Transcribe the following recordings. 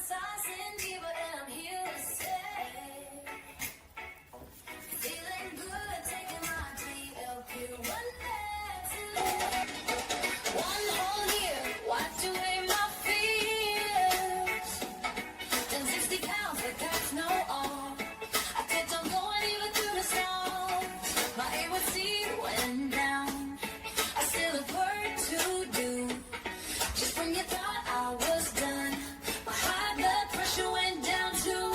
Downsizing, Diva, and I'm here to stay. Feeling good, taking my TLQ one day. One whole year, wiped away my fears. Done 60 pounds, but that's no all. I kept on going even through the storm. My A1C went down. I still have work to do. Just when you thought I was done, my high blood pressure went down too.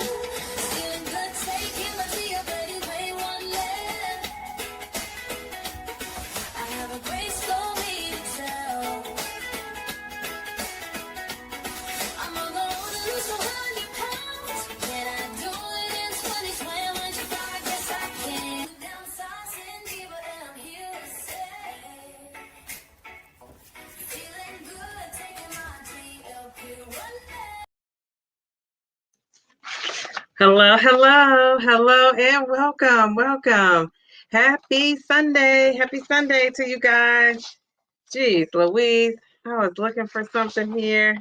Feeling good, taking my tea, baby, weigh one less. I have a graceful me to tell. I'm on the road to lose 100 pounds. Can I do it in 2025? Guess I can. Downsizing, Diva, and I'm here to stay. Feeling good, taking my TLQ one day. Hello, and welcome. Happy Sunday to you guys. Jeez, Louise, I was looking for something here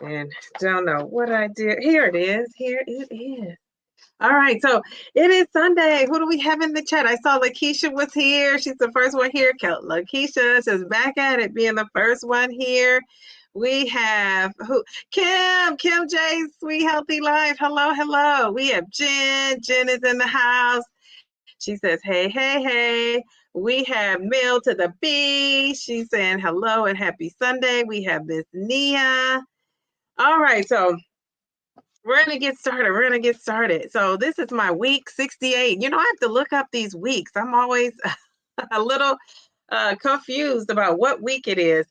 and don't know what I did. Here it is. All right, so it is Sunday. Who do we have in the chat? I saw Lakeisha was here. She's the first one here. Lakeisha is back at it, being the first one here. We have who? Kim J, Sweet Healthy Life. Hello. We have Jen. Jen is in the house. She says, hey. We have Mill to the B. She's saying hello and happy Sunday. We have Miss Nia. All right, so we're going to get started. So this is my week 68. You know, I have to look up these weeks. I'm always a little confused about what week it is.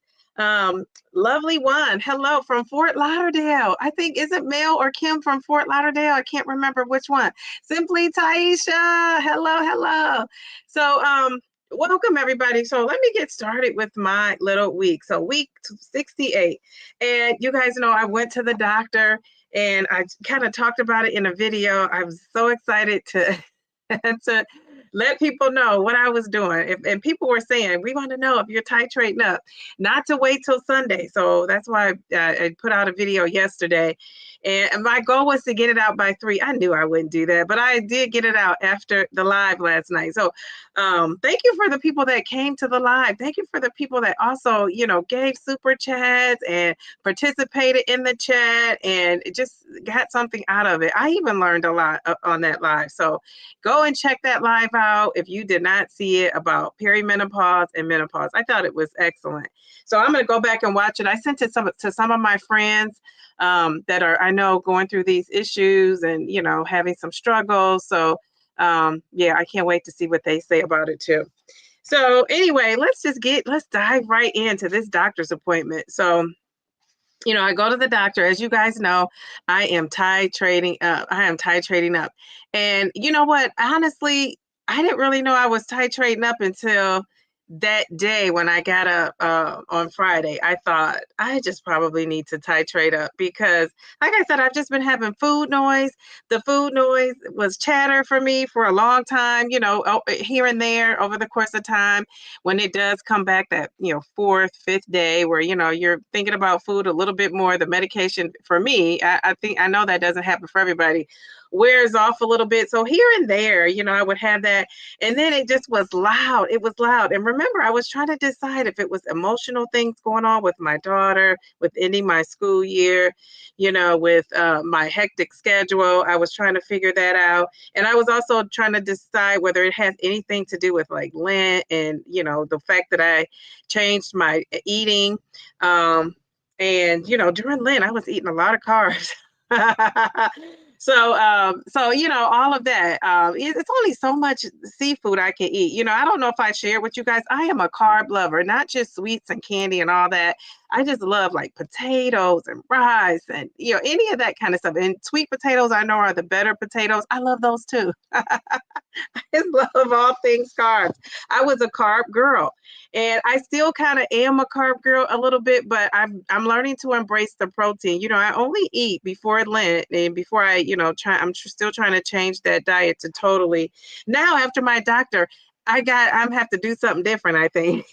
Lovely one. Hello from Fort Lauderdale. I think, is it Mel or Kim from Fort Lauderdale? I can't remember which one. Simply Taisha. Hello. So, welcome everybody. So let me get started with my little week. So week 68. And you guys know I went to the doctor and I kind of talked about it in a video. I was so excited to to let people know what I was doing. And people were saying, we want to know if you're titrating up, not to wait till Sunday. So that's why I put out a video yesterday. And my goal was to get it out by 3. I knew I wouldn't do that, but I did get it out after the live last night. So thank you for the people that came to the live. Thank you for the people that also, gave super chats and participated in the chat and just got something out of it. I even learned a lot on that live. So go and check that live out if you did not see it, about perimenopause and menopause. I thought it was excellent. So I'm going to go back and watch it. I sent it to some of my friends that are, I know, going through these issues and, having some struggles. So yeah, I can't wait to see what they say about it too. So anyway, let's dive right into this doctor's appointment. So, I go to the doctor. As you guys know, I am titrating up. And you know what? Honestly, I didn't really know I was titrating up until that day when I got up on Friday. I thought I just probably need to titrate up because, like I said, I've just been having food noise. The food noise was chatter for me for a long time, here and there over the course of time. When it does come back that, 4th, 5th day where, you're thinking about food a little bit more, the medication for me, I know that doesn't happen for everybody, wears off a little bit. So here and there, I would have that. And then it just was loud. It was loud. And remember, I was trying to decide if it was emotional things going on with my daughter, with ending my school year, with my hectic schedule. I was trying to figure that out. And I was also trying to decide whether it has anything to do with like Lent and, the fact that I changed my eating. And, during Lent, I was eating a lot of carbs. So, all of that, it's only so much seafood I can eat. I don't know if I share with you guys, I am a carb lover, not just sweets and candy and all that. I just love like potatoes and rice and, any of that kind of stuff. And sweet potatoes, I know, are the better potatoes. I love those too. I just love all things carbs. I was a carb girl. And I still kind of am a carb girl a little bit, but I'm learning to embrace the protein. I only eat before Lent and before I, I'm still trying to change that diet to totally. Now, after my doctor, I'm have to do something different, I think.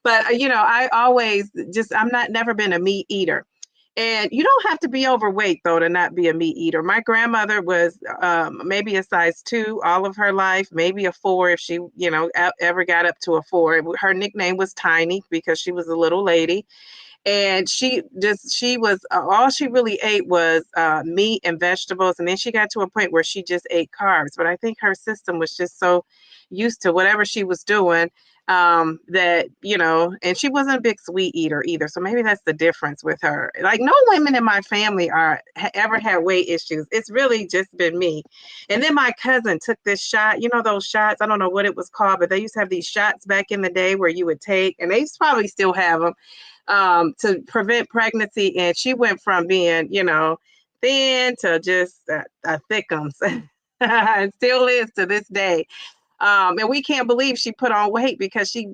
But, I always I'm never been a meat eater. And you don't have to be overweight, though, to not be a meat eater. My grandmother was maybe a size 2 all of her life, maybe a 4 if she, ever got up to a 4. Her nickname was Tiny because she was a little lady. And she was all she really ate was meat and vegetables, and then she got to a point where she just ate carbs. But I think her system was just so used to whatever she was doing, that and she wasn't a big sweet eater either, so maybe that's the difference with her. Like, no women in my family ever had weight issues. It's really just been me. And then my cousin took this shot, those shots, I don't know what it was called, but they used to have these shots back in the day where you would take, and they probably still have them, to prevent pregnancy. And she went from being, thin to just a thickums, and still is to this day. And we can't believe she put on weight because she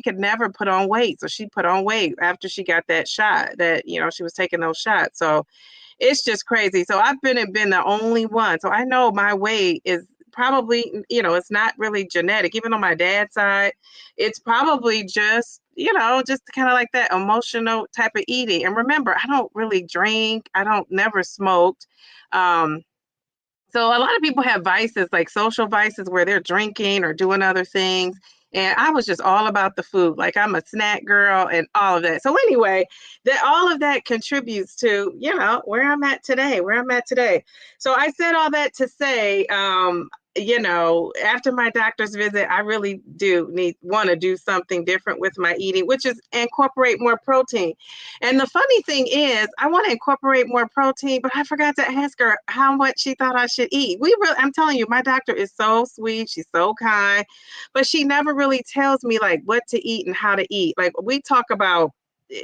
could never put on weight. So she put on weight after she got that shot, that, she was taking those shots. So it's just crazy. So I've been the only one. So I know my weight is probably, it's not really genetic. Even on my dad's side, it's probably just, just kind of like that emotional type of eating. And remember, I don't really drink. Never smoked. So a lot of people have vices, like social vices, where they're drinking or doing other things. And I was just all about the food. Like, I'm a snack girl and all of that. So anyway, all of that contributes to, where I'm at today. So I said all that to say, after my doctor's visit, I really do want to do something different with my eating, which is incorporate more protein. And the funny thing is, I want to incorporate more protein, but I forgot to ask her how much she thought I should eat. I'm telling you, my doctor is so sweet. She's so kind, but she never really tells me like what to eat and how to eat. Like, we talk about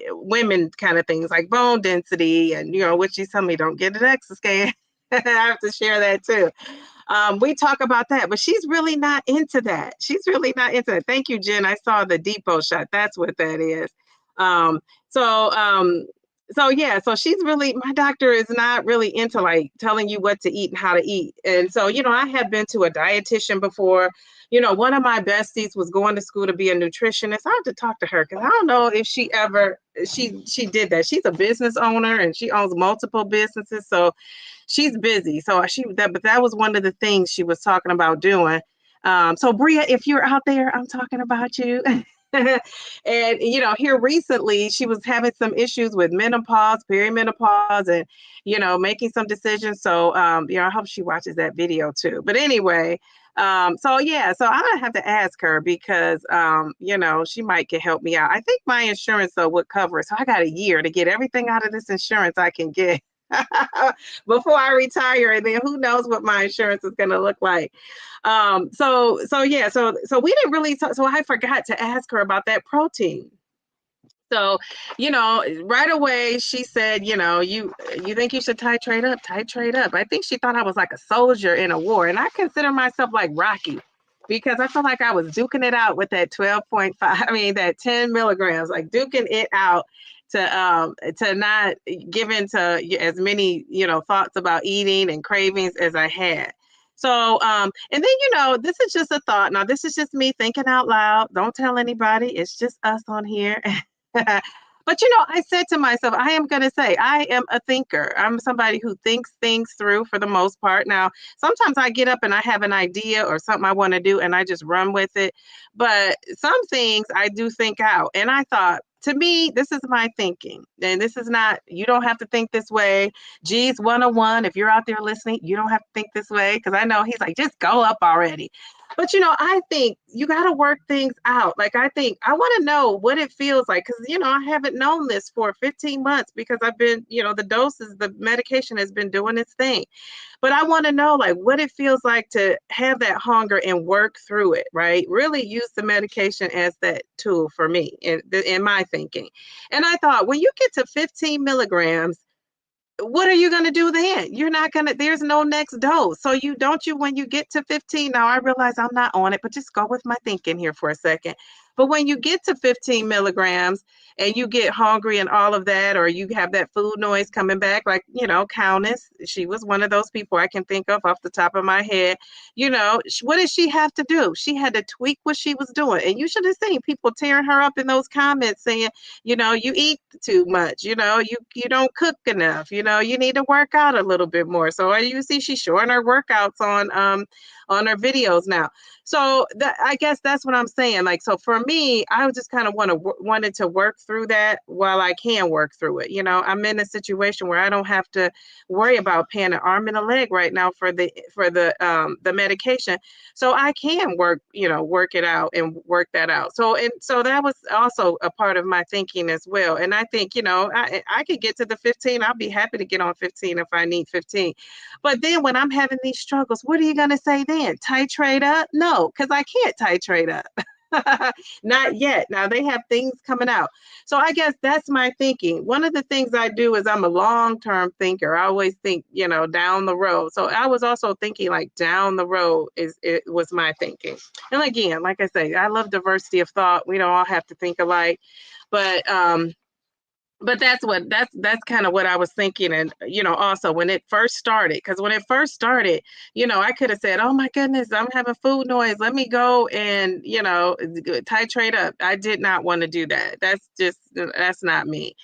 women kind of things like bone density and, what she told me, don't get an DEXA scan. I have to share that too. We talk about that, but she's really not into that. Thank you, Jen. I saw the depot shot. That's what that is. So she's really, my doctor is not really into like telling you what to eat and how to eat. And so, I have been to a dietitian before. One of my besties was going to school to be a nutritionist. I have to talk to her because I don't know if she did that. She's a business owner and she owns multiple businesses. So she's busy. So but that was one of the things she was talking about doing. So Bria, if you're out there, I'm talking about you. And here recently she was having some issues with menopause, perimenopause, and making some decisions. So I hope she watches that video too. But anyway, so I'm gonna have to ask her because she might can help me out. I think my insurance though would cover it. So I got a year to get everything out of this insurance I can get before I retire, and then who knows what my insurance is going to look like. So we didn't really talk, so I forgot to ask her about that protein. So, right away she said, you think you should titrate up. I think she thought I was like a soldier in a war, and I consider myself like Rocky because I felt like I was duking it out with that 12.5, that 10 milligrams, like duking it out to not give into as many thoughts about eating and cravings as I had. So and then this is just a thought. Now this is just me thinking out loud. Don't tell anybody. It's just us on here. But I said to myself, I am going to say I am a thinker. I'm somebody who thinks things through for the most part. Now, sometimes I get up and I have an idea or something I want to do and I just run with it. But some things I do think out. And I thought, to me, this is my thinking. And this is not, you don't have to think this way. G's 101. If you're out there listening, you don't have to think this way. Because I know he's like, just go up already. But, I think you got to work things out. Like, I think I want to know what it feels like. Because, I haven't known this for 15 months because I've been, the medication has been doing its thing. But I want to know, like, what it feels like to have that hunger and work through it, right? Really use the medication as that tool for me in my thinking. And I thought, when you get to 15 milligrams, what are you going to do then? You're not going to, there's no next dose. So when you get to 15, now I realize I'm not on it, but just go with my thinking here for a second. But when you get to 15 milligrams and you get hungry and all of that, or you have that food noise coming back, like, Countess, she was one of those people I can think of off the top of my head. What did she have to do? She had to tweak what she was doing. And you should have seen people tearing her up in those comments saying, you eat too much, you don't cook enough, you need to work out a little bit more. So you see she's showing her workouts on her videos now. So I guess that's what I'm saying. Like, so for me, I just kind of wanted to work through that while I can work through it. I'm in a situation where I don't have to worry about paying an arm and a leg right now for the medication. So I can work it out and work that out. So that was also a part of my thinking as well. And I think, I could get to the 15. I'll be happy to get on 15 if I need 15. But then when I'm having these struggles, what are you going to say then? Titrate up? No, because I can't titrate up. Not yet. Now they have things coming out. So I guess that's my thinking. One of the things I do is I'm a long-term thinker. I always think, down the road. So I was also thinking like down the road it was my thinking. And again, like I say, I love diversity of thought. We don't all have to think alike. But that's kind of what I was thinking. And, also when it first started, because when it first started, I could have said, oh my goodness, I'm having food noise. Let me go and, titrate up. I did not want to do that. That's not me.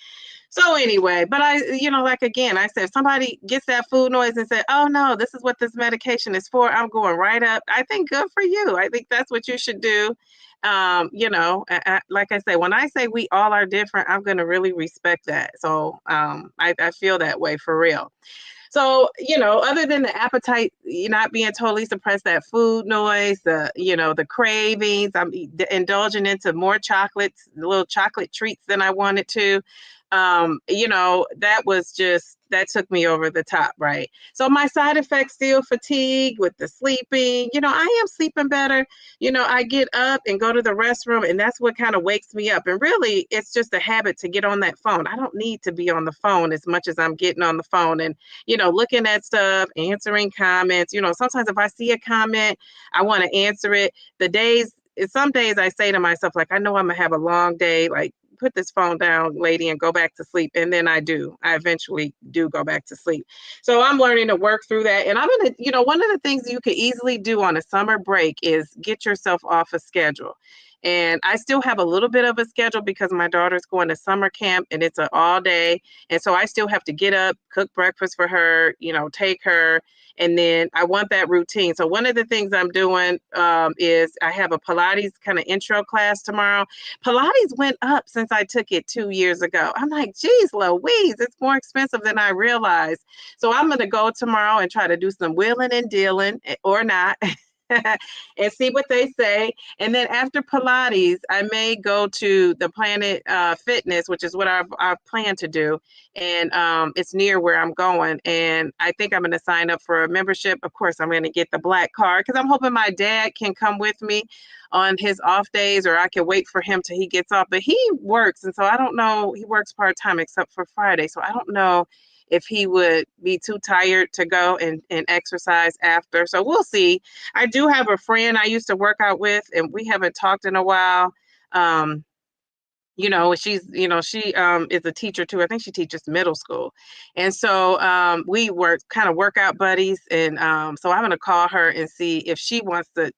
So anyway, but like, again, I said, if somebody gets that food noise and say, oh no, this is what this medication is for, I'm going right up. I think good for you. I think that's what you should do. Like I say, when I say we all are different, I'm going to really respect that. So I feel that way for real. So, other than the appetite not being totally suppressed, that food noise, the cravings, I'm indulging into more chocolates, little chocolate treats than I wanted to. That took me over the top, right? So my side effects, still fatigue with the sleeping. I am sleeping better. I get up and go to the restroom, and that's what kind of wakes me up. And really, it's just a habit to get on that phone. I don't need to be on the phone as much as I'm getting on the phone and, looking at stuff, answering comments. Sometimes if I see a comment, I want to answer it. Some days I say to myself, like, I know I'm going to have a long day, like, put this phone down, lady, and go back to sleep. And then I eventually do go back to sleep. So I'm learning to work through that. And I'm going to, one of the things you could easily do on a summer break is get yourself off a schedule. And I still have a little bit of a schedule because my daughter's going to summer camp and it's an all day. And so I still have to get up, cook breakfast for her, take her. And then I want that routine. So one of the things I'm doing is I have a Pilates kind of intro class tomorrow. Pilates went up since I took it 2 years ago. I'm like, geez, Louise, it's more expensive than I realized. So I'm going to go tomorrow and try to do some wheeling and dealing or not. And see what they say. And then after Pilates, I may go to the Planet Fitness, which is what I've planned to do. And it's near where I'm going. And I think I'm going to sign up for a membership. Of course, I'm going to get the black card because I'm hoping my dad can come with me on his off days, or I can wait for him till he gets off. But he works. And so I don't know. He works part-time except for Friday. So I don't know if he would be too tired to go and exercise after. So we'll see. I do have a friend I used to work out with, and we haven't talked in a while. She is a teacher too. I think she teaches middle school. And so we were kind of workout buddies. And so I'm going to call her and see if she wants to,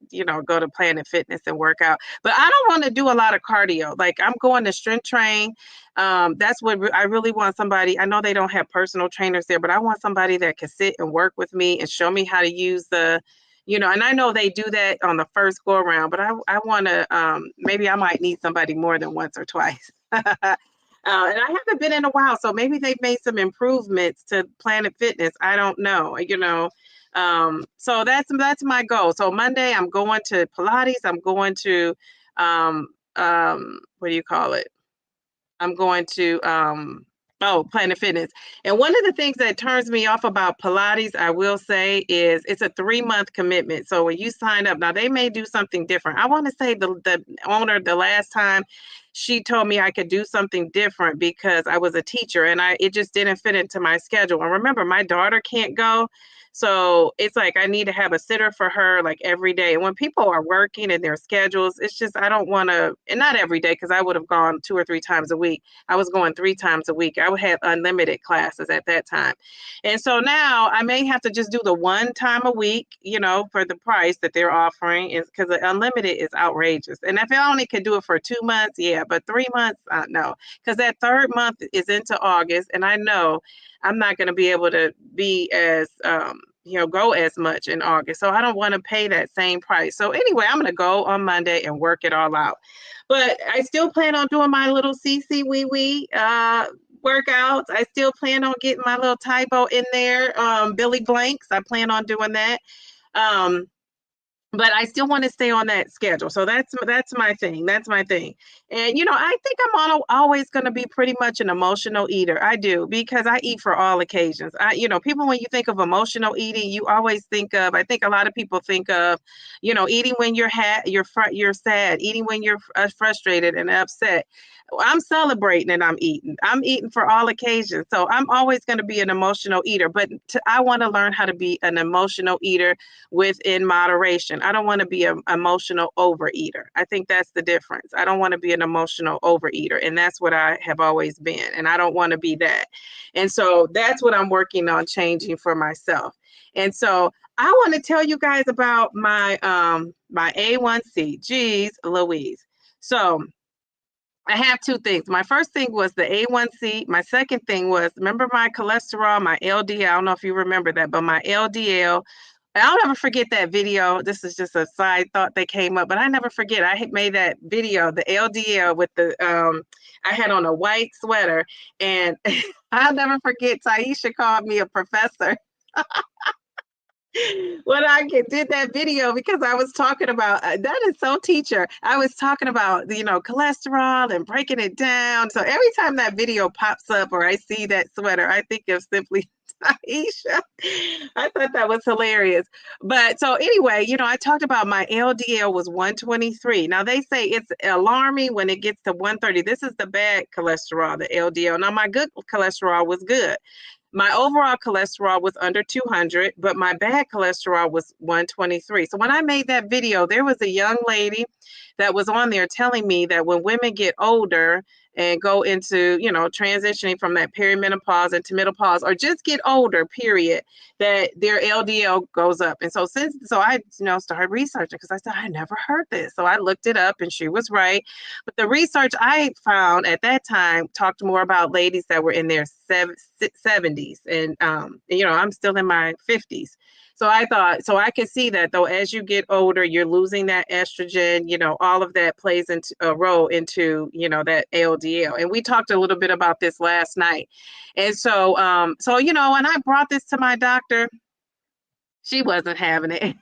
go to Planet Fitness and work out. But I don't want to do a lot of cardio. Like, I'm going to strength train. That's what I really want somebody. I know they don't have personal trainers there, but I want somebody that can sit and work with me and show me how to use and I know they do that on the first go around, but I want to, maybe I might need somebody more than once or twice. And I haven't been in a while, so maybe they've made some improvements to Planet Fitness. I don't know, so that's my goal. So Monday I'm going to Pilates. I'm going to, what do you call it? I'm going to, Planet Fitness. And one of the things that turns me off about Pilates, I will say, is it's a 3-month commitment. So when you sign up, now they may do something different. I want to say the owner, the last time, she told me I could do something different because I was a teacher and it just didn't fit into my schedule. And remember, my daughter can't go. So it's like I need to have a sitter for her like every day. And when people are working in their schedules, it's just I don't want to, and not every day because I would have gone 2 or 3 times a week. I was going 3 times a week. I would have unlimited classes at that time. And so now I may have to just do the 1 time a week, for the price that they're offering, is because the unlimited is outrageous. And if I only could do it for 2 months, yeah, but 3 months, no, because that 3rd month is into August, and I know I'm not going to be able to be as, go as much in August. So I don't want to pay that same price. So anyway, I'm going to go on Monday and work it all out. But I still plan on doing my little CC wee wee workouts. I still plan on getting my little typo in there. Billy Blanks, I plan on doing that. But I still want to stay on that schedule. So that's my thing. That's my thing. And, I think I'm always going to be pretty much an emotional eater. I do, because I eat for all occasions. People, when you think of emotional eating, you always think of, I think a lot of people think of, eating when you're sad, eating when you're frustrated and upset. I'm celebrating and I'm eating. I'm eating for all occasions. So I'm always going to be an emotional eater, but I want to learn how to be an emotional eater within moderation. I don't want to be an emotional overeater. I think that's the difference. I don't want to be an emotional overeater, and that's what I have always been, and I don't want to be that. And so that's what I'm working on changing for myself. And so I want to tell you guys about my my A1C. Geez Louise. So I have 2 things. My first thing was the A1C. My second thing was, remember my cholesterol, my LDL. I don't know if you remember that, but my LDL, I'll never forget that video. This is just a side thought that came up, but I never forget. I had made that video, the LDL with the, I had on a white sweater, and I'll never forget, Taisha called me a professor when I did that video, because I was talking about, that is so teacher. I was talking about, cholesterol and breaking it down. So every time that video pops up or I see that sweater, I think of simply Aisha. I thought that was hilarious. But so anyway, I talked about my LDL was 123. Now they say it's alarming when it gets to 130. This is the bad cholesterol, the LDL. Now my good cholesterol was good. My overall cholesterol was under 200, but my bad cholesterol was 123. So when I made that video, there was a young lady that was on there telling me that when women get older and go into, transitioning from that perimenopause into menopause, or just get older, period, that their LDL goes up. And so I, started researching, because I said, I never heard this. So I looked it up, and she was right. But the research I found at that time talked more about ladies that were in their 70s. And, I'm still in my 50s. So I thought, so I could see that, though, as you get older, you're losing that estrogen, all of that plays into a role into, that LDL. And we talked a little bit about this last night. And so, when I brought this to my doctor, she wasn't having it.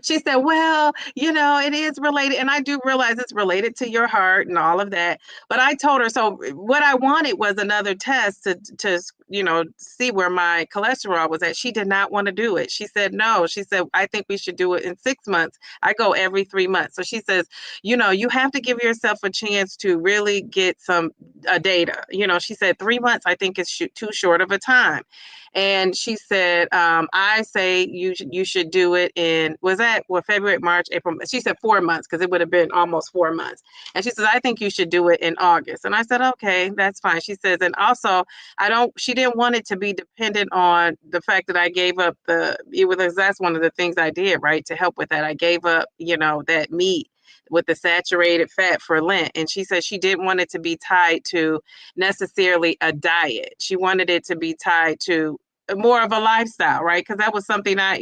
She said, well, it is related. And I do realize it's related to your heart and all of that. But I told her, so what I wanted was another test to see where my cholesterol was at. She did not want to do it. She said, no. She said, I think we should do it in 6 months. I go every 3 months. So she says, you have to give yourself a chance to really get some data. She said 3 months, I think, is too short of a time. And she said, I say you should do it in, February, March, April. She said 4 months, because it would have been almost 4 months. And she says, I think you should do it in August. And I said, okay, that's fine. She says, and also, she didn't want it to be dependent on the fact that I gave up that's one of the things I did, right, to help with that. I gave up, that meat with the saturated fat for Lent. And she said she didn't want it to be tied to necessarily a diet. She wanted it to be tied to more of a lifestyle, right? Because that was something I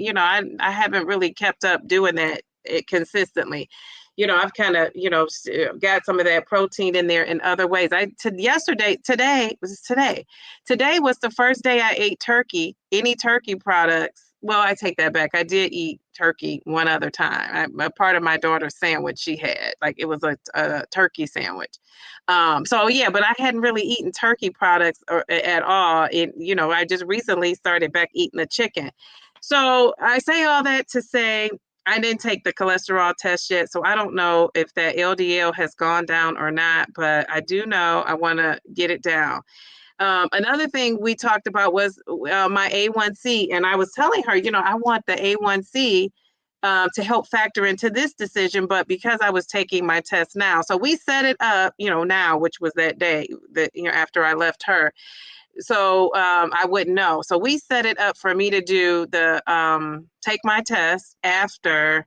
haven't really kept up doing that consistently. I've kind of, got some of that protein in there in other ways. Today was the first day I ate turkey, any turkey products. Well, I take that back. I did eat turkey one other time. A part of my daughter's sandwich she had, like it was a turkey sandwich. So yeah, but I hadn't really eaten turkey products at all. I just recently started back eating the chicken. So I say all that to say, I didn't take the cholesterol test yet, so I don't know if that LDL has gone down or not, but I do know I want to get it down. Another thing we talked about was my A1C, and I was telling her, I want the A1C to help factor into this decision, but because I was taking my test now, so we set it up, now, which was that day that, after I left her. So I wouldn't know. So we set it up for me to do the take my test after,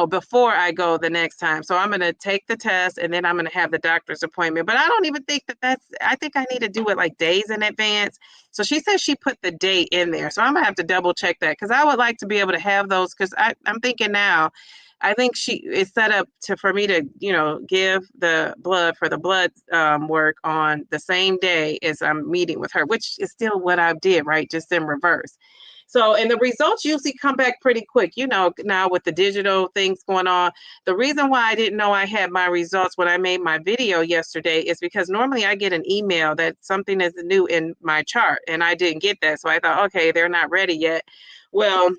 before I go the next time. So I'm going to take the test and then I'm going to have the doctor's appointment. But I don't even think I think I need to do it like days in advance. So she says she put the date in there. So I'm going to have to double check that because I would like to be able to have those because I'm thinking now, I think she is set up for me to, give the blood for the blood work on the same day as I'm meeting with her, which is still what I did, right? Just in reverse. So, and the results usually come back pretty quick, now with the digital things going on. The reason why I didn't know I had my results when I made my video yesterday is because normally I get an email that something is new in my chart and I didn't get that. So I thought, okay, they're not ready yet. Well,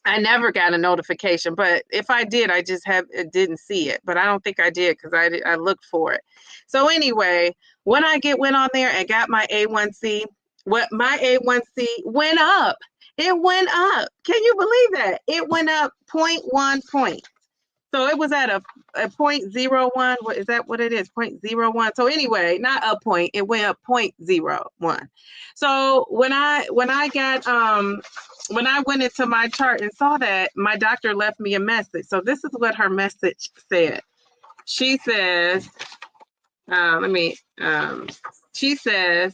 I never got a notification, but if I did, I just didn't see it. But I don't think I did because I looked for it. So anyway, when I went on there and got my A1C, my A1C went up. It went up. Can you believe that? It went up 0.1 point. So it was at a 0.01. What is that? What it is? 0.01. So anyway, not a point. It went up 0.01. So when I went into my chart and saw that, my doctor left me a message. So this is what her message said. She says, she says,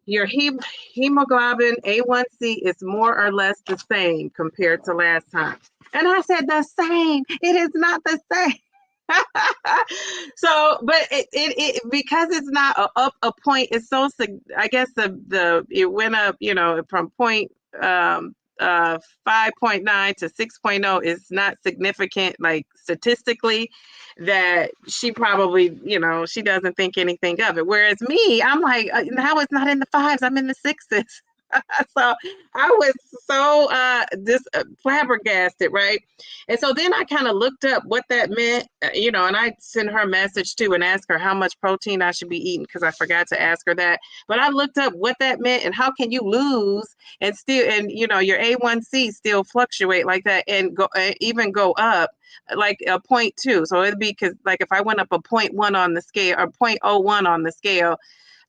your hemoglobin A1C is more or less the same compared to last time. And I said, the same. It is not the same. So, but it because it's not up a point, it's so, I guess it went up, from 5.9 to 6.0 is not significant, like statistically, that she probably, she doesn't think anything of it. Whereas me, I'm like, now it's not in the fives, I'm in the sixes. So I was so flabbergasted, right? And so then I kind of looked up what that meant, and I sent her a message too and asked her how much protein I should be eating because I forgot to ask her that. But I looked up what that meant and how can you lose and still, and your A1C still fluctuate like that and even go up like a 0.2. So it'd be because like if I went up a 0.1 on the scale or 0.01 on the scale,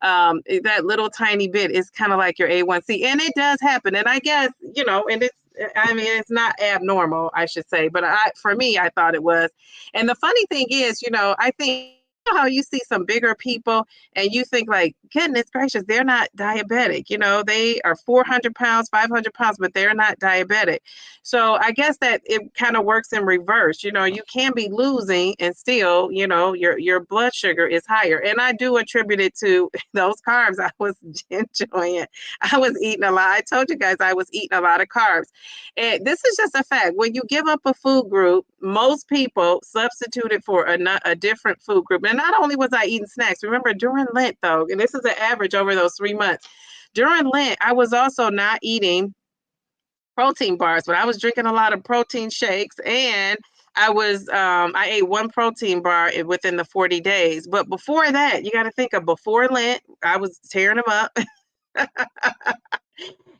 that little tiny bit is kind of like your A1C, and it does happen. And I guess, and it's not abnormal, I should say, but for me, I thought it was. And the funny thing is, I think how you see some bigger people and you think like, goodness gracious, they're not diabetic. They are 400 pounds, 500 pounds, but they're not diabetic. So I guess that it kind of works in reverse. You can be losing and still, your blood sugar is higher. And I do attribute it to those carbs I was enjoying. I was eating a lot. I told you guys I was eating a lot of carbs. And this is just a fact. When you give up a food group, most people substituted for a different food group. And not only was I eating snacks, remember during Lent though, and this is an average over those 3 months, during Lent, I was also not eating protein bars, but I was drinking a lot of protein shakes and I ate one protein bar within the 40 days. But before that, you got to think of before Lent, I was tearing them up.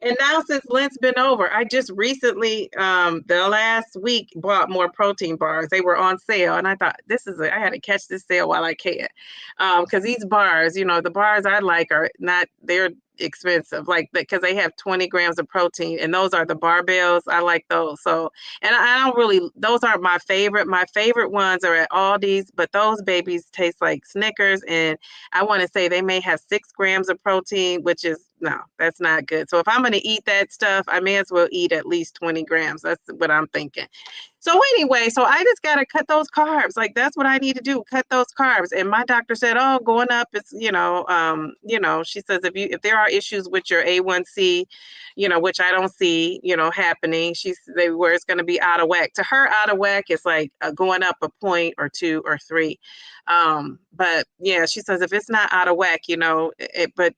And now since Lent's been over, I just recently, the last week, bought more protein bars. They were on sale, and I thought I had to catch this sale while I can, because these bars, the bars I like are not, they're expensive, like because they have 20 grams of protein, and those are the barbells. I like those. So, and I don't really, those aren't my favorite. My favorite ones are at Aldi's, but those babies taste like Snickers, and I want to say they may have 6 grams of protein, which is, no, that's not good. So if I'm going to eat that stuff, I may as well eat at least 20 grams. That's what I'm thinking. So anyway, so I just got to cut those carbs. Like that's what I need to do, cut those carbs. And my doctor said, "Oh, going up is, she says if there are issues with your A1C, which I don't see, happening. Where it's going to be out of whack. To her, out of whack is like going up a point or two or three. But yeah, she says if it's not out of whack, but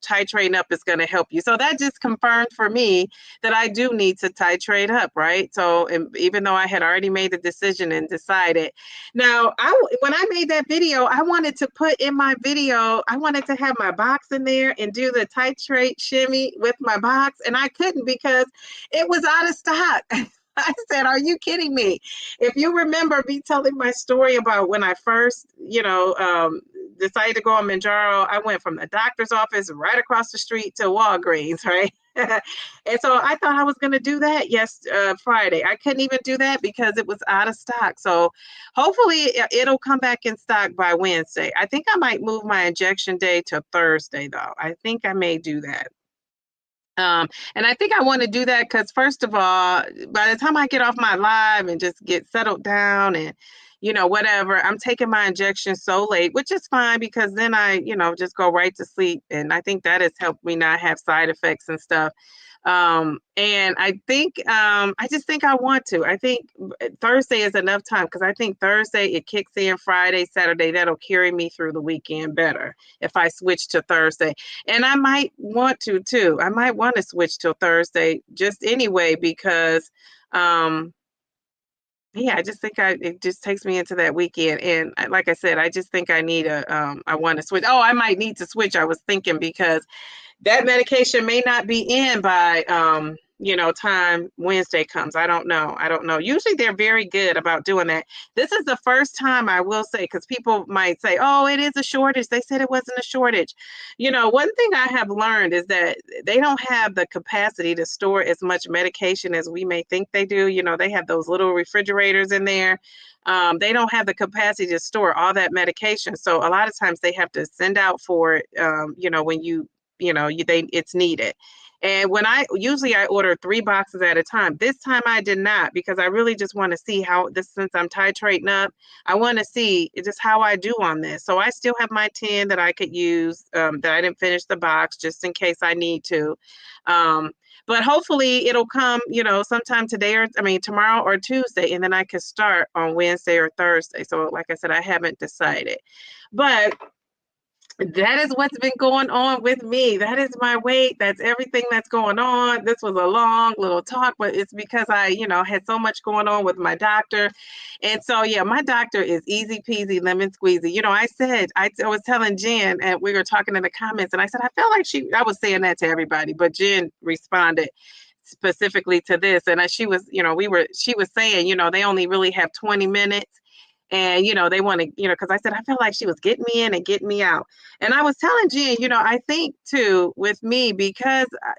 titrating up is going to help you. So that just confirmed for me that I do need to titrate up, right? So even though I had already made the decision and decided, now when I made that video, I wanted to put in my video, I wanted to have my box in there and do the titrate shimmy with my box, and I couldn't because it was out of stock. I said, are you kidding me? If you remember me telling my story about when I first, decided to go on Mounjaro, I went from the doctor's office right across the street to Walgreens, right? And so I thought I was going to do that Friday. I couldn't even do that because it was out of stock. So hopefully it'll come back in stock by Wednesday. I think I might move my injection day to Thursday, though. I think I may do that. And I think I want to do that because, first of all, by the time I get off my live and just get settled down and, whatever, I'm taking my injection so late, which is fine because then I, just go right to sleep. And I think that has helped me not have side effects and stuff. And I think, I just think I want to. I think Thursday is enough time because I think Thursday it kicks in Friday, Saturday. That'll carry me through the weekend better if I switch to Thursday. And I might want to too. I might want to switch to Thursday just anyway because, yeah, I just think it just takes me into that weekend. And like I said, I just think I need I want to switch. Oh, I might need to switch. I was thinking because that medication may not be in by time Wednesday comes. I don't know. Usually they're very good about doing that. This is the first time, I will say, because people might say, oh, it is a shortage. They said it wasn't a shortage. One thing I have learned is that they don't have the capacity to store as much medication as we may think they do. They have those little refrigerators in there. They don't have the capacity to store all that medication. So a lot of times they have to send out for it, when it's needed. And when I order 3 boxes at a time. This time I did not because I really just want to see since I'm titrating up, I want to see just how I do on this. So I still have my 10 that I could use, that I didn't finish the box just in case I need to. But hopefully it'll come, sometime tomorrow or Tuesday, and then I can start on Wednesday or Thursday. So like I said, I haven't decided. But that is what's been going on with me. That is my weight. That's everything that's going on. This was a long little talk, but it's because I, had so much going on with my doctor. And so, yeah, my doctor is easy peasy, lemon squeezy. I was telling Jen, and we were talking in the comments, and I said, I felt like I was saying that to everybody, but Jen responded specifically to this. And she was saying, they only really have 20 minutes. And, they want to, because I said, I felt like she was getting me in and getting me out. And I was telling Jen, I think too with me because, I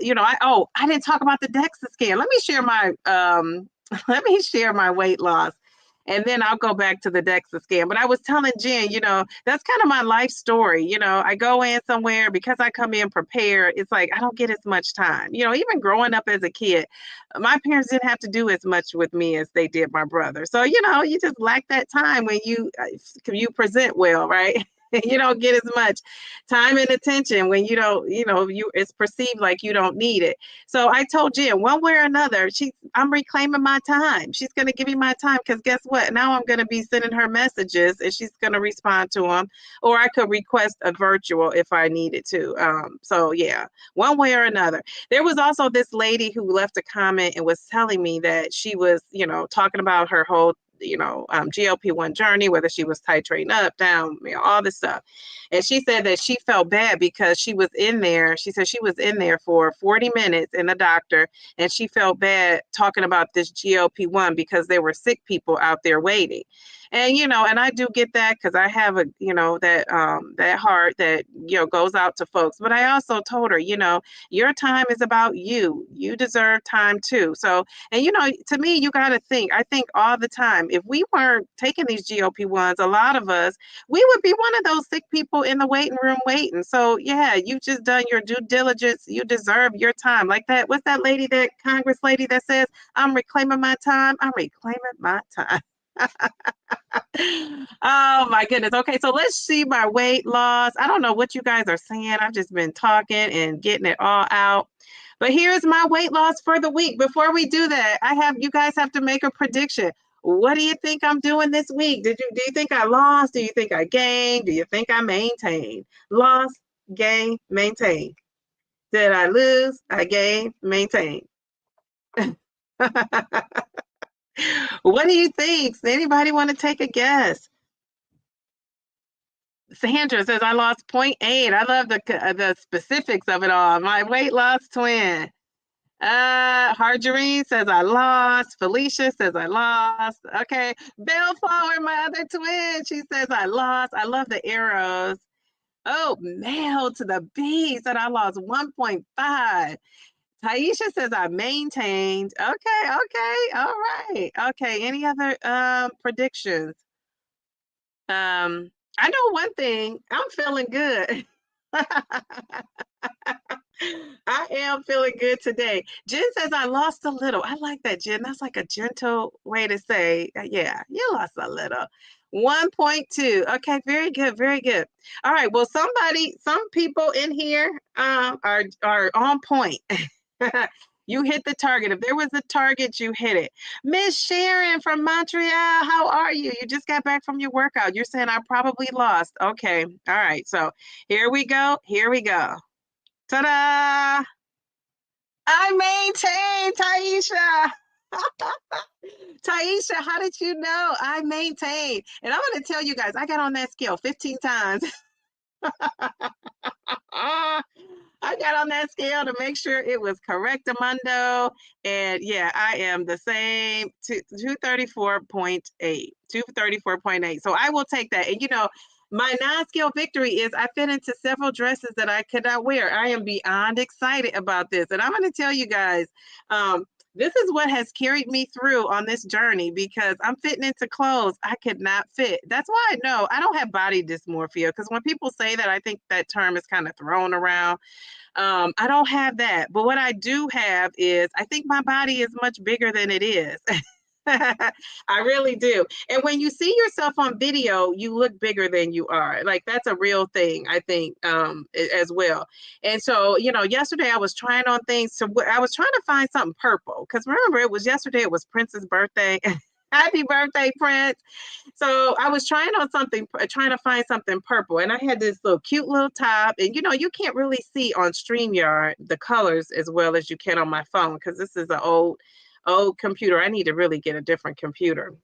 didn't talk about the DEXA scan. Let me share my weight loss. And then I'll go back to the DEXA scan. But I was telling Jen, that's kind of my life story. I go in somewhere because I come in prepared. It's like I don't get as much time. Even growing up as a kid, my parents didn't have to do as much with me as they did my brother. So, you just lack that time when you present well, right? You don't get as much time and attention when you don't, it's perceived like you don't need it. So I told Jen, one way or another, I'm reclaiming my time. She's going to give me my time because guess what? Now I'm going to be sending her messages and she's going to respond to them. Or I could request a virtual if I needed to. So yeah, one way or another. There was also this lady who left a comment and was telling me that she was, talking about her whole GLP-1 journey, whether she was titrating up, down, all this stuff. And she said that she felt bad because she was in there. She said she was in there for 40 minutes in the doctor, and she felt bad talking about this GLP-1 because there were sick people out there waiting. And, and I do get that because I have that heart that, goes out to folks. But I also told her, your time is about you. You deserve time too. So, and, to me, you got to think. I think all the time. if we weren't taking these GLP-1s, a lot of us, we would be one of those sick people in the waiting room waiting. So yeah, you've just done your due diligence. You deserve your time. Like that, what's that lady, that Congress lady that says, I'm reclaiming my time? I'm reclaiming my time. Oh my goodness. Okay, so let's see my weight loss. I don't know what you guys are saying. I've just been talking and getting it all out. But here's my weight loss for the week. Before we do that, you guys have to make a prediction. What do you think I'm doing this week? Do you think I lost? Do you think I gained? Do you think I maintained? Lost, gain, maintain. Did I lose? I gained, maintain. What do you think? Does anybody want to take a guess? Sandra says I lost 0.8. I love the specifics of it all. My weight loss twin. Harjourine says I lost. Felicia says I lost. Okay. Bellflower, my other twin, she says I lost. I love the arrows. Oh, Mel to the B said I lost 1.5. Taisha says I maintained. Okay, all right. Okay, any other predictions? I know one thing, I'm feeling good. I am feeling good today. Jen says I lost a little. I like that, Jen. That's like a gentle way to say, yeah, you lost a little. 1.2. Okay, very good, very good. All right. Well, some people in here are on point. You hit the target. If there was a target, you hit it. Miss Sharon from Montreal, how are you? You just got back from your workout. You're saying I probably lost. Okay. All right. So here we go. Here we go. Ta-da! I maintained, Taisha. Taisha, how did you know? I maintained. And I'm going to tell you guys, I got on that scale 15 times. I got on that scale to make sure it was correctamundo. And yeah, I am the same, 234.8. 234.8. So I will take that. And my non-scale victory is I fit into several dresses that I could not wear. I am beyond excited about this. And I'm going to tell you guys, this is what has carried me through on this journey, because I'm fitting into clothes I could not fit. That's why I know I don't have body dysmorphia, because when people say that, I think that term is kind of thrown around. I don't have that. But what I do have is I think my body is much bigger than it is. I really do. And when you see yourself on video, you look bigger than you are. Like, that's a real thing, I think, as well. And so, yesterday I was trying on things. I was trying to find something purple, because remember, yesterday it was Prince's birthday. Happy birthday, Prince. So I was trying to find something purple. And I had this cute little top. And, you can't really see on StreamYard the colors as well as you can on my phone, because this is an old computer. I need to really get a different computer.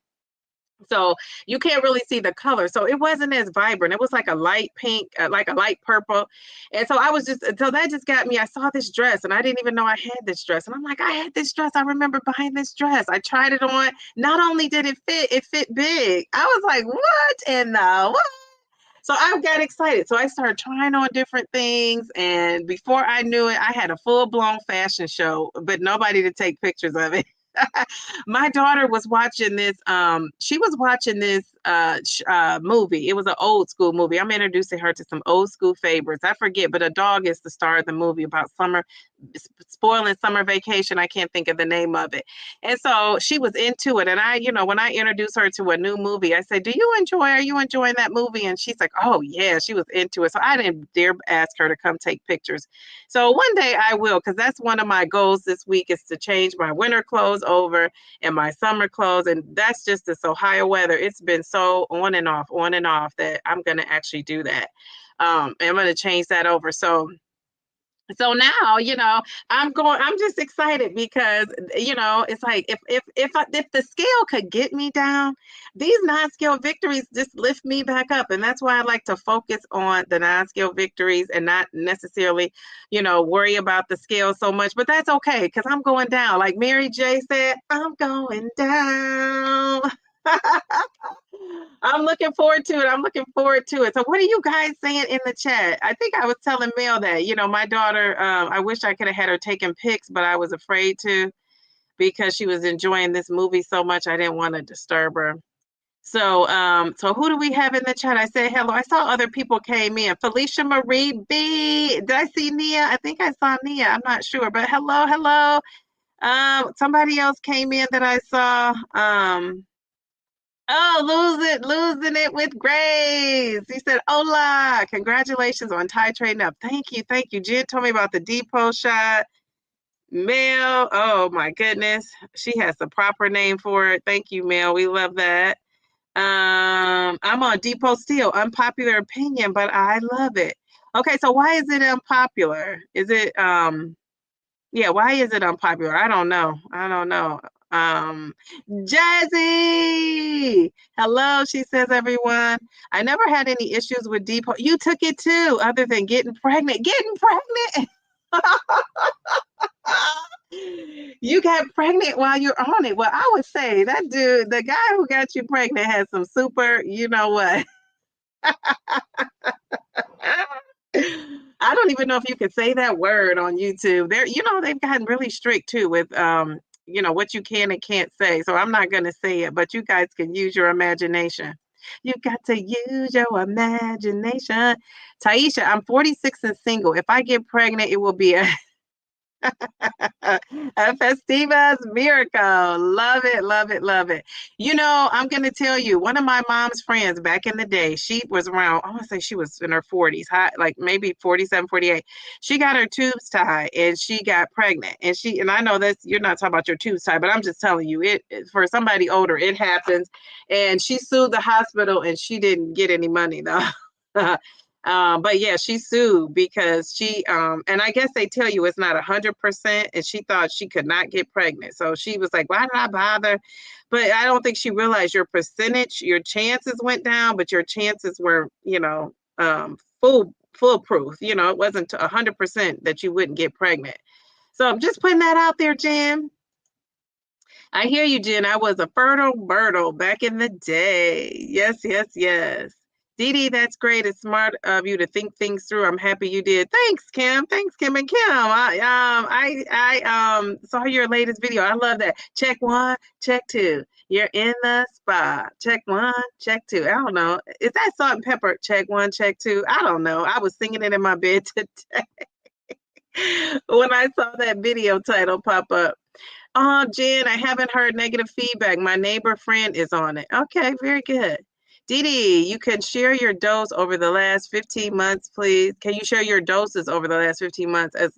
So you can't really see the color. So it wasn't as vibrant. It was like a light pink, like a light purple. And so that just got me. I saw this dress and I didn't even know I had this dress. And I'm like, I had this dress. I remember buying this dress. I tried it on. Not only did it fit big. I was like, what in the what? So I got excited. So I started trying on different things. And before I knew it, I had a full-blown fashion show, but nobody to take pictures of it. My daughter was watching this. She was watching this movie. It was an old school movie. I'm introducing her to some old school favorites. I forget, but a dog is the star of the movie about spoiling summer vacation. I can't think of the name of it. And so she was into it. And I, when I introduced her to a new movie, I said, are you enjoying that movie? And she's like, oh yeah, she was into it. So I didn't dare ask her to come take pictures. So one day I will, because that's one of my goals this week, is to change my winter clothes over and my summer clothes. And that's just this Ohio weather. It's been so on and off that I'm going to actually do that. I'm going to change that over. So now, I'm just excited because, it's like if the scale could get me down, these non-scale victories just lift me back up. And that's why I like to focus on the non-scale victories and not necessarily, worry about the scale so much. But that's okay, because I'm going down. Like Mary J said, I'm going down. I'm looking forward to it. So what are you guys saying in the chat? I think I was telling Mel that, my daughter, I wish I could have had her taking pics, but I was afraid to. because she was enjoying this movie so much. I didn't want to disturb her. So, so who do we have in the chat? I said hello. I saw other people came in. Felicia Marie B. Did I see Nia? I think I saw Nia. I'm not sure, but hello, hello. Somebody else came in that I saw. Oh, losing it with Grace. He said, "Hola, congratulations on titrating up." Thank you, thank you. Jen told me about the depot shot. Mel, oh my goodness, she has the proper name for it. Thank you, Mel. We love that. I'm on Depot still. Unpopular opinion, but I love it. Okay, so why is it unpopular? Is it yeah, why is it unpopular? I don't know. I don't know. Jazzy! Hello, she says, everyone. I never had any issues with Depot. You took it too, other than getting pregnant. Getting pregnant! You got pregnant while you're on it. Well, I would say that dude, the guy who got you pregnant, has some super, you know what? I don't even know if you could say that word on YouTube. There, you know, they've gotten really strict too with you know, what you can and can't say. So I'm not gonna say it, but you guys can use your imagination. You got to use your imagination. Taisha, I'm 46 and single. If I get pregnant, it will be a a Festiva's miracle. Love it, love it, love it. You know, I'm going to tell you, one of my mom's friends back in the day, she was around, I want to say she was in her 40s, high, like maybe 47, 48. She got her tubes tied and she got pregnant. And I know that you're not talking about your tubes tied, but I'm just telling you, for somebody older, it happens. And she sued the hospital and she didn't get any money though. But yeah, she sued because she and I guess they tell you it's not 100%, and she thought she could not get pregnant. So she was like, why did I bother? But I don't think she realized your percentage, your chances went down, but your chances were, you know, foolproof. You know, it wasn't 100% that you wouldn't get pregnant. So I'm just putting that out there, Jen. I hear you, Jen. I was a fertile myrtle back in the day. Yes, yes, yes. Dee Dee, that's great. It's smart of you to think things through. I'm happy you did. Thanks, Kim. Thanks, Kim and Kim. I saw your latest video. I love that. Check one, check two. You're in the spot. Check one, check two. I don't know. Is that salt and pepper? Check one, check two. I don't know. I was singing it in my bed today when I saw that video title pop up. Oh, Jen, I haven't heard negative feedback. My neighbor friend is on it. Okay, very good. Dee Dee, you can share your dose over the last 15 months, please. Can you share your doses over the last 15 months as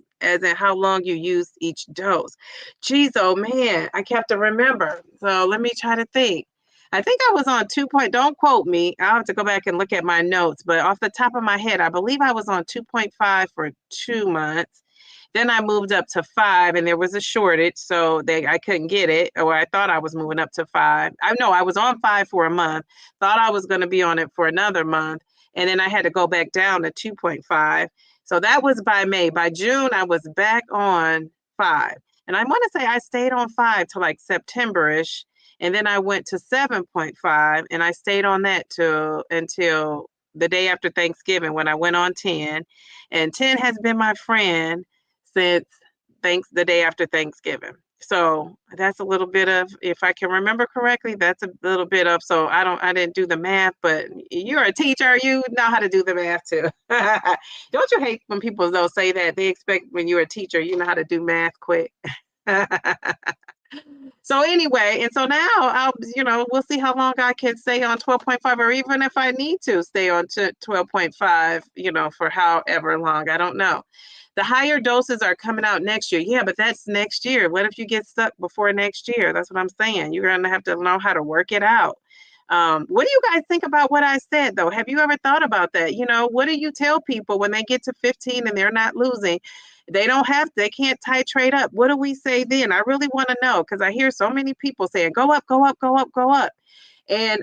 in how long you used each dose? Geez, oh man, I have to remember. So let me try to think. I think I was on 2 point, don't quote me. I'll have to go back and look at my notes, but off the top of my head, I believe I was on 2.5 for 2 months. Then I moved up to 5 and there was a shortage, so I couldn't get it, or I thought I was moving up to 5. I know I was on 5 for a month, thought I was going to be on it for another month, and then I had to go back down to 2.5. So that was by May. By June, I was back on 5. And I want to say I stayed on 5 till like September-ish, and then I went to 7.5, and I stayed on that until the day after Thanksgiving when I went on 10. And 10 has been my friend since the day after Thanksgiving. So that's a little bit of, if I can remember correctly, that's a little bit of, so I didn't do the math, but you're a teacher, you know how to do the math too. Don't you hate when people don't say that? They expect when you're a teacher, you know how to do math quick. So anyway, and so now we'll see how long I can stay on 12.5, or even if I need to stay on 12.5, for however long, I don't know. The higher doses are coming out next year. Yeah, but that's next year. What if you get stuck before next year? That's what I'm saying. You're going to have to know how to work it out. What do you guys think about what I said, though? Have you ever thought about that? What do you tell people when they get to 15 and they're not losing? They can't titrate up. What do we say then? I really want to know, because I hear so many people saying, go up, go up, go up, go up. And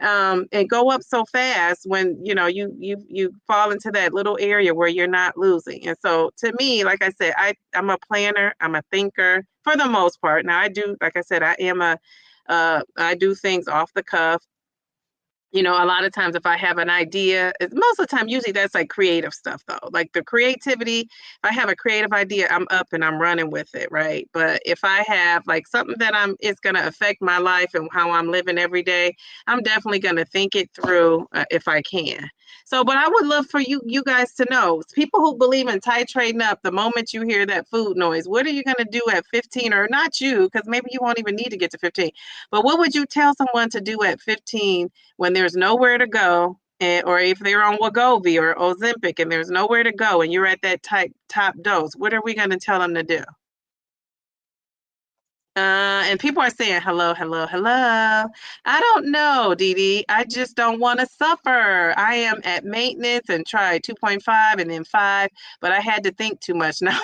go up so fast when you fall into that little area where you're not losing. And so to me, like I said, I'm a planner, I'm a thinker for the most part. Now I do, like I said, I do things off the cuff. A lot of times if I have an idea, most of the time, usually that's like creative stuff though. Like the creativity, if I have a creative idea, I'm up and I'm running with it, right? But if I have like something that it's going to affect my life and how I'm living every day, I'm definitely going to think it through if I can. So, but I would love for you guys to know, people who believe in titrating up the moment you hear that food noise, what are you going to do at 15? Or not you, because maybe you won't even need to get to 15, but what would you tell someone to do at 15 when there's nowhere to go, or if they're on Wegovy or Ozempic and there's nowhere to go and you're at that top dose? What are we going to tell them to do? And people are saying, hello, hello, hello. I don't know, Dee Dee. I just don't want to suffer. I am at maintenance and tried 2.5 and then 5, but I had to think too much. Now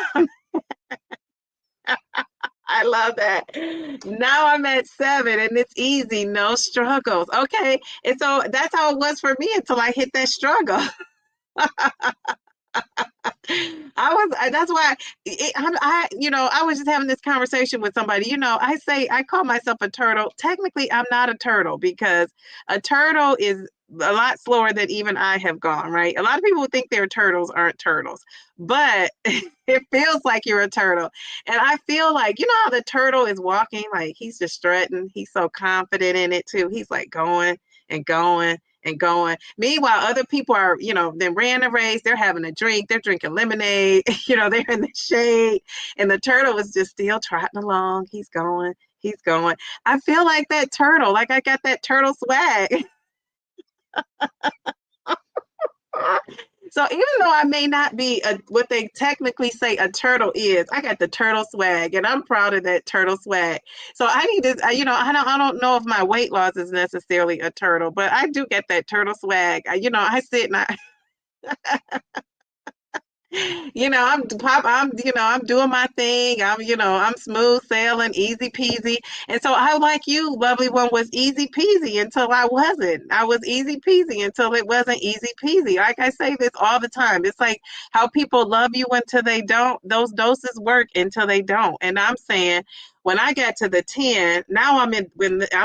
I love that. Now I'm at 7 and it's easy, no struggles. Okay. And so that's how it was for me until I hit that struggle. That's why I was just having this conversation with somebody. I call myself a turtle. Technically, I'm not a turtle because a turtle is a lot slower than even I have gone, right? A lot of people who think they're turtles aren't turtles, but it feels like you're a turtle. And I feel like, how the turtle is walking, like he's just strutting. He's so confident in it too. He's like going and going and going. Meanwhile, other people are, they ran a race, they're having a drink, they're drinking lemonade, they're in the shade, and the turtle is just still trotting along. He's going, he's going. I feel like that turtle, like I got that turtle swag. So even though I may not be what they technically say a turtle is, I got the turtle swag, and I'm proud of that turtle swag. So I need to, I don't know if my weight loss is necessarily a turtle, but I do get that turtle swag. I sit and I'm doing my thing. I'm smooth sailing, easy peasy. And so I, like you, lovely one, was easy peasy until I wasn't. I was easy peasy until it wasn't easy peasy. Like I say this all the time. It's like how people love you until they don't. Those doses work until they don't. And I'm saying, when I got to the 10, now I'm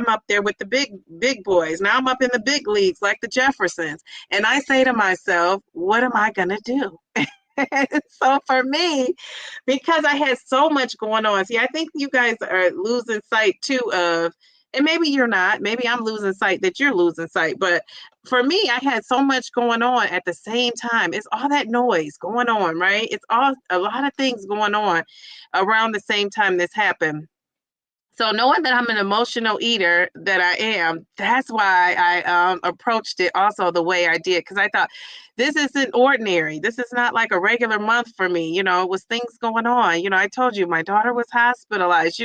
up there with the big boys. Now I'm up in the big leagues like the Jeffersons. And I say to myself, what am I gonna do? So for me, because I had so much going on, see, I think you guys are losing sight too of, and maybe you're not, maybe I'm losing sight that you're losing sight, but for me, I had so much going on at the same time. It's all that noise going on, right? It's a lot of things going on around the same time this happened. So knowing that I'm an emotional eater that I am, that's why I approached it also the way I did, because I thought this isn't ordinary. This is not like a regular month for me. It was things going on. I told you my daughter was hospitalized,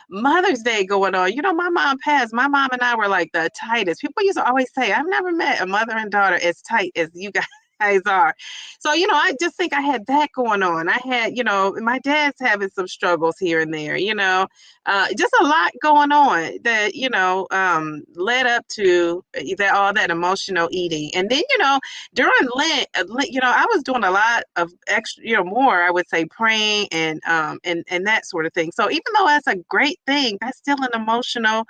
Mother's Day going on. My mom passed. My mom and I were like the tightest. People used to always say, I've never met a mother and daughter as tight as you guys are. So, I just think I had that going on. I had, my dad's having some struggles here and there, just a lot going on that, led up to all that emotional eating. And then, during Lent, I was doing a lot of extra, more, I would say, praying and that sort of thing. So even though that's a great thing, that's still an emotional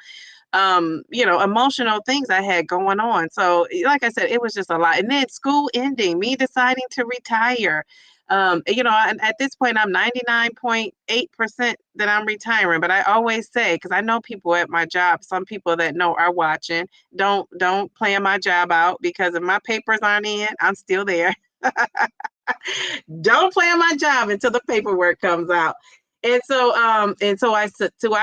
things I had going on. So like I said, it was just a lot. And then school ending, me deciding to retire. And at this point, I'm 99.8% that I'm retiring. But I always say, because I know people at my job, some people that know are watching, don't plan my job out, because if my papers aren't in, I'm still there. Don't plan my job until the paperwork comes out. And so I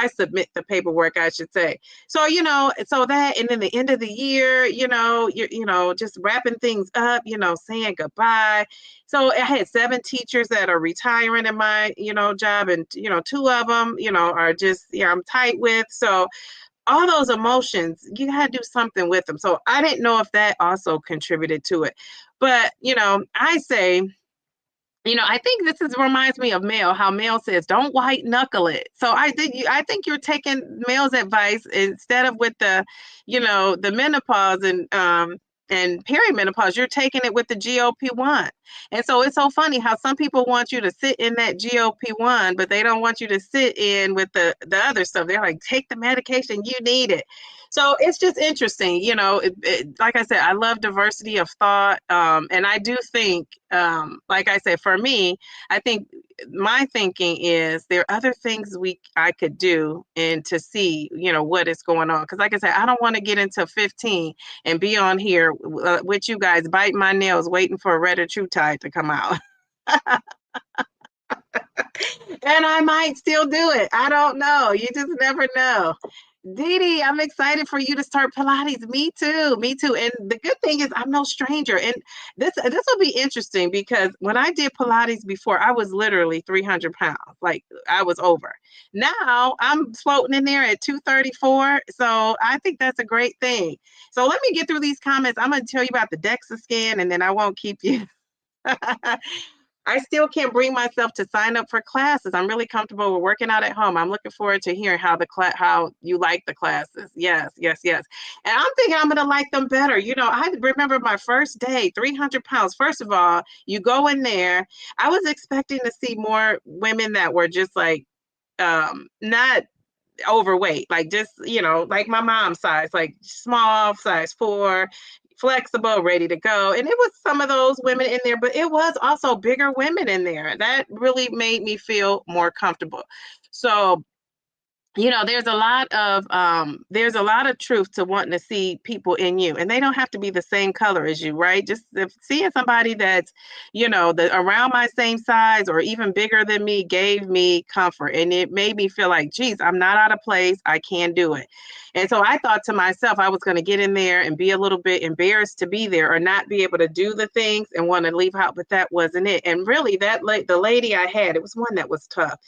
submit the paperwork, I should say. So, so that, and then the end of the year, you're just wrapping things up, saying goodbye. So I had 7 teachers that are retiring in my, job, and, 2 of them, are just, I'm tight with. So all those emotions, you got to do something with them. So I didn't know if that also contributed to it. But, I say, I think reminds me of Mel, how Mel says, don't white knuckle it. So I think you're taking Mel's advice instead of with the menopause and perimenopause, you're taking it with the GLP-1. And so it's so funny how some people want you to sit in that GLP-1, but they don't want you to sit in with the other stuff. They're like, take the medication, you need it. So it's just interesting, like I said, I love diversity of thought. And I do think, like I said, for me, I think my thinking is there are other things I could do and to see, what is going on. Because like I said, I don't want to get into 15 and be on here with you guys, biting my nails, waiting for a Red or True Tide to come out. And I might still do it. I don't know. You just never know. Dee, I'm excited for you to start Pilates. Me too. Me too. And the good thing is I'm no stranger. And this will be interesting because when I did Pilates before, I was literally 300 pounds. Like I was over. Now I'm floating in there at 234. So I think that's a great thing. So let me get through these comments. I'm going to tell you about the DEXA scan and then I won't keep you. I still can't bring myself to sign up for classes. I'm really comfortable with working out at home. I'm looking forward to hearing how you like the classes. Yes. And I'm thinking I'm going to like them better. I remember my first day, 300 pounds. First of all, you go in there. I was expecting to see more women that were just like, not overweight, like just, like my mom's size, like small, size 4, flexible, ready to go. And it was some of those women in there, but it was also bigger women in there. That really made me feel more comfortable. So there's a lot of truth to wanting to see people in you, and they don't have to be the same color as you, right? Just seeing somebody that's around my same size or even bigger than me gave me comfort, and it made me feel like, geez, I'm not out of place. I can do it. And so I thought to myself I was going to get in there and be a little bit embarrassed to be there or not be able to do the things and want to leave out, but that wasn't it. And really, the lady I had, it was one that was tough.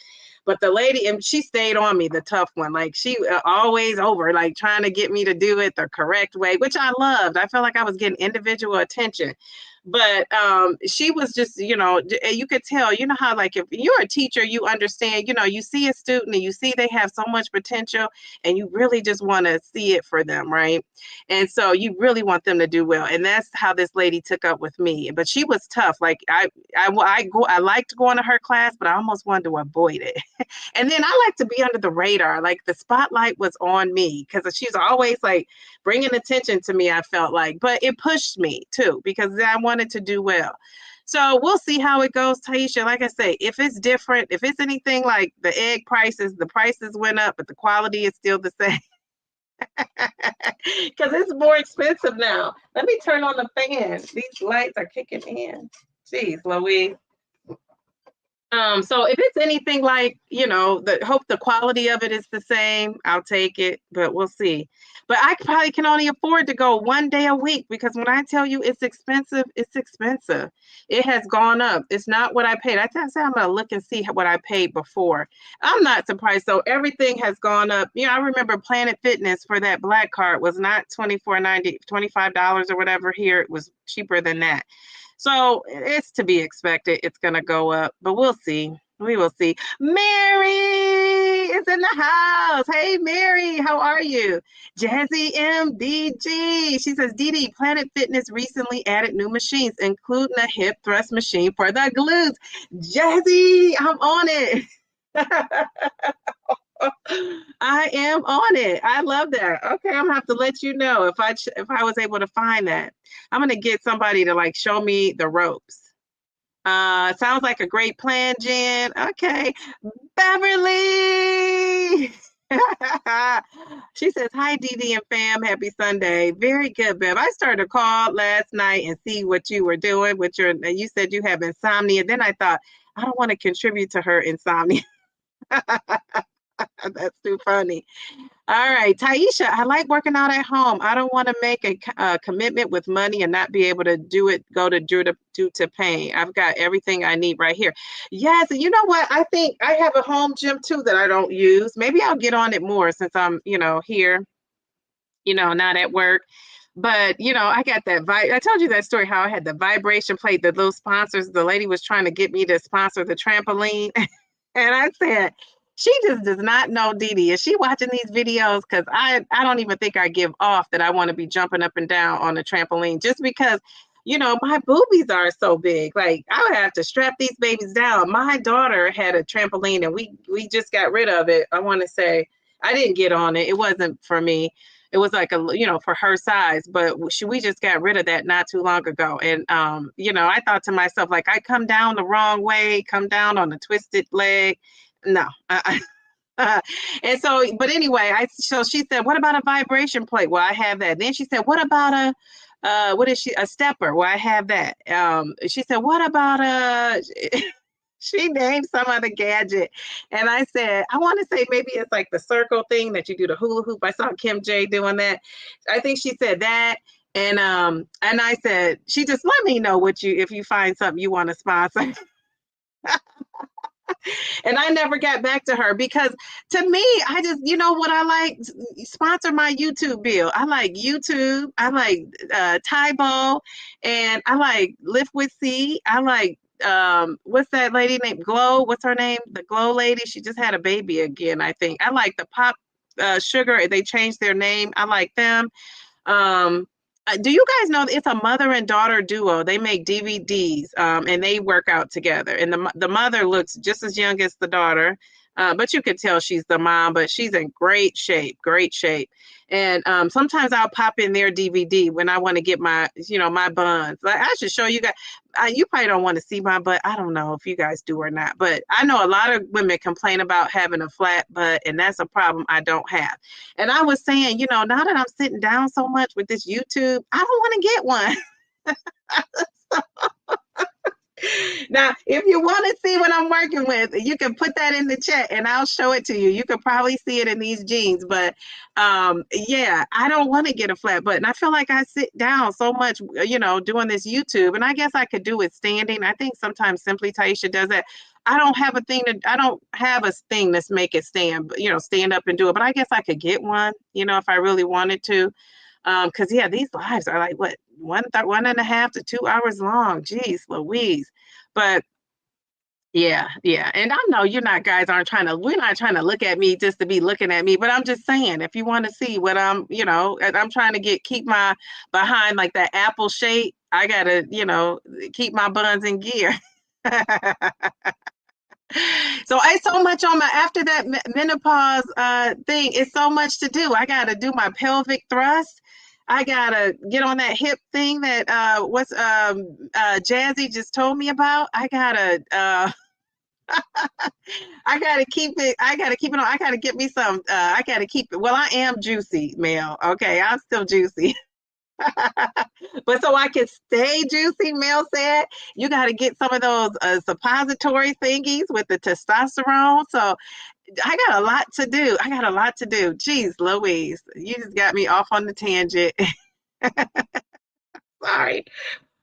But the lady, and she stayed on me, the tough one. Like she always over, like trying to get me to do it the correct way, which I loved. I felt like I was getting individual attention. But she was just, you could tell, how like if you're a teacher, you understand, you see a student and you see they have so much potential and you really just want to see it for them, right? And so you really want them to do well. And that's how this lady took up with me. But she was tough. Like I liked going to her class, but I almost wanted to avoid it. And then I like to be under the radar. Like the spotlight was on me because she's always like bringing attention to me, I felt like. But it pushed me too because I wanted to do well. So we'll see how it goes, Taisha. Like I say, if it's different, if it's anything like the egg prices, the prices went up, but the quality is still the same. Because it's more expensive now. Let me turn on the fan. These lights are kicking in. Jeez, Louise. So if it's anything like, hope the quality of it is the same, I'll take it, but we'll see. But I probably can only afford to go one day a week because when I tell you it's expensive, it's expensive. It has gone up. It's not what I paid. I said I'm going to look and see what I paid before. I'm not surprised. So everything has gone up. I remember Planet Fitness for that black card was not $24.90, $25 or whatever here. It was cheaper than that. So it's to be expected. It's going to go up, but we'll see. We will see. Mary is in the house. Hey, Mary, how are you? Jazzy MDG. She says, Dee, Planet Fitness recently added new machines, including a hip thrust machine for the glutes. Jazzy, I'm on it. I am on it. I love that. Okay, I'm gonna have to let you know if I was able to find that. I'm gonna get somebody to like show me the ropes. Sounds like a great plan, Jen. Okay, Beverly. She says, hi, Dee and fam. Happy Sunday. Very good, Bev. I started a call last night and see what you were doing with you said you have insomnia. Then I thought, I don't want to contribute to her insomnia. That's too funny. All right, Taisha, I like working out at home. I don't want to make a commitment with money and not be able to do it, go to due to pain. I've got everything I need right here. Yes, and you know what? I think I have a home gym too that I don't use. Maybe I'll get on it more since I'm, here, not at work. But, I got that I told you that story, how I had the vibration plate, the little sponsors. The lady was trying to get me to sponsor the trampoline. And I said, she just does not know Dee. Is she watching these videos? Because I don't even think I give off that I want to be jumping up and down on the trampoline just because, my boobies are so big. Like I would have to strap these babies down. My daughter had a trampoline and we just got rid of it. I want to say I didn't get on it. It wasn't for me. it was like for her size, but we just got rid of that not too long ago. And I thought to myself, like, I come down the wrong way, come down on a twisted leg. No. And so, but anyway, so she said, what about a vibration plate? Well, I have that. Then she said, what about a stepper? Well, I have that. She said, what about she named some other gadget. And I said, I want to say maybe it's like the circle thing that you do the hula hoop. I saw Kim J doing that. I think she said that. And I said, she just let me know if you find something you want to sponsor. And I never got back to her because to me, I just, what I like, sponsor my YouTube bill. I like YouTube. I like Tybo, and I like Lift with C. I like what's that lady named Glow? What's her name? The Glow lady. She just had a baby again, I think. I like the Pop Sugar. They changed their name. I like them. Do you guys know it's a mother and daughter duo? They make DVDs and they work out together. And the mother looks just as young as the daughter, but you could tell she's the mom, but she's in great shape. And sometimes I'll pop in their DVD when I want to get my buns. Like, I should show you guys. You probably don't want to see my butt. I don't know if you guys do or not, but I know a lot of women complain about having a flat butt, and that's a problem I don't have. And I was saying, now that I'm sitting down so much with this YouTube, I don't want to get one. Now, if you want to see what I'm working with, you can put that in the chat and I'll show it to you. You can probably see it in these jeans, but yeah, I don't want to get a flat butt. And I feel like I sit down so much, doing this YouTube, and I guess I could do it standing. I think sometimes Simply Taisha does that. I don't have a thing that's make it stand, stand up and do it, but I guess I could get one, if I really wanted to. Because these lives are like what 1.5 to 2 hours long. Jeez Louise. But yeah. And I know we're not trying to look at me just to be looking at me, but I'm just saying, if you want to see what I'm trying to keep my behind like that apple shape, I gotta, keep my buns in gear. So it's so much after that menopause thing, it's so much to do. I got to do my pelvic thrust. I got to get on that hip thing that Jazzy just told me about. I got to I got to keep it. I got to keep it on. I got to get me some. I got to keep it. Well, I am juicy, Mel. Okay, I'm still juicy. But so I can stay juicy, Mel said, you got to get some of those suppository thingies with the testosterone. So I got a lot to do. Jeez Louise, you just got me off on the tangent. Sorry.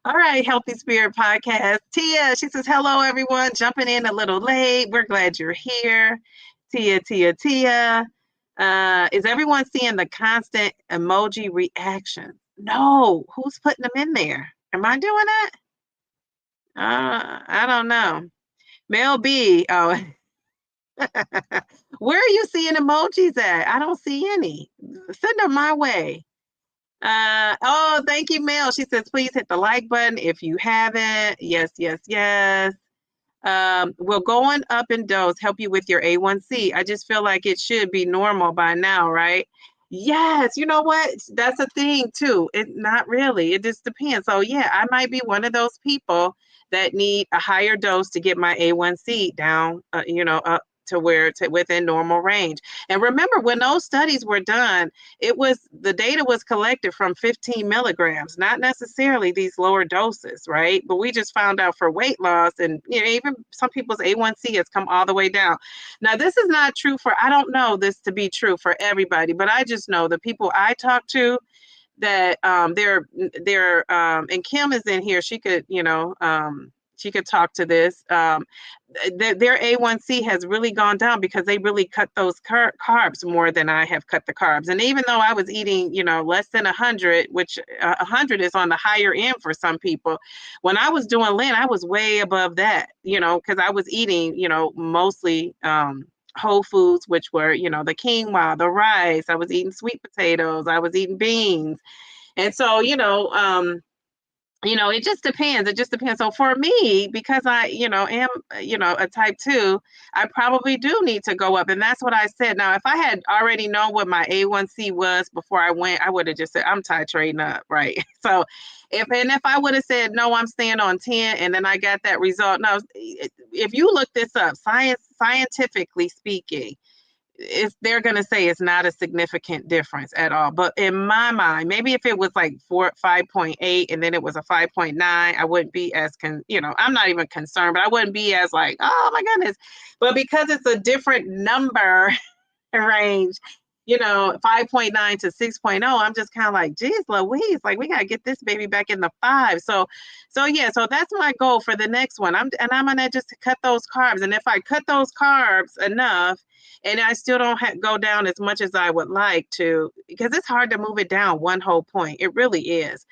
All right, Healthy Spirit Podcast. Tia, she says, hello, everyone. Jumping in a little late. We're glad you're here. Tia. Is everyone seeing the constant emoji reaction? No. Who's putting them in there? Am I doing that? I don't know. Mel B. Oh. Where are you seeing emojis at? I don't see any. Send them my way. Oh, thank you, Mel. She says, please hit the like button if you haven't. Yes. Will going up in dose help you with your A1C? I just feel like it should be normal by now, right? Yes, you know what? That's a thing too. It not really. It just depends. So yeah, I might be one of those people that need a higher dose to get my A1C down, up to where it's within normal range. And remember, when those studies were done, the data was collected from 15 milligrams, not necessarily these lower doses, right? But we just found out for weight loss, and even some people's A1C has come all the way down. Now, this is not true I don't know this to be true for everybody, but I just know the people I talk to that they're and Kim is in here. She could, she could talk to this. Their A1C has really gone down because they really cut those carbs more than I have cut the carbs. And even though I was eating, less than 100, which 100 is on the higher end for some people, when I was doing Lent, I was way above that, because I was eating, mostly whole foods, which were, the quinoa, the rice. I was eating sweet potatoes. I was eating beans. And so, it just depends. It just depends. So for me, because I, am, a type 2, I probably do need to go up. And that's what I said. Now, if I had already known what my A1C was before I went, I would have just said, I'm titrating up, right? So if I would have said, no, I'm staying on 10, and then I got that result. No, if you look this up, scientifically speaking, they're going to say it's not a significant difference at all. But in my mind, maybe if it was like 5.8 and then it was a 5.9, I wouldn't be as I'm not even concerned, but I wouldn't be as like, oh my goodness. But because it's a different number range, 5.9 to 6.0, I'm just kind of like, geez Louise, like we got to get this baby back in the 5. So yeah, so that's my goal for the next one. I'm going to just cut those carbs. And if I cut those carbs enough and I still don't go down as much as I would like to, because it's hard to move it down one whole point. It really is.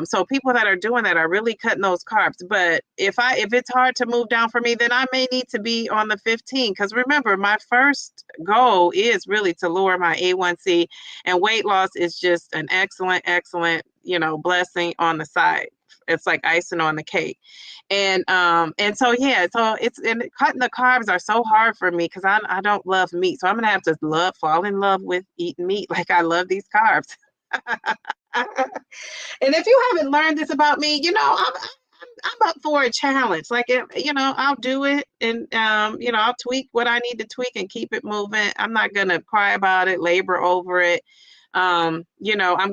So people that are doing that are really cutting those carbs. But if it's hard to move down for me, then I may need to be on the 15. Because remember, my first goal is really to lower my A1C, and weight loss is just an excellent, blessing on the side. It's like icing on the cake. And so yeah, so cutting the carbs are so hard for me because I don't love meat. So I'm gonna have to fall in love with eating meat like I love these carbs. And if you haven't learned this about me, I'm up for a challenge. Like, I'll do it, and I'll tweak what I need to tweak and keep it moving. I'm not gonna cry about it, labor over it. I'm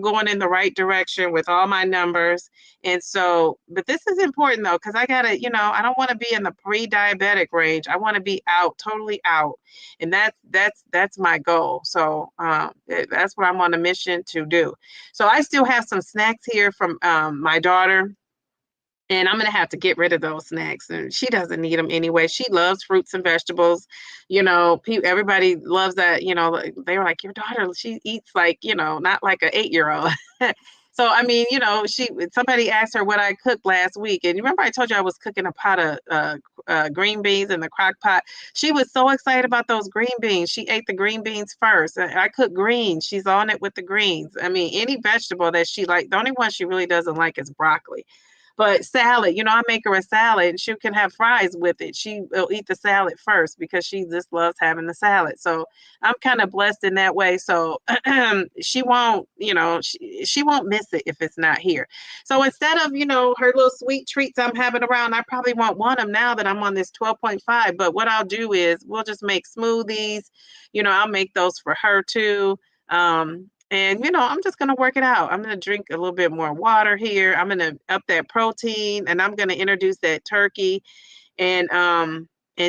going in the right direction with all my numbers. And so, but this is important though, because I gotta, I don't want to be in the pre-diabetic range. I want to be totally out. And that's my goal. So that's what I'm on a mission to do. So I still have some snacks here from my daughter. And I'm going to have to get rid of those snacks. And she doesn't need them anyway. She loves fruits and vegetables. Everybody loves that. They were like, your daughter, she eats like, not like an 8-year-old. So, I mean, somebody asked her what I cooked last week. And you remember I told you I was cooking a pot of green beans in the crock pot. She was so excited about those green beans. She ate the green beans first. I cook greens. She's on it with the greens. I mean, any vegetable that she likes. The only one she really doesn't like is broccoli. But salad, I make her a salad and she can have fries with it. She will eat the salad first because she just loves having the salad. So I'm kind of blessed in that way. So she won't, she won't miss it if it's not here. So instead of, her little sweet treats I'm having around, I probably won't want them now that I'm on this 12.5. But what I'll do is we'll just make smoothies. I'll make those for her too. And, I'm just going to work it out. I'm going to drink a little bit more water here. I'm going to up that protein, and I'm going to introduce that turkey and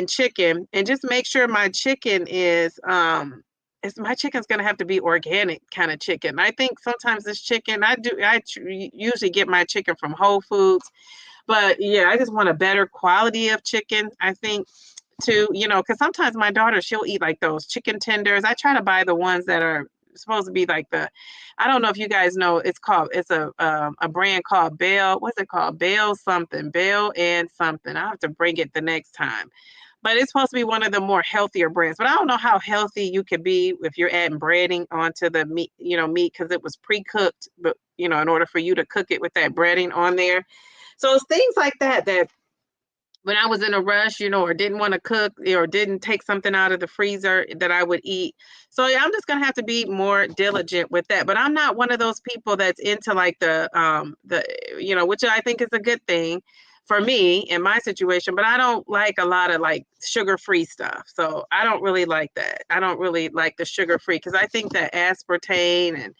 chicken, and just make sure my chicken is my chicken's going to have to be organic kind of chicken. I think sometimes this chicken, I usually get my chicken from Whole Foods, but yeah, I just want a better quality of chicken, I think. Because sometimes my daughter, she'll eat like those chicken tenders. I try to buy the ones that are supposed to be like I don't know if you guys know, it's a brand called Bell. What's it called? Bell and something. I'll have to bring it the next time. But it's supposed to be one of the more healthier brands. But I don't know how healthy you could be if you're adding breading onto the meat, because it was pre-cooked, but in order for you to cook it with that breading on there. So it's things like that when I was in a rush, or didn't want to cook or didn't take something out of the freezer that I would eat. So yeah, I'm just going to have to be more diligent with that. But I'm not one of those people that's into like the which I think is a good thing for me in my situation, but I don't like a lot of like sugar-free stuff. So I don't really like that. I don't really like the sugar-free because I think that aspartame and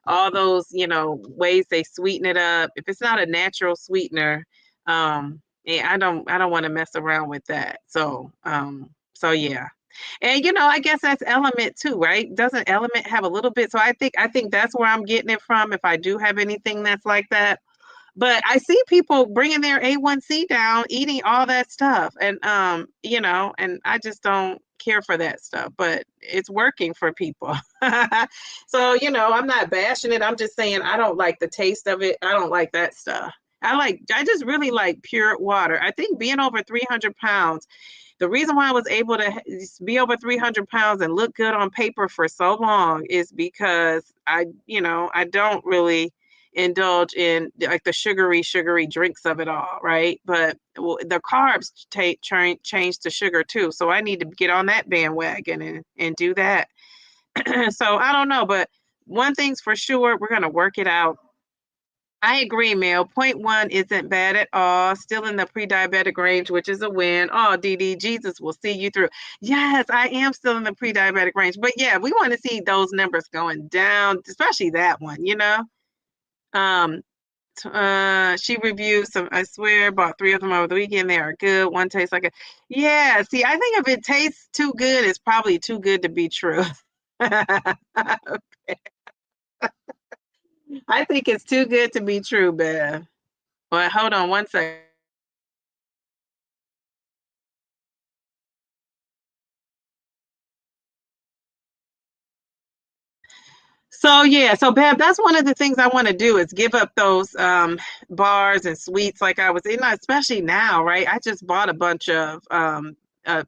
all those, ways they sweeten it up, if it's not a natural sweetener, yeah, I don't want to mess around with that. So yeah. And I guess that's LMNT too, right? Doesn't LMNT have a little bit? So I think that's where I'm getting it from if I do have anything that's like that. But I see people bringing their A1C down, eating all that stuff. And and I just don't care for that stuff, but it's working for people. So, I'm not bashing it. I'm just saying I don't like the taste of it. I don't like that stuff. I just really like pure water. I think being over 300 pounds, the reason why I was able to be over 300 pounds and look good on paper for so long is because I don't really indulge in like the sugary drinks of it all, right? But the carbs change to sugar too. So I need to get on that bandwagon and do that. So I don't know, but one thing's for sure, we're going to work it out. I agree, Mel. 0.1 isn't bad at all. Still in the pre-diabetic range, which is a win. Oh, DD, Jesus will see you through. Yes, I am still in the pre-diabetic range. But yeah, we want to see those numbers going down, especially that one, you know? She reviewed some, I swear, bought 3 of them over the weekend. They are good. One tastes like a, yeah, see, I think if it tastes too good, it's probably too good to be true. I think it's too good to be true, Bev. Well, hold on one second. So yeah, so Bev, that's one of the things I want to do is give up those bars and sweets like I was in, especially now, right? I just bought a bunch of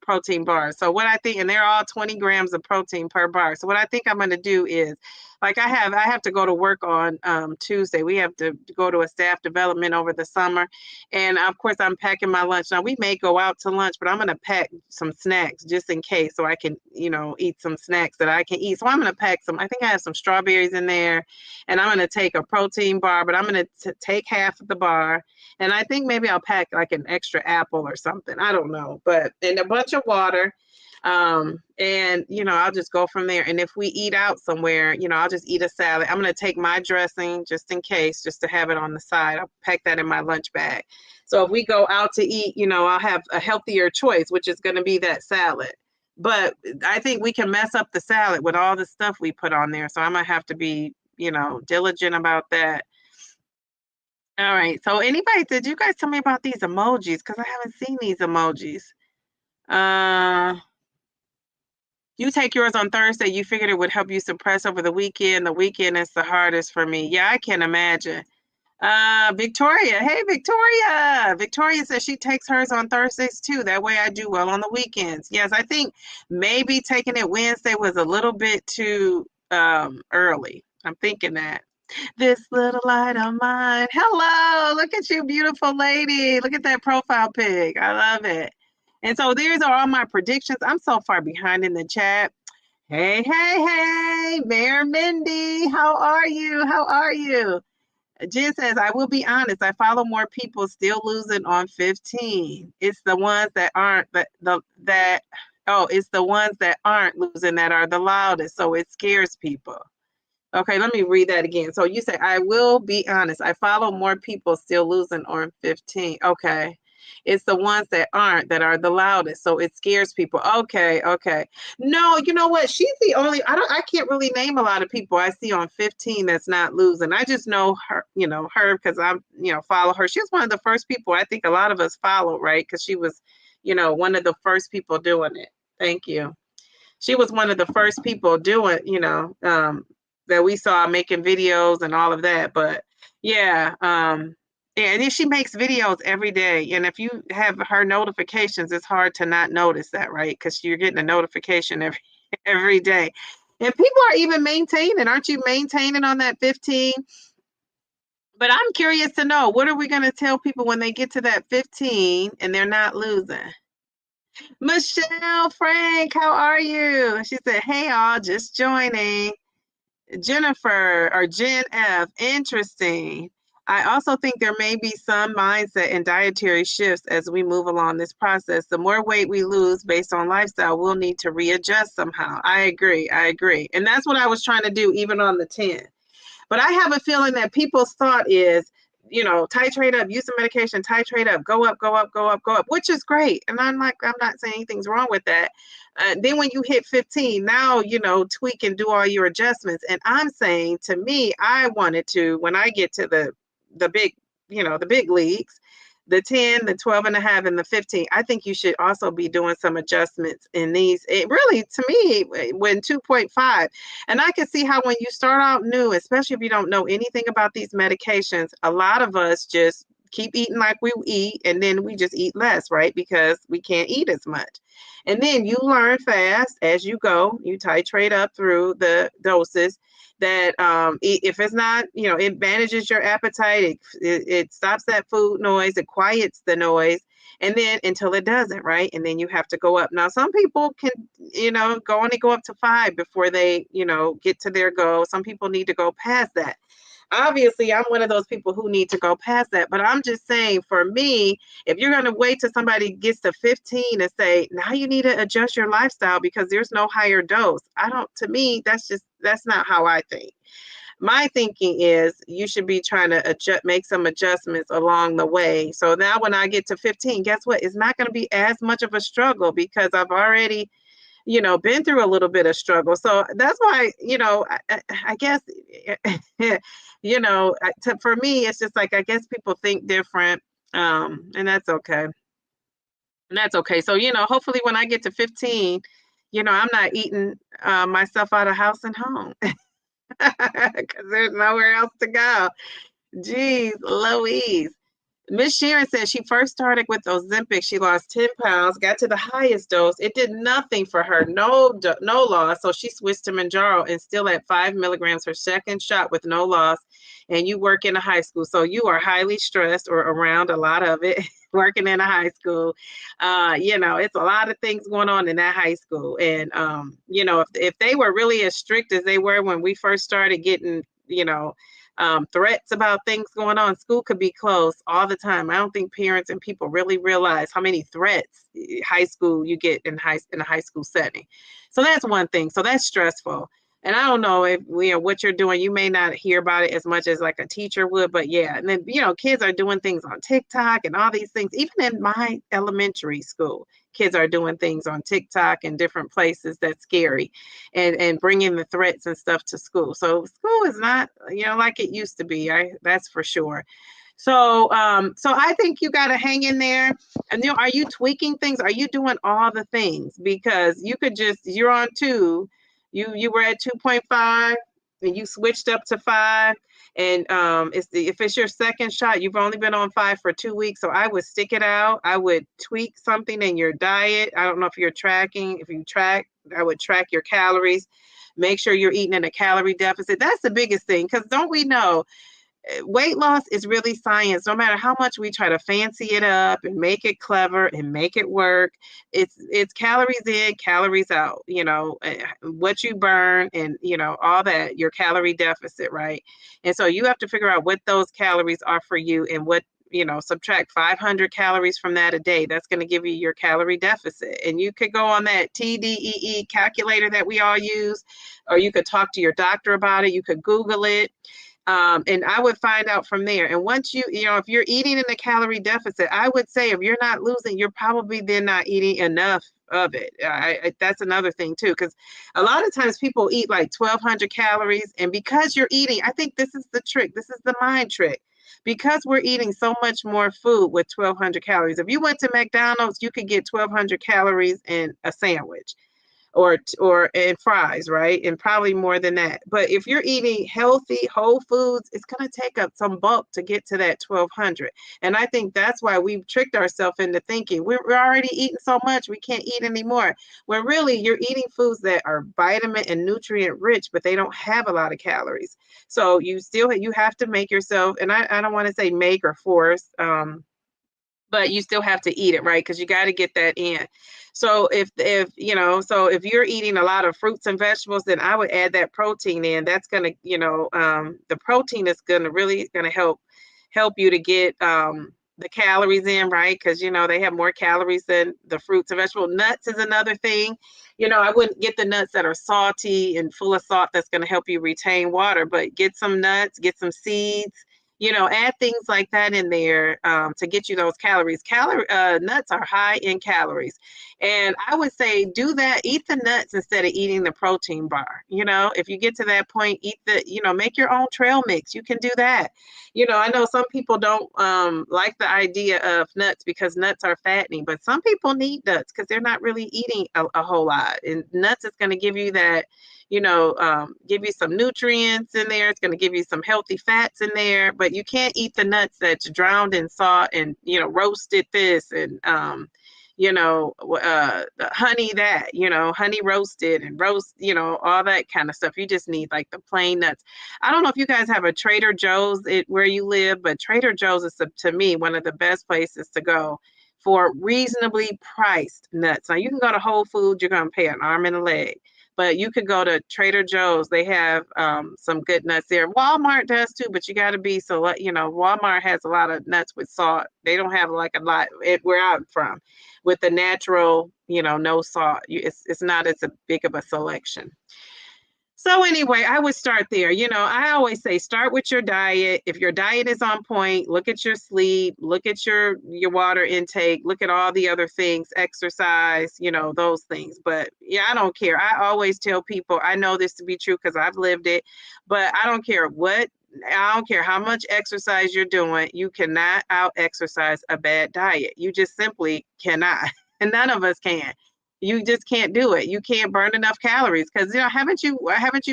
protein bars. So what I think, and they're all 20 grams of protein per bar. So what I think I'm going to do is, like I have to go to work on Tuesday. We have to go to a staff development over the summer. And of course, I'm packing my lunch. Now, we may go out to lunch, but I'm going to pack some snacks just in case so I can, eat some snacks that I can eat. So I'm going to pack some, I think I have some strawberries in there, and I'm going to take a protein bar, but I'm going to take half of the bar. And I think maybe I'll pack like an extra apple or something. I don't know, and a bunch of water. And I'll just go from there. And if we eat out somewhere, I'll just eat a salad. I'm going to take my dressing just in case, just to have it on the side. I'll pack that in my lunch bag. So if we go out to eat, I'll have a healthier choice, which is going to be that salad. But I think we can mess up the salad with all the stuff we put on there. So I'm going to have to be, diligent about that. All right. So did you guys tell me about these emojis? Because I haven't seen these emojis. You take yours on Thursday. You figured it would help you suppress over the weekend. The weekend is the hardest for me. Yeah, I can imagine. Victoria. Hey, Victoria. Victoria says she takes hers on Thursdays too. That way I do well on the weekends. Yes, I think maybe taking it Wednesday was a little bit too early. I'm thinking that. This little light of mine. Hello, look at you, beautiful lady. Look at that profile pic. I love it. And so these are all my predictions. I'm so far behind in the chat. Hey, hey, hey, Mayor Mindy. How are you? How are you? Jen says, I will be honest, I follow more people still losing on 15. It's the ones that aren't it's the ones that aren't losing that are the loudest. So it scares people. Okay, let me read that again. So you say, I will be honest. I follow more people still losing on 15. Okay. It's the ones that aren't that are the loudest. So it scares people. Okay, okay. No, you know what? She's the only, I can't really name a lot of people I see on 15 that's not losing. I just know her, her because I'm, follow her. She was one of the first people I think a lot of us follow, right? Because she was, one of the first people doing it. Thank you. She was one of the first people doing, that we saw making videos and all of that. But yeah, and then she makes videos every day. And if you have her notifications, it's hard to not notice that, right? Because you're getting a notification every day. And people are even maintaining. Aren't you maintaining on that 15? But I'm curious to know, what are we going to tell people when they get to that 15 and they're not losing? Michelle Frank, how are you? She said, hey, all, just joining. Jennifer or Gen F, interesting. I also think there may be some mindset and dietary shifts as we move along this process. The more weight we lose based on lifestyle, we'll need to readjust somehow. I agree. And that's what I was trying to do even on the 10. But I have a feeling that people's thought is, titrate up, use some medication, titrate up, go up, go up, go up, go up, which is great. And I'm not saying anything's wrong with that. Then when you hit 15, now, tweak and do all your adjustments. And I'm saying, to me, I wanted to, when I get to the big, the big leagues, the 10, the 12 and a half, and the 15, I think you should also be doing some adjustments in these. It really, to me, when 2.5, and I can see how when you start out new, especially if you don't know anything about these medications, a lot of us just keep eating like we eat, and then we just eat less, right? Because we can't eat as much. And then you learn fast as you go. You titrate up through the doses that if it's not, it manages your appetite, it stops that food noise, it quiets the noise, and then until it doesn't, right? And then you have to go up. Now, some people can, only go up to 5 before they, get to their goal. Some people need to go past that. Obviously, I'm one of those people who need to go past that. But I'm just saying, for me, if you're going to wait till somebody gets to 15 and say, now you need to adjust your lifestyle because there's no higher dose. To me, that's not how I think. My thinking is you should be trying to make some adjustments along the way. So now when I get to 15, guess what? It's not going to be as much of a struggle because I've already been through a little bit of struggle. So that's why, I guess, for me, it's just like, I guess people think different. And that's okay. And that's okay. So, hopefully when I get to 15, I'm not eating myself out of house and home because there's nowhere else to go. Geez, Louise. Miss Sharon said she first started with Ozempic. She lost 10 pounds, got to the highest dose. It did nothing for her, no loss. So she switched to Mounjaro and still at 5 milligrams her second shot with no loss. And you work in a high school, so you are highly stressed or around a lot of it. Working in a high school, it's a lot of things going on in that high school. And if they were really as strict as they were when we first started getting, threats about things going on, school could be closed all the time. I don't think parents and people really realize how many threats high school you get in a high school setting. So that's one thing. So that's stressful. And I don't know if what you're doing, you may not hear about it as much as like a teacher would, but yeah. And then, kids are doing things on TikTok and all these things. Even in my elementary school, kids are doing things on TikTok and different places that's scary and bringing the threats and stuff to school. So school is not, like it used to be. That's for sure. So I think you got to hang in there. And are you tweaking things? Are you doing all the things? Because you could you're on 2. You were at 2.5 and you switched up to 5. And if it's your second shot, you've only been on 5 for 2 weeks. So I would stick it out. I would tweak something in your diet. I don't know if you're tracking. If you track, I would track your calories. Make sure you're eating in a calorie deficit. That's the biggest thing. Because don't we know weight loss is really science. No matter how much we try to fancy it up and make it clever and make it work, it's calories in, calories out, what you burn and, all that, your calorie deficit, right? And so you have to figure out what those calories are for you and what, subtract 500 calories from that a day. That's going to give you your calorie deficit. And you could go on that TDEE calculator that we all use, or you could talk to your doctor about it. You could Google it. And I would find out from there. And once if you're eating in a calorie deficit, I would say if you're not losing, you're probably then not eating enough of it. That's another thing too, because a lot of times people eat like 1,200 calories. And because you're eating, I think this is the trick. This is the mind trick. Because we're eating so much more food with 1,200 calories. If you went to McDonald's, you could get 1,200 calories in a sandwich. Or and fries, right? And probably more than that. But if you're eating healthy, whole foods, it's going to take up some bulk to get to that 1,200. And I think that's why we've tricked ourselves into thinking we're already eating so much, we can't eat anymore. When really you're eating foods that are vitamin and nutrient rich, but they don't have a lot of calories. So you have to make yourself, and I don't want to say make or force, but you still have to eat it, right? Because you got to get that in. So if you're eating a lot of fruits and vegetables, then I would add that protein in. That's gonna, the protein is really gonna help you to get the calories in, right? Because they have more calories than the fruits and vegetables. Nuts is another thing. I wouldn't get the nuts that are salty and full of salt. That's gonna help you retain water, but get some nuts, get some seeds. Add things like that in there to get you those calories. Nuts are high in calories. And I would say do that. Eat the nuts instead of eating the protein bar. If you get to that point, eat make your own trail mix. You can do that. I know some people don't like the idea of nuts because nuts are fattening, but some people need nuts because they're not really eating a whole lot. And nuts is going to give you that, give you some nutrients in there. It's going to give you some healthy fats in there, but but you can't eat the nuts that's drowned in salt and, roasted this and, the honey that, honey roasted and roast, all that kind of stuff. You just need like the plain nuts. I don't know if you guys have a Trader Joe's where you live, but Trader Joe's is, to me, one of the best places to go for reasonably priced nuts. Now, you can go to Whole Foods, you're going to pay an arm and a leg. But you could go to Trader Joe's. They have some good nuts there. Walmart does too, but you got to be Walmart has a lot of nuts with salt. They don't have like a lot where I'm from with the natural, no salt. It's not as big of a selection. So anyway, I would start there. I always say start with your diet. If your diet is on point, look at your sleep, look at your water intake, look at all the other things, exercise, those things. But yeah, I don't care. I always tell people, I know this to be true because I've lived it, but I don't care how much exercise you're doing. You cannot out-exercise a bad diet. You just simply cannot. And none of us can. You just can't do it. You can't burn enough calories because haven't you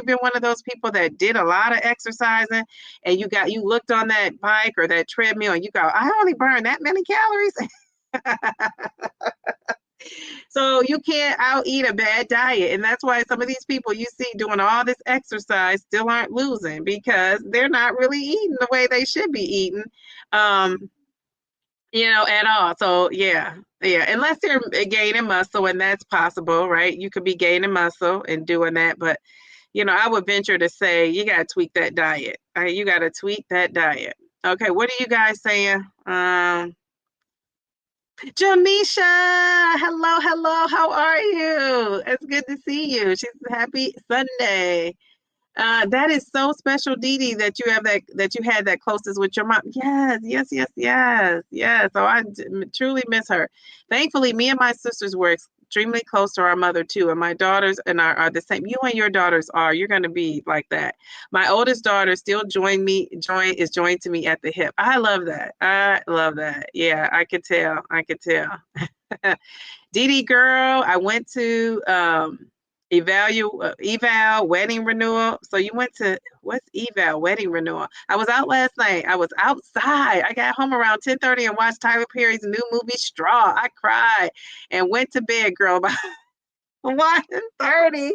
been one of those people that did a lot of exercising and you looked on that bike or that treadmill and you go, I only burn that many calories. So you can't out eat a bad diet. And that's why some of these people you see doing all this exercise still aren't losing because they're not really eating the way they should be eating. At all. So yeah, unless they're gaining muscle, and that's possible, right? You could be gaining muscle and doing that, but I would venture to say you got to tweak that diet. You got to tweak that diet. Okay, what are you guys saying? Jamisha, hello, how are you? It's good to see you. She's happy Sunday. That is so special, Dee Dee, that you had that closest with your mom. Yes. So I truly miss her. Thankfully, me and my sisters were extremely close to our mother too, and my daughters are the same. You and your daughters are. You're going to be like that. My oldest daughter still is joined to me at the hip. I love that. Yeah, I could tell. Dee Dee girl, I went to eval wedding renewal. So you went to what's eval wedding renewal? I was out last night. I was outside. I got home around 10:30 and watched Tyler Perry's new movie Straw. I cried and went to bed, girl, by 1:30.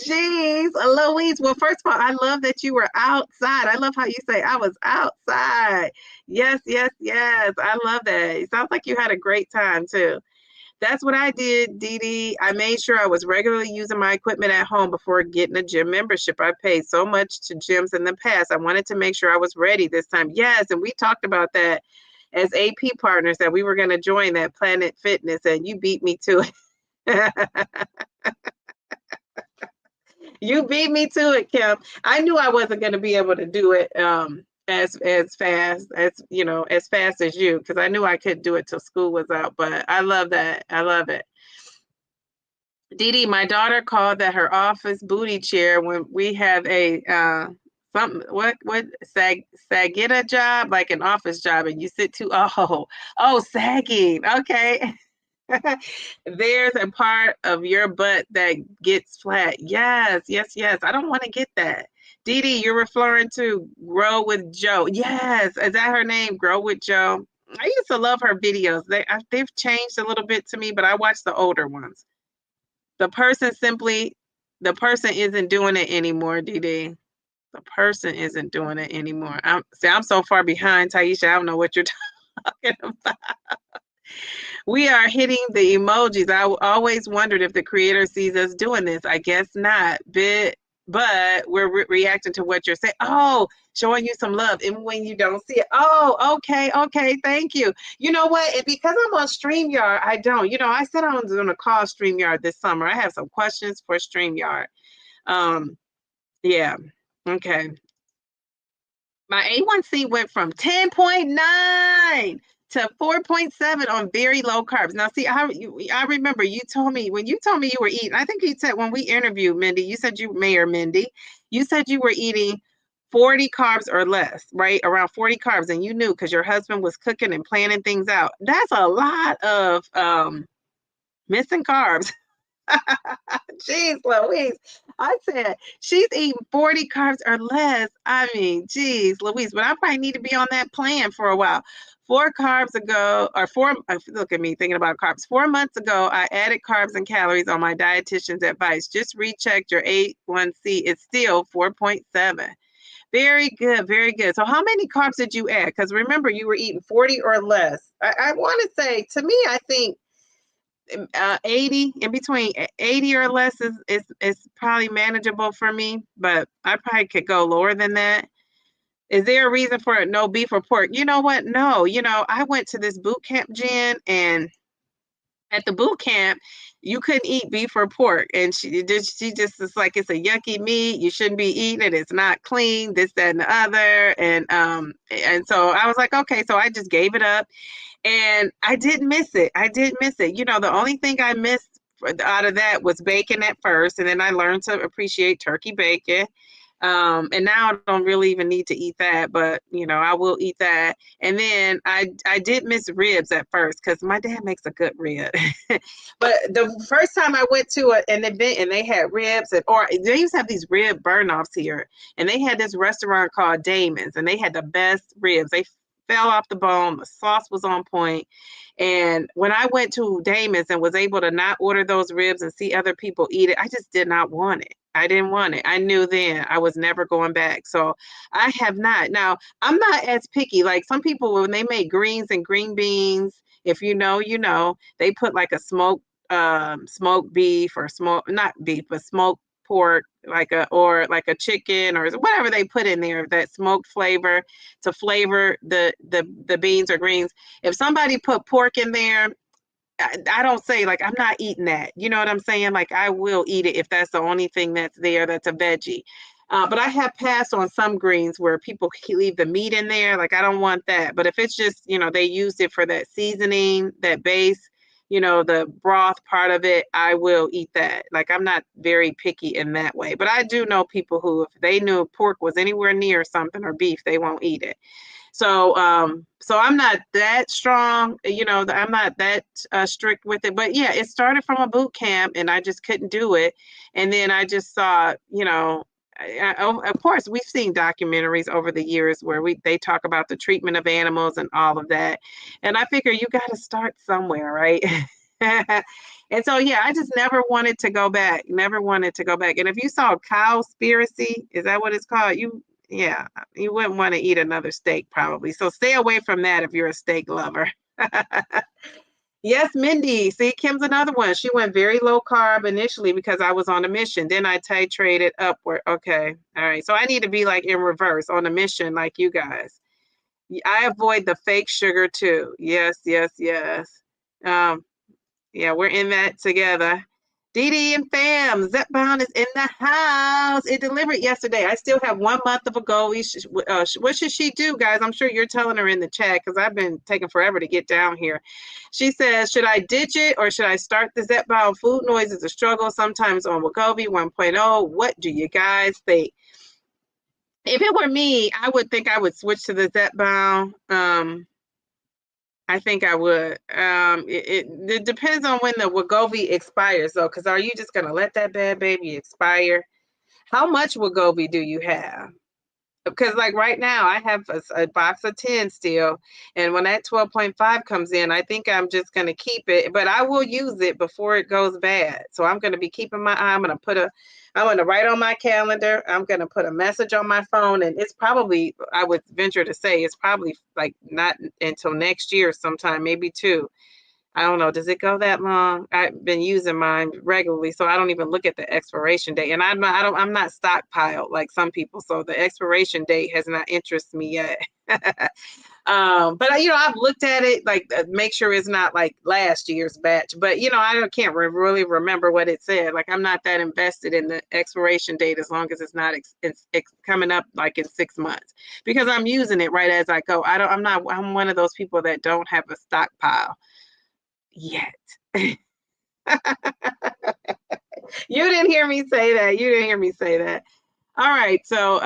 Jeez, Louise. Well, first of all, I love that you were outside. I love how you say I was outside. Yes. I love that. It sounds like you had a great time too. That's what I did, Dee Dee. I made sure I was regularly using my equipment at home before getting a gym membership. I paid so much to gyms in the past. I wanted to make sure I was ready this time. Yes, and we talked about that as AP partners, that we were going to join that Planet Fitness, and you beat me to it. You beat me to it, Kim. I knew I wasn't going to be able to do it as fast as you, because I knew I couldn't do it till school was out. But I love that. I love it. Dee Dee, my daughter called that her office booty chair when we have a Sagita job, like an office job, and you sit too. Oh, sagging. Okay. There's a part of your butt that gets flat. Yes. I don't want to get that. Dee Dee, you're referring to Grow with Joe. Yes. Is that her name? Grow with Joe. I used to love her videos. They've changed a little bit to me, but I watch the older ones. The person isn't doing it anymore, Dee Dee. The person isn't doing it anymore. I'm so far behind, Taisha. I don't know what you're talking about. We are hitting the emojis. I always wondered if the creator sees us doing this. I guess not. But we're reacting to what you're saying. Oh, showing you some love. And when you don't see it. Oh, okay. Thank you. You know what? And because I'm on StreamYard, I don't. I said I was going to call StreamYard this summer. I have some questions for StreamYard. Yeah. Okay. My A1C went from 10.9 to 4.7 on very low carbs. Now, see, I remember you told me you were eating, I think you said when we interviewed Mindy, you said you said you were eating 40 carbs or less, right? Around 40 carbs. And you knew because your husband was cooking and planning things out. That's a lot of missing carbs. Jeez Louise. I said she's eating 40 carbs or less. I mean, geez, Louise, but I probably need to be on that plan for a while. 4 carbs ago, or look at me thinking about carbs. 4 months ago, I added carbs and calories on my dietitian's advice. Just rechecked your A1C. It's still 4.7. Very good, very good. So how many carbs did you add? Because remember, you were eating 40 or less. I want to say, to me, I think 80, in between 80 or less is probably manageable for me, but I probably could go lower than that. Is there a reason for it? No beef or pork? You know what? No. I went to this boot camp, Jen, and at the boot camp, you couldn't eat beef or pork. And she just is like, it's a yucky meat. You shouldn't be eating it. It's not clean, this, that, and the other. And so I was like, okay, so I just gave it up. And I did miss it. I did miss it. The only thing I missed out of that was bacon at first. And then I learned to appreciate turkey bacon. And now I don't really even need to eat that, but I will eat that. And then I did miss ribs at first because my dad makes a good rib. But the first time I went to an event and they had ribs, or they used to have these rib burn-offs here, and they had this restaurant called Damon's, and they had the best ribs. They fell off the bone. The sauce was on point. And when I went to Damon's and was able to not order those ribs and see other people eat it, I just did not want it. I didn't want it. I knew then I was never going back. So I have not. Now, I'm not as picky. Like some people, when they make greens and green beans, if you know, they put like a smoked beef or not beef, but smoked pork, or like a chicken or whatever they put in there, that smoked flavor to flavor the beans or greens. If somebody put pork in there, I don't say like I'm not eating that. You know what I'm saying? Like I will eat it if that's the only thing that's there that's a veggie. But I have passed on some greens where people leave the meat in there. Like I don't want that. But if it's just, they used it for that seasoning, that base, the broth part of it, I will eat that. Like I'm not very picky in that way. But I do know people who, if they knew pork was anywhere near something or beef, they won't eat it. So I'm not that strong, I'm not that strict with it. But yeah, it started from a boot camp and I just couldn't do it. And then I just saw, of course, we've seen documentaries over the years where they talk about the treatment of animals and all of that. And I figure you got to start somewhere, right? And so, yeah, I just never wanted to go back. Never wanted to go back. And if you saw Cowspiracy, is that what it's called? Yeah, you wouldn't want to eat another steak probably. So stay away from that if you're a steak lover. Yes, Mindy. See, Kim's another one. She went very low carb initially because I was on a mission. Then I titrated upward. Okay. All right. So I need to be like in reverse on a mission like you guys. I avoid the fake sugar too. Yes, yes, yes. Yeah, we're in that together. Dee Dee and fam, Zepbound is in the house. It delivered yesterday. I still have 1 month of Wegovy. What should she do, guys? I'm sure you're telling her in the chat because I've been taking forever to get down here. She says, should I ditch it or should I start the Zepbound? Food noise is a struggle sometimes on Wegovy 1.0. What do you guys think? If it were me, I would think I would switch to the Zepbound. I think I would. It depends on when the Wegovy expires, though, because are you just going to let that bad baby expire? How much Wegovy do you have? Because like right now, I have a box of 10 still, and when that 12.5 comes in, I think I'm just going to keep it, but I will use it before it goes bad. So I'm going to be keeping my eye. I'm going to write on my calendar. I'm going to put a message on my phone, and it's probably, I would venture to say, it's probably like not until next year sometime, maybe 2. I don't know. Does it go that long? I've been using mine regularly, so I don't even look at the expiration date. And I'm not stockpiled like some people, so the expiration date has not interested me yet. But I've looked at it, like make sure it's not like last year's batch. But I can't really remember what it said. Like I'm not that invested in the expiration date as long as it's not coming up like in 6 months, because I'm using it right as I go. I'm one of those people that don't have a stockpile yet. You didn't hear me say that. All right. So,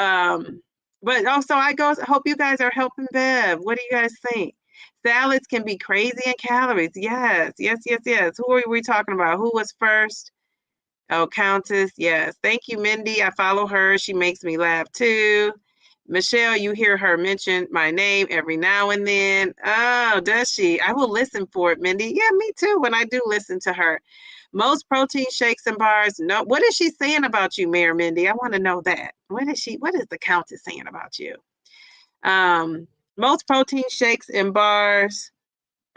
but also I hope you guys are helping Bev. What do you guys think? Salads can be crazy in calories. Yes. Who are we talking about? Who was first? Oh, Countess, yes. Thank you, Mindy. I follow her. She makes me laugh too. Michelle, you hear her mention my name every now and then. Oh, does she? I will listen for it, Mindy. Yeah, me too, when I do listen to her. Most protein shakes and bars. No, what is she saying about you, Mayor Mindy? I want to know that. What is the Countess saying about you? Most protein shakes and bars.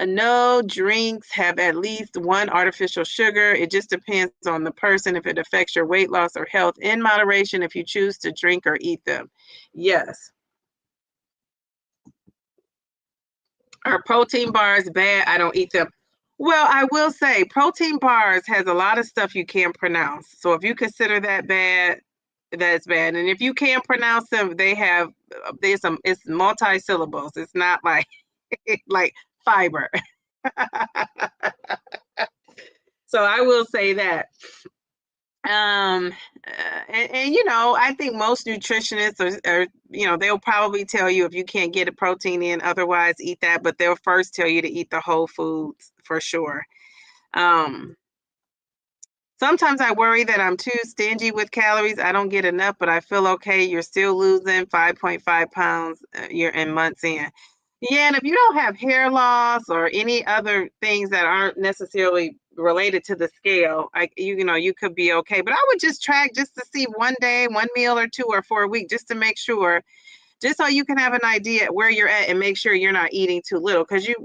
No drinks have at least one artificial sugar. It just depends on the person if it affects your weight loss or health in moderation if you choose to drink or eat them. Yes. Are protein bars bad? I don't eat them. Well, I will say protein bars has a lot of stuff you can't pronounce. So if you consider that bad, that's bad. And if you can't pronounce them, it's multi-syllables. It's not like like fiber. So I will say that. And I think most nutritionists are they'll probably tell you if you can't get a protein in, otherwise eat that, but they'll first tell you to eat the whole foods for sure. Um, Sometimes I worry that I'm too stingy with calories. I don't get enough, but I feel okay. You're still losing 5.5 pounds you're in months in. Yeah, and if you don't have hair loss or any other things that aren't necessarily related to the scale, you could be okay. But I would just track just to see one day, one meal or two or for a week, just to make sure, just so you can have an idea where you're at and make sure you're not eating too little, because you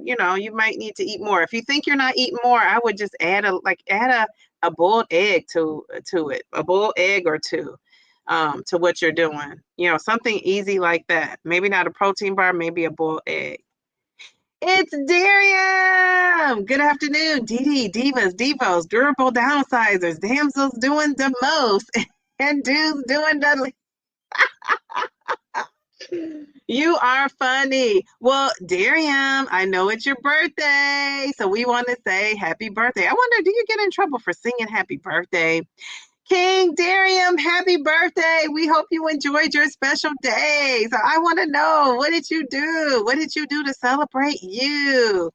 might need to eat more. If you think you're not eating more, I would just add a boiled egg to it, a boiled egg or two to what you're doing. Something easy like that. Maybe not a protein bar, maybe a boiled egg. It's Darium. Good afternoon, DD, divas, devos, durable downsizers, damsels doing the most, and dudes doing the. You are funny. Well, Darium, I know it's your birthday, so we want to say happy birthday. I wonder, do you get in trouble for singing happy birthday? King Darium, happy birthday. We hope you enjoyed your special day. So I want to know, what did you do? What did you do to celebrate you?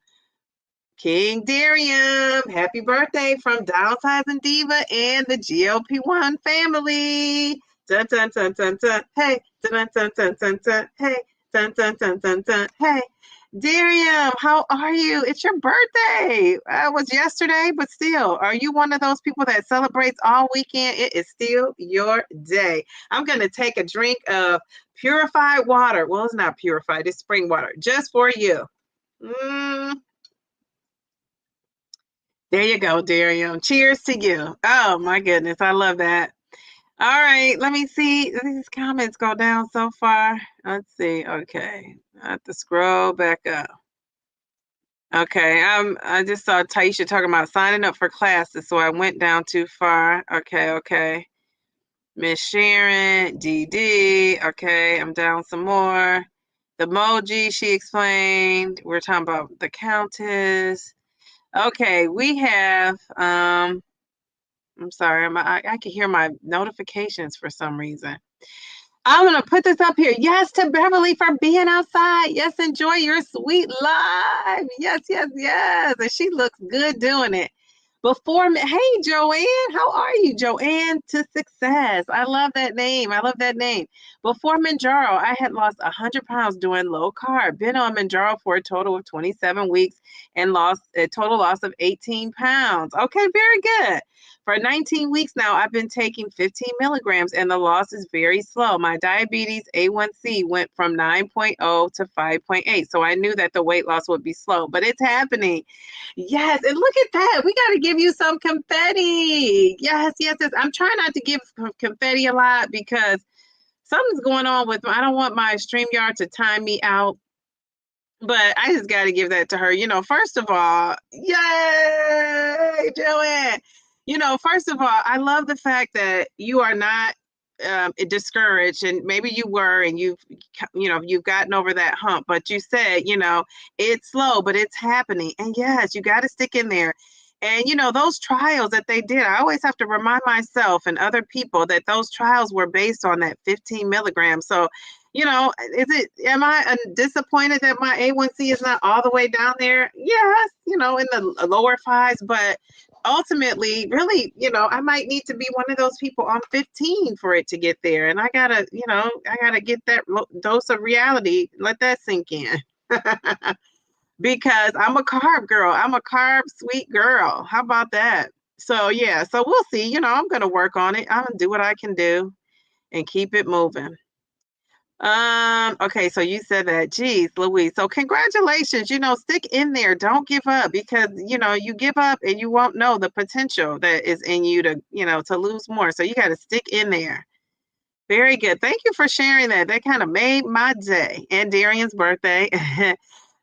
King Darium, happy birthday from Downsizing Diva and the GLP-1 family. Dun, dun, dun, dun, dun. Hey, dun, dun, dun, dun, dun. Hey, dun, dun, dun, dun, dun. Hey, Darium, how are you? It's your birthday. It was yesterday, but still, are you one of those people that celebrates all weekend? It is still your day. I'm going to take a drink of purified water. Well, it's not purified, it's spring water, just for you. There you go, Darium. Cheers to you. Oh, my goodness. I love that. All right. Let me see. These comments go down so far. Let's see. Okay. I have to scroll back up. Okay. I just saw Taisha talking about signing up for classes, so I went down too far. Okay. Miss Sharon, DD. Okay. I'm down some more. The emoji, she explained. We're talking about the Countess. Okay, we have, I'm sorry, I can hear my notifications for some reason. I'm going to put this up here. Yes, to Beverly for being outside. Yes, enjoy your sweet life. Yes. And she looks good doing it. Hey, Joanne, how are you? Joanne to success. I love that name. Before Mounjaro, I had lost 100 pounds doing low carb. Been on Mounjaro for a total of 27 weeks and lost a total loss of 18 pounds. Okay, very good. For 19 weeks now, I've been taking 15 milligrams and the loss is very slow. My diabetes A1C went from 9.0 to 5.8. So I knew that the weight loss would be slow, but it's happening. Yes, and look at that. We got to give you some confetti. Yes. I'm trying not to give confetti a lot because something's going on with, I don't want my StreamYard to time me out. But I just got to give that to her. First of all, yay, Joanne. First of all, I love the fact that you are not discouraged, and maybe you were, and you've gotten over that hump, but you said, it's slow, but it's happening. And yes, you got to stick in there. And, those trials that they did, I always have to remind myself and other people that those trials were based on that 15 milligrams. So, am I disappointed that my A1C is not all the way down there? Yes, in the lower fives, but ultimately, really, I might need to be one of those people on 15 for it to get there. And I gotta, I gotta get that dose of reality, let that sink in. Because I'm a carb girl. I'm a carb sweet girl. How about that? So yeah, so we'll see. I'm gonna work on it. I'm gonna do what I can do and keep it moving. Okay, so you said that. Geez, Louise. So congratulations. Stick in there. Don't give up because you give up and you won't know the potential that is in you to lose more. So you got to stick in there. Very good. Thank you for sharing that. That kind of made my day and Darian's birthday.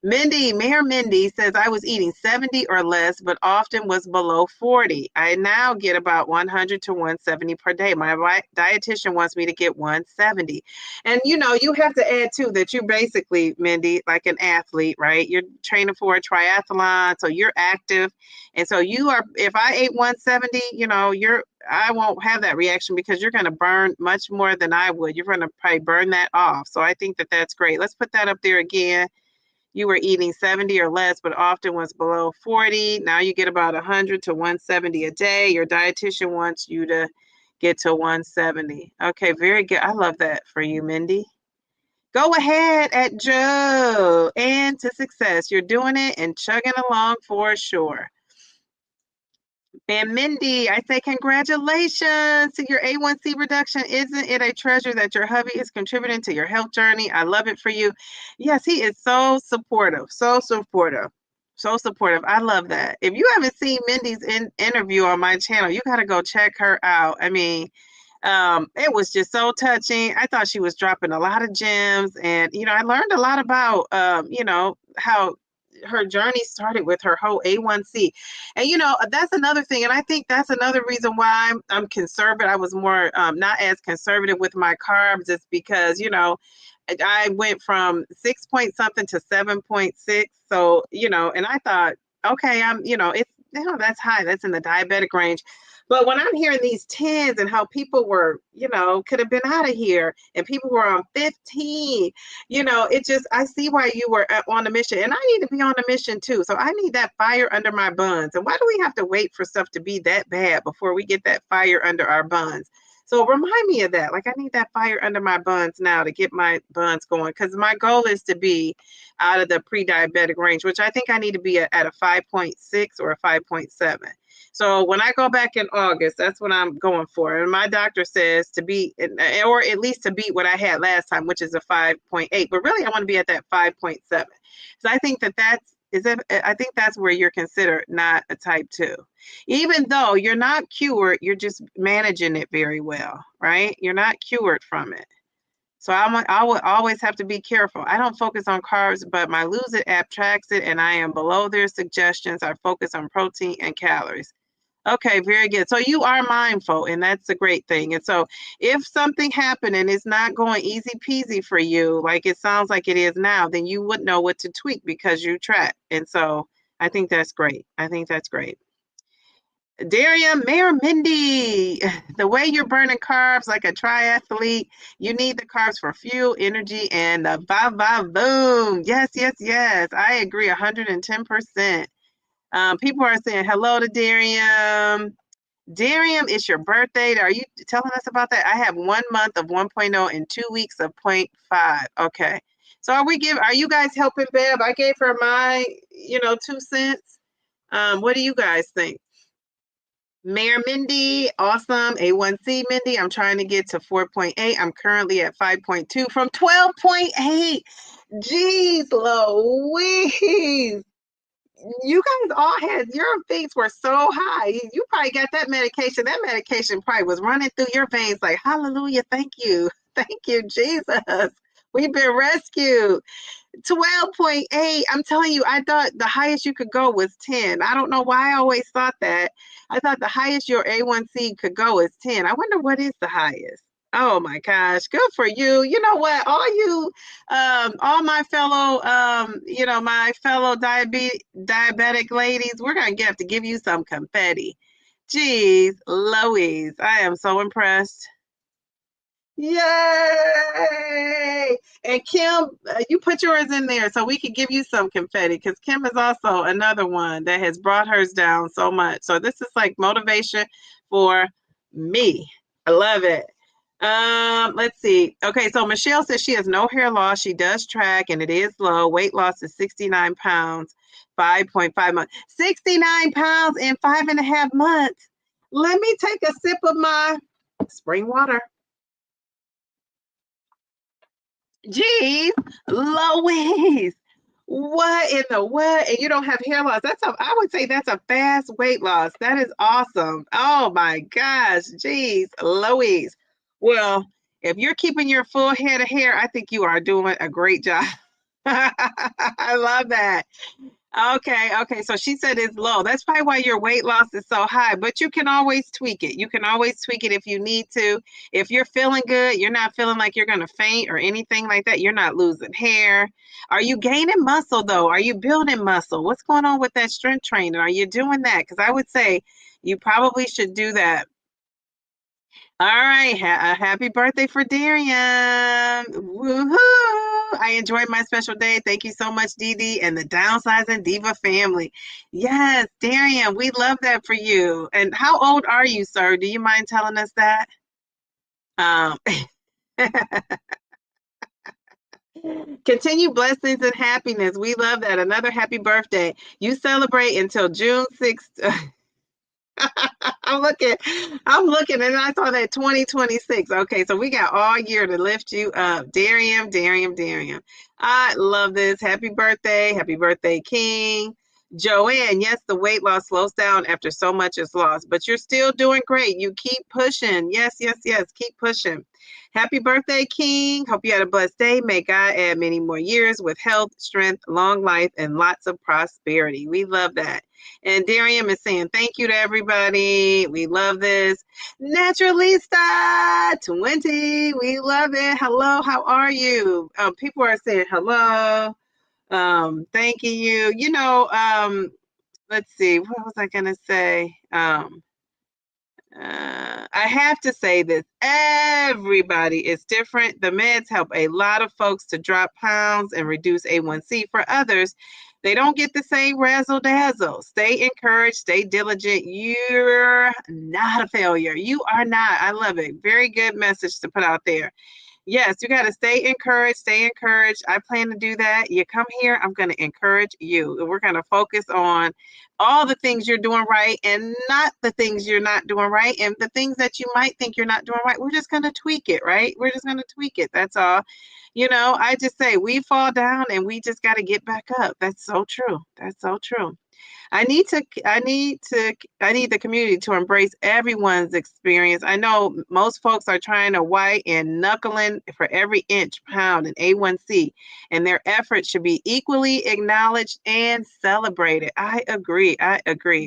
Mayor Mindy says, I was eating 70 or less, but often was below 40. I now get about 100 to 170 per day. My dietitian wants me to get 170. And, you have to add, too, that you're basically, Mindy, like an athlete, right? You're training for a triathlon, so you're active. And so if I ate 170, I won't have that reaction because you're going to burn much more than I would. You're going to probably burn that off. So I think that that's great. Let's put that up there again. You were eating 70 or less, but often was below 40. Now you get about 100 to 170 a day. Your dietitian wants you to get to 170. Okay, very good. I love that for you, Mindy. Go ahead at Joe and to success. You're doing it and chugging along for sure. And Mindy, I say congratulations to your A1C reduction. Isn't it a treasure that your hubby is contributing to your health journey? I love it for you. Yes, he is so supportive, so supportive, so supportive. I love that. If you haven't seen Mindy's interview on my channel, you got to go check her out. I mean, it was just so touching. I thought she was dropping a lot of gems, and I learned a lot about how her journey started with her whole A1C. And that's another thing, and I think that's another reason why I'm conservative. I was more not as conservative with my carbs, is because I went from 6 point something to 7.6. So and I thought, okay, it's that's high, that's in the diabetic range. But when I'm hearing these 10s and how people were, could have been out of here and people were on 15, it just, I see why you were on a mission, and I need to be on a mission too. So I need that fire under my buns. And why do we have to wait for stuff to be that bad before we get that fire under our buns? So remind me of that. Like, I need that fire under my buns now to get my buns going, because my goal is to be out of the pre-diabetic range, which I think I need to be at a 5.6 or a 5.7. So when I go back in August, that's what I'm going for. And my doctor says to be, or at least to beat what I had last time, which is a 5.8. But really, I want to be at that 5.7. So I think I think that's where you're considered not a type 2. Even though you're not cured, you're just managing it very well, right? You're not cured from it. So I would always have to be careful. I don't focus on carbs, but my Lose It app tracks it, and I am below their suggestions. I focus on protein and calories. Okay, very good. So you are mindful, and that's a great thing. And so if something happened and it's not going easy peasy for you, like it sounds like it is now, then you would know what to tweak because you track. And so I think that's great. I think that's great. Darian, Mayor Mindy, the way you're burning carbs like a triathlete, you need the carbs for fuel, energy, and the boom. Yes, yes, yes. I agree 110%. People are saying hello to Darian. Darian, it's your birthday. Are you telling us about that? I have 1 month of 1.0 and 2 weeks of 0.5. Okay. So are you guys helping Bev? I gave her my, 2 cents. What do you guys think? Mayor Mindy, awesome. A1C Mindy, I'm trying to get to 4.8. I'm currently at 5.2 from 12.8. Jeez Louise. You guys all had, your things were so high. You probably got that medication. That medication probably was running through your veins like, hallelujah, thank you. Thank you, Jesus. We've been rescued. 12.8. I'm telling you, I thought the highest you could go was 10. I don't know why I always thought that. I thought the highest your A1C could go is 10. I wonder what is the highest. Oh my gosh, good for you. You know what? All my fellow, my fellow diabetic ladies, we're going to have to give you some confetti. Geez, Louise, I am so impressed. Yay! And Kim, you put yours in there so we can give you some confetti because Kim is also another one that has brought hers down so much. So this is like motivation for me. I love it. Let's see. Okay, so Michelle says she has no hair loss. She does track and it is low. Weight loss is 69 pounds, 5.5 months. 69 pounds in 5.5 months. Let me take a sip of my spring water. Jeez, Louise, what in the what? And you don't have hair loss. I would say that's a fast weight loss. That is awesome. Oh my gosh, jeez, Louise. Well, if you're keeping your full head of hair, I think you are doing a great job. I love that. Okay. So she said it's low. That's probably why your weight loss is so high, but you can always tweak it. You can always tweak it if you need to. If you're feeling good, you're not feeling like you're going to faint or anything like that. You're not losing hair. Are you gaining muscle though? Are you building muscle? What's going on with that strength training? Are you doing that? Because I would say you probably should do that. All right, happy birthday for Darian. Woohoo! I enjoyed my special day. Thank you so much, Dee Dee and the Downsizing Diva family. Yes, Darian, we love that for you. And how old are you, sir? Do you mind telling us that? Um, Continue blessings and happiness. We love that. Another happy birthday. You celebrate until June 6th. I'm looking, I'm looking, and I saw that 2026. Okay, so we got all year to lift you up. Darian. I love this. Happy birthday, King. Joanne, yes, the weight loss slows down after so much is lost, but you're still doing great. You keep pushing. Yes, keep pushing. Happy birthday, King. Hope you had a blessed day. May God add many more years with health, strength, long life, and lots of prosperity. We love that. And Darian is saying thank you to everybody. We love this. Naturalista 20. We love it. Hello, how are you? People are saying hello. Thanking you. Let's see. What was I gonna say? I have to say this. Everybody is different. The meds help a lot of folks to drop pounds and reduce A1C. For others, they don't get the same razzle dazzle. Stay encouraged, stay diligent. You're not a failure. You are not. I love it. Very good message to put out there. Yes, you got to stay encouraged, stay encouraged. I plan to do that. You come here, I'm going to encourage you. We're going to focus on all the things you're doing right and not the things you're not doing right. And the things that you might think you're not doing right, we're just going to tweak it, right? We're just going to tweak it. That's all. I just say we fall down and we just got to get back up. That's so true. That's so true. I need the community to embrace everyone's experience. I know most folks are trying to white and knuckling for every inch, pound, and A1C, and their efforts should be equally acknowledged and celebrated. I agree.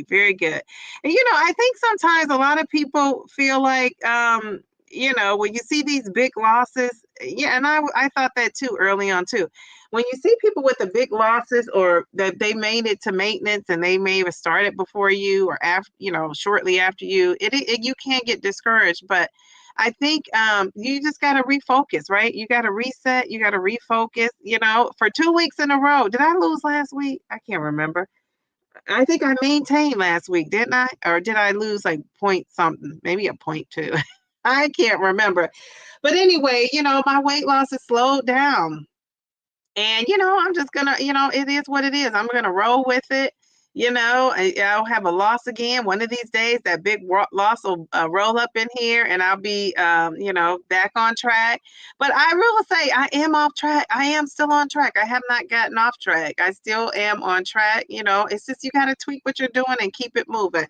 Very good. And I think sometimes a lot of people feel like when you see these big losses, yeah, and I thought that too early on too. When you see people with the big losses or that they made it to maintenance and they may have started before you or after, shortly after you, you can't get discouraged. But I think you just got to refocus, right? You got to reset. You got to refocus. For 2 weeks in a row. Did I lose last week? I can't remember. I think I maintained last week, didn't I? Or did I lose like point something? Maybe a point two. I can't remember. But anyway, my weight loss has slowed down. And, I'm just gonna, it is what it is. I'm gonna roll with it. I'll have a loss again. One of these days, that big loss will roll up in here and I'll be, back on track. But I will say I am off track. I am still on track. I have not gotten off track. I still am on track. It's just you got to tweak what you're doing and keep it moving.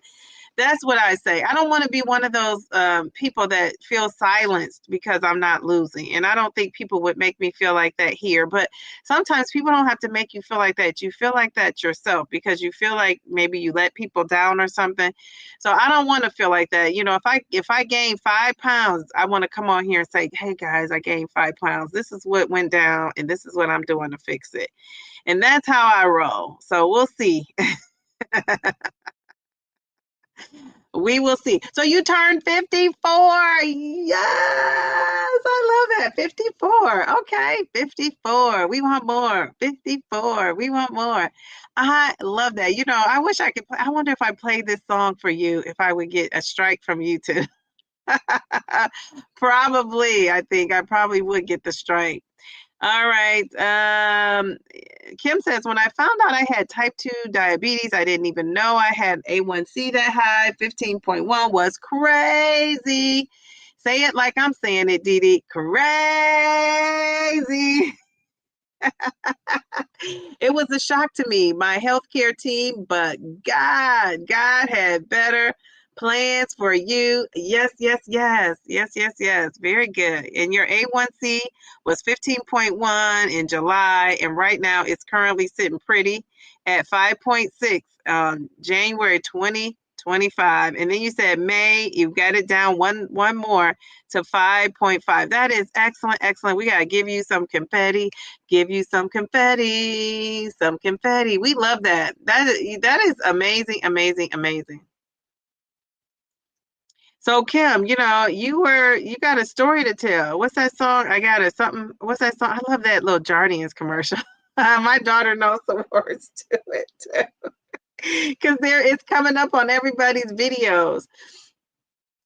That's what I say. I don't want to be one of those people that feel silenced because I'm not losing. And I don't think people would make me feel like that here. But sometimes people don't have to make you feel like that. You feel like that yourself because you feel like maybe you let people down or something. So I don't want to feel like that. If I gain 5 pounds, I want to come on here and say, hey guys, I gained 5 pounds. This is what went down and this is what I'm doing to fix it. And that's how I roll. So we'll see. We will see. So you turned 54. Yes. 54. Okay, 54. We want more. 54. We want more. I love that. You know, I wish I could play. I wonder if I played this song for you, if I would get a strike from YouTube. Probably. I think I probably would get the strike. All right. Kim says, when I found out I had type 2 diabetes, I didn't even know I had A1C that high. 15.1 was crazy. Say it like I'm saying it, Dee Dee. Crazy. It was a shock to me, my healthcare team, but God had better plans for you. Yes, yes, yes, yes, yes, yes. Very good. And your A1C was 15.1 in July, and right now it's currently sitting pretty at 5.6 January 2025. And then you said May, you've got it down one more to 5.5. That is excellent, excellent. We got to give you some confetti. Give you some confetti, some confetti. We love that. That is amazing, amazing, amazing. So Kim, you know, you got a story to tell. What's that song? I got it. Something. What's that song? I love that little Jardines commercial. My daughter knows some words to it too, because it's coming up on everybody's videos.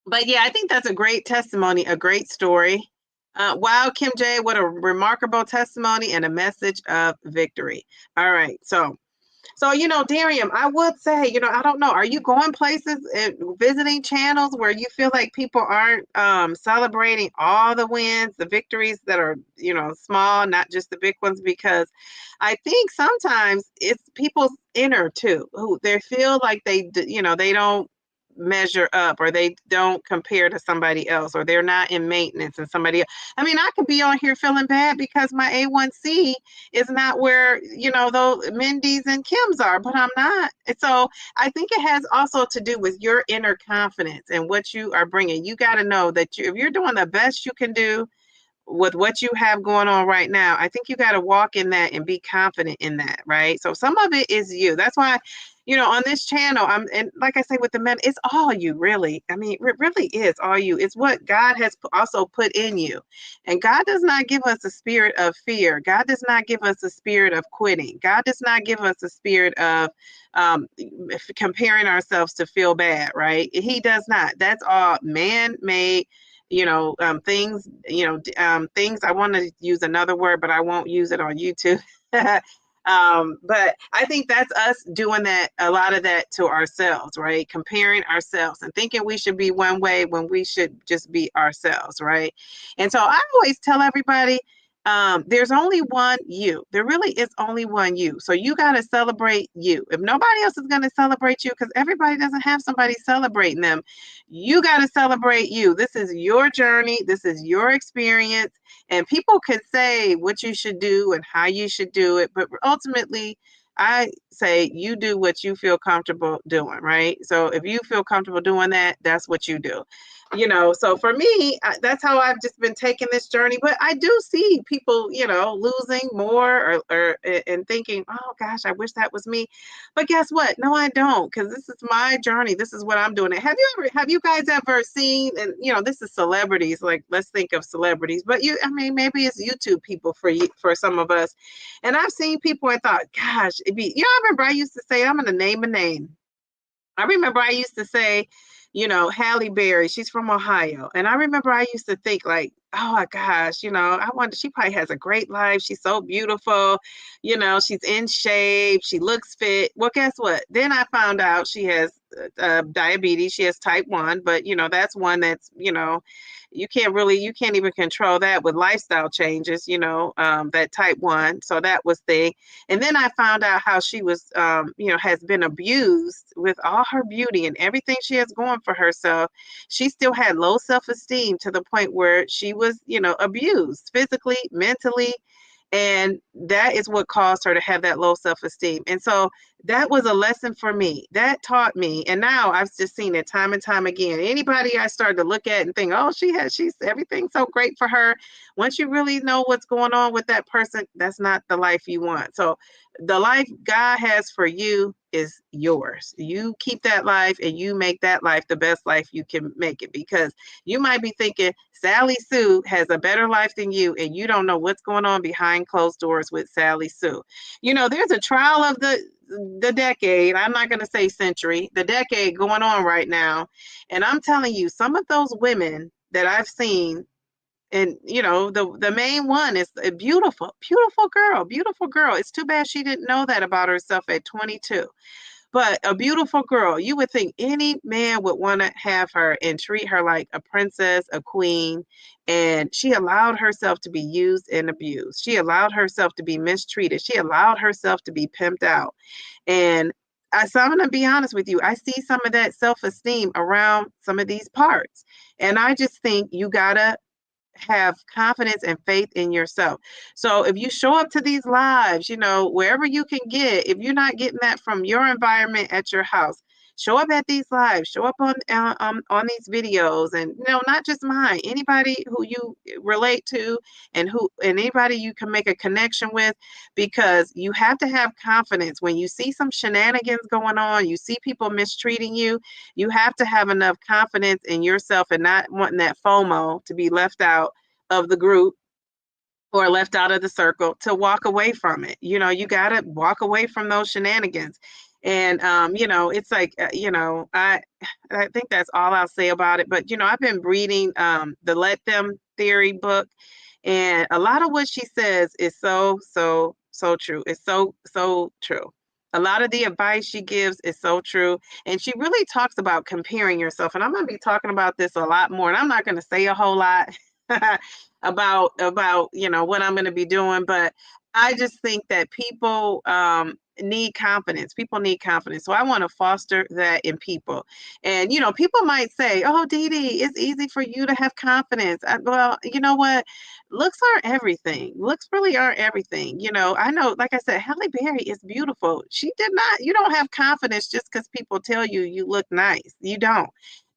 But yeah, I think that's a great testimony, a great story. Wow, Kim J, what a remarkable testimony and a message of victory. All right, so you know, Darium, I would say, you know, I don't know, are you going places and visiting channels where you feel like people aren't celebrating all the wins, the victories that are, you know, small, not just the big ones? Because I think sometimes it's people's inner too, who they feel like they, you know, they don't measure up, or they don't compare to somebody else, or they're not in maintenance and somebody else. I mean, I could be on here feeling bad because my A1C is not where, you know, those Mindy's and Kim's are, but I'm not. And so I think it has also to do with your inner confidence and what you are bringing. You got to know that if you're doing the best you can do with what you have going on right now, I think you got to walk in that and be confident in that, right? So some of it is you. That's why, you know, on this channel, and like I say with the men, it's all you, really. I mean, it really is all you. It's what God has also put in you. And God does not give us a spirit of fear. God does not give us a spirit of quitting. God does not give us a spirit of comparing ourselves to feel bad, right? He does not. That's all man-made, you know, things, you know, things. I want to use another word, but I won't use it on YouTube. But I think that's us doing that, a lot of that to ourselves, right? Comparing ourselves and thinking we should be one way when we should just be ourselves, right? And so I always tell everybody, there's only one you. There really is only one you. So you got to celebrate you. If nobody else is going to celebrate you, because everybody doesn't have somebody celebrating them, you got to celebrate you. This is your journey. This is your experience. And people could say what you should do and how you should do it. But ultimately, I say you do what you feel comfortable doing, right? So if you feel comfortable doing that, that's what you do. You know, so for me, that's how I've just been taking this journey. But I do see people, you know, losing more or and thinking, oh gosh, I wish that was me. But guess what? No, I don't, because this is my journey. This is what I'm doing. Have you guys ever seen, and you know, this is celebrities, like let's think of celebrities, but I mean, maybe it's YouTube people for some of us. And I've seen people and thought, gosh, it'd be, you know, I remember I used to say, I'm gonna name a name. I remember I used to say, you know, Halle Berry, she's from Ohio. And I remember I used to think like, oh my gosh, you know, I wonder, she probably has a great life. She's so beautiful. You know, she's in shape. She looks fit. Well, guess what? Then I found out she has diabetes. She has type 1, but you know, that's one that's, you know, you can't even control that with lifestyle changes, you know, that type 1. So that was thing. And then I found out how she was, you know, has been abused with all her beauty and everything she has going for herself. She still had low self-esteem to the point where she was, you know, abused physically, mentally. And that is what caused her to have that low self-esteem. And so that was a lesson for me. That taught me. And now I've just seen it time and time again. Anybody I started to look at and think, oh, she's everything's so great for her. Once you really know what's going on with that person, that's not the life you want. So the life God has for you is yours. You keep that life and you make that life the best life you can make it, because you might be thinking Sally Sue has a better life than you, and you don't know what's going on behind closed doors with Sally Sue. You know, there's a trial of the decade. I'm not going to say century, the decade going on right now. And I'm telling you, some of those women that I've seen, and you know, the main one is a beautiful, beautiful girl. It's too bad she didn't know that about herself at 22. But a beautiful girl, you would think any man would want to have her and treat her like a princess, a queen. And she allowed herself to be used and abused. She allowed herself to be mistreated. She allowed herself to be pimped out. And so I'm going to be honest with you. I see some of that self-esteem around some of these parts. And I just think you got to have confidence and faith in yourself. So if you show up to these lives, you know, wherever you can get, if you're not getting that from your environment at your house, show up at these lives, show up on these videos, and you know, not just mine, anybody who you relate to and anybody you can make a connection with, because you have to have confidence when you see some shenanigans going on, you see people mistreating you, you have to have enough confidence in yourself and not wanting that FOMO to be left out of the group or left out of the circle to walk away from it. You know, you got to walk away from those shenanigans. And, you know, it's like, you know, I think that's all I'll say about it. But, you know, I've been reading the Let Them Theory book, and a lot of what she says is so true. It's so true. A lot of the advice she gives is so true. And she really talks about comparing yourself. And I'm going to be talking about this a lot more. And I'm not going to say a whole lot about you know what I'm going to be doing, but I just think that people need confidence. People need confidence. So I want to foster that in people. And you know, people might say, "Oh, Dee Dee, it's easy for you to have confidence." Well, you know what? Looks aren't everything. Looks really aren't everything. You know, I know, like I said, Halle Berry is beautiful. She did not. You don't have confidence just because people tell you you look nice. You don't.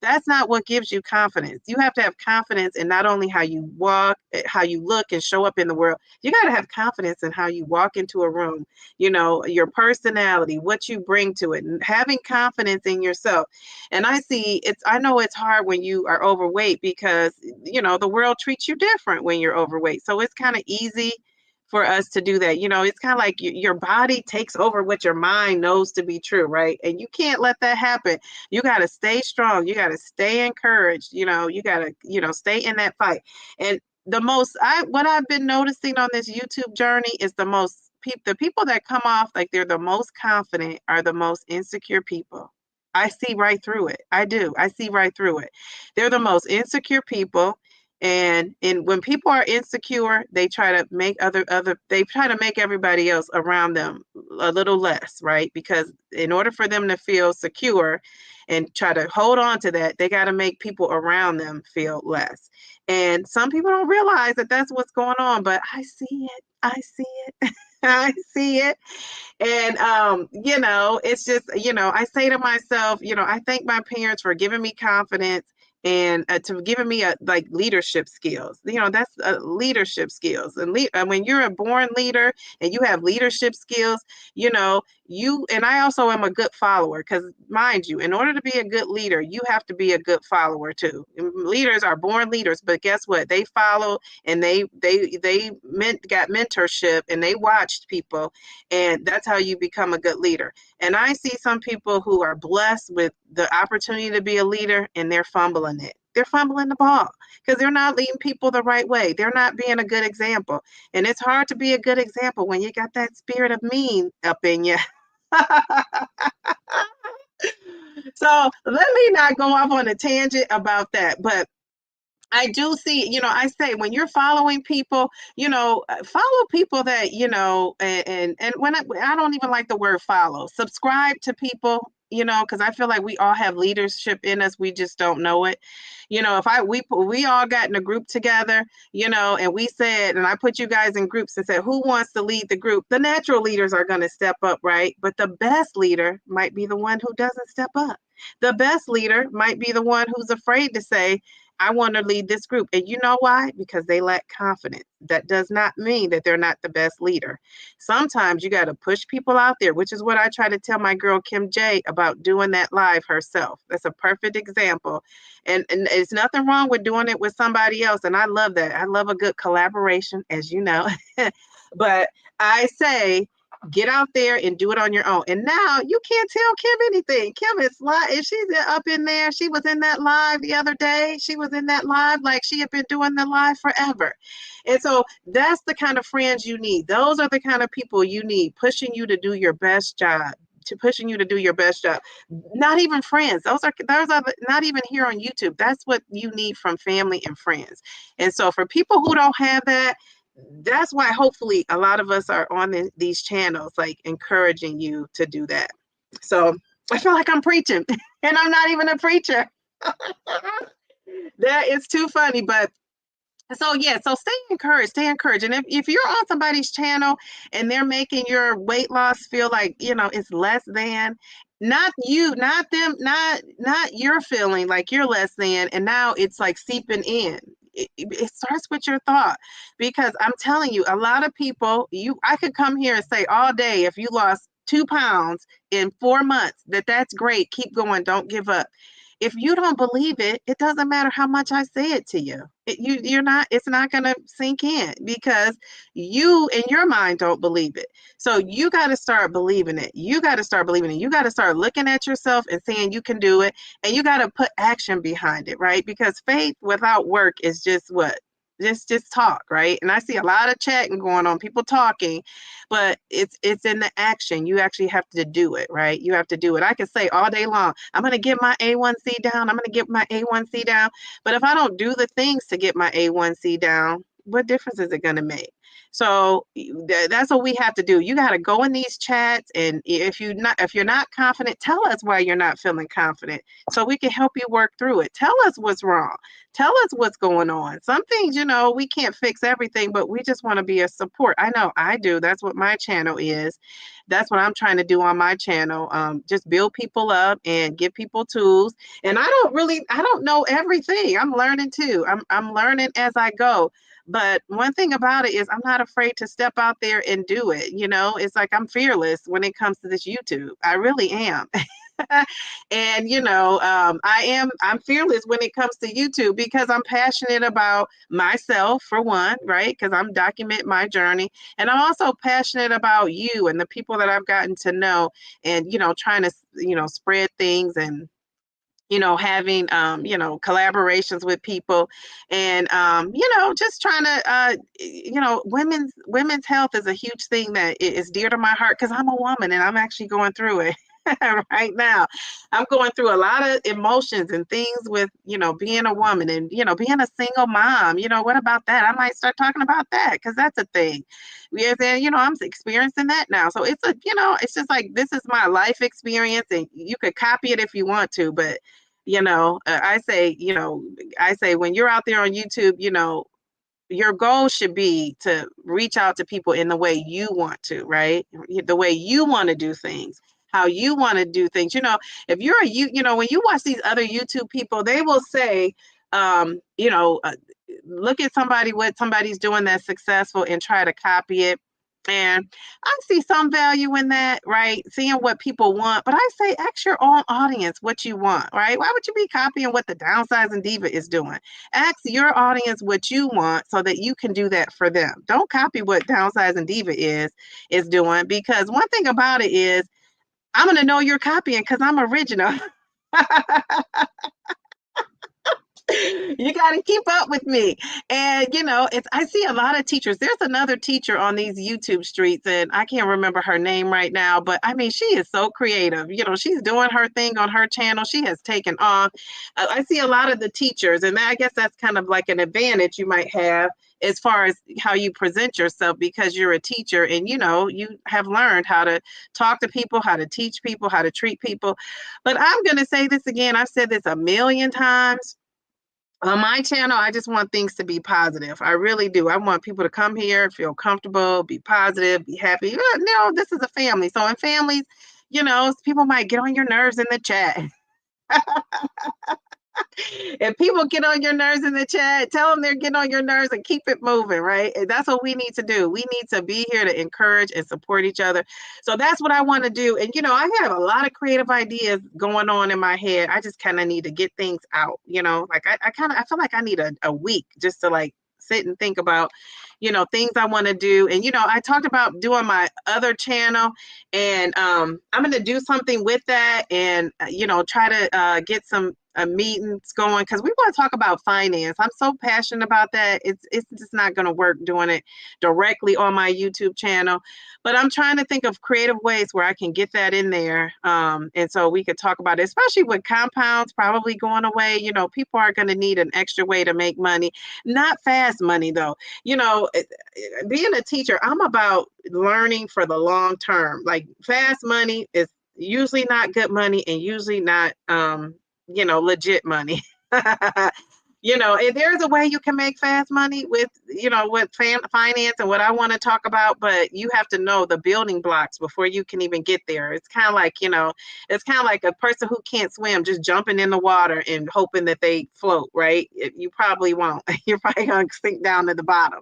That's not what gives you confidence. You have to have confidence in not only how you walk, how you look and show up in the world. You got to have confidence in how you walk into a room, you know, your personality, what you bring to it, and having confidence in yourself. And I know it's hard when you are overweight because, you know, the world treats you different when you're overweight. So it's kind of easy for us to do that. You know, it's kind of like your body takes over what your mind knows to be true, right? And you can't let that happen. You got to stay strong. You got to stay encouraged. You know, you got to, you know, stay in that fight. And what I've been noticing on this YouTube journey is the people that come off like they're the most confident are the most insecure people. I see right through it. I do. I see right through it. They're the most insecure people. And when people are insecure, they try to make they try to make everybody else around them a little less, right? Because in order for them to feel secure and try to hold on to that, they got to make people around them feel less. And some people don't realize that that's what's going on, but I see it. I see it. I see it. And you know, it's just, you know, I say to myself, you know, I thank my parents for giving me confidence and to giving me like leadership skills. You know, that's leadership skills. And when you're a born leader and you have leadership skills, you know, and I also am a good follower, because mind you, in order to be a good leader, you have to be a good follower too. Leaders are born leaders, but guess what? They follow, and they got mentorship, and they watched people, and that's how you become a good leader. And I see some people who are blessed with the opportunity to be a leader, and they're fumbling it. They're fumbling the ball because they're not leading people the right way. They're not being a good example. And it's hard to be a good example when you got that spirit of mean up in you. So let me not go off on a tangent about that. But I do see, you know, I say when you're following people, you know, follow people that, you know, and when I don't even like the word follow, subscribe to people, you know, because I feel like we all have leadership in us. We just don't know it. You know, we all got in a group together, you know, and we said, and I put you guys in groups and said, who wants to lead the group? The natural leaders are going to step up, right? But the best leader might be the one who doesn't step up. The best leader might be the one who's afraid to say, I want to lead this group. And you know why? Because they lack confidence. That does not mean that they're not the best leader. Sometimes you got to push people out there, which is what I try to tell my girl Kim J about doing that live herself. That's a perfect example. And there's nothing wrong with doing it with somebody else. And I love that. I love a good collaboration, as you know. But I say, get out there and do it on your own. And now you can't tell Kim anything. Kim is live. If she's up in there, she was in that live the other day. She was in that live like she had been doing the live forever. And so that's the kind of friends you need. Those are the kind of people you need, pushing you to do your best job. Pushing you to do your best job. Not even friends. Those are not even here on YouTube. That's what you need from family and friends. And so for people who don't have that, that's why hopefully a lot of us are on these channels, like encouraging you to do that. So I feel like I'm preaching and I'm not even a preacher. That is too funny. But so yeah, so stay encouraged. And if you're on somebody's channel and they're making your weight loss feel like, it's less than, not you, not them, not your feeling like you're less than, and now it's like seeping in. It starts with your thought, because I'm telling you, a lot of people, I could come here and say all day, if you lost 2 pounds in 4 months, that's great. Keep going. Don't give up. If you don't believe it, it doesn't matter how much I say it to you. It's not going to sink in, because you in your mind don't believe it. So you got to start believing it. You got to start believing it. You got to start looking at yourself and saying you can do it, and you got to put action behind it, right? Because faith without work is just what? Just talk, right? And I see a lot of chatting going on, people talking, but it's in the action. You actually have to do it, right? You have to do it. I can say all day long, I'm going to get my A1C down. I'm going to get my A1C down. But if I don't do the things to get my A1C down, what difference is it going to make? So that's what we have to do. You got to go in these chats, and if you're not confident, tell us why you're not feeling confident, so we can help you work through it. Tell us what's wrong. Tell us what's going on. Some things, we can't fix everything, but we just want to be a support. I know I do. That's what my channel is. That's what I'm trying to do on my channel. Just build people up and give people tools. And I don't know everything. I'm learning too. I'm learning as I go. But one thing about it is I'm not afraid to step out there and do it. It's like I'm fearless when it comes to this YouTube. I really am. And I'm fearless when it comes to YouTube, because I'm passionate about myself, for one, right? Because I'm documenting my journey, and I'm also passionate about you and the people that I've gotten to know, and trying to spread things, and having collaborations with people, and just trying to women's health is a huge thing that is dear to my heart, because I'm a woman and I'm actually going through it. Right now, I'm going through a lot of emotions and things with, being a woman, and, being a single mom. What about that? I might start talking about that, because that's a thing. I'm experiencing that now. So it's just like, this is my life experience, and you could copy it if you want to, but I say when you're out there on YouTube, your goal should be to reach out to people in the way you want to, right? The way you want to do things, how you want to do things. If you're when you watch these other YouTube people, they will say, look at what somebody's doing that's successful and try to copy it. And I see some value in that, right? Seeing what people want. But I say, ask your own audience what you want, right? Why would you be copying what the Downsizing Diva is doing? Ask your audience what you want, so that you can do that for them. Don't copy what Downsizing Diva is doing, because one thing about it is, I'm going to know you're copying because I'm original. You got to keep up with me. And, I see a lot of teachers. There's another teacher on these YouTube streets, and I can't remember her name right now, but I mean, she is so creative. She's doing her thing on her channel. She has taken off. I see a lot of the teachers, and I guess that's kind of like an advantage you might have as far as how you present yourself, because you're a teacher, and, you have learned how to talk to people, how to teach people, how to treat people. But I'm going to say this again. I've said this a million times. On my channel, I just want things to be positive. I really do. I want people to come here, feel comfortable, be positive, be happy. This is a family. So in families, people might get on your nerves in the chat. If people get on your nerves in the chat, tell them they're getting on your nerves and keep it moving, right? And that's what we need to do. We need to be here to encourage and support each other. So that's what I want to do. And, I have a lot of creative ideas going on in my head. I just kind of need to get things out, like I feel like I need a week just to like sit and think about, things I want to do. And, I talked about doing my other channel, and I'm going to do something with that, and, try to get some meetings going, because we want to talk about finance. I'm so passionate about that. It's just not going to work doing it directly on my YouTube channel, but I'm trying to think of creative ways where I can get that in there. And so we could talk about it, especially with compounds probably going away. People are going to need an extra way to make money, not fast money though. Being a teacher, I'm about learning for the long term. Like fast money is usually not good money, and usually not legit money. If there's a way you can make fast money with, with finance and what I want to talk about, but you have to know the building blocks before you can even get there. It's kind of like, it's kind of like a person who can't swim just jumping in the water and hoping that they float, right? You probably won't. You're probably going to sink down to the bottom.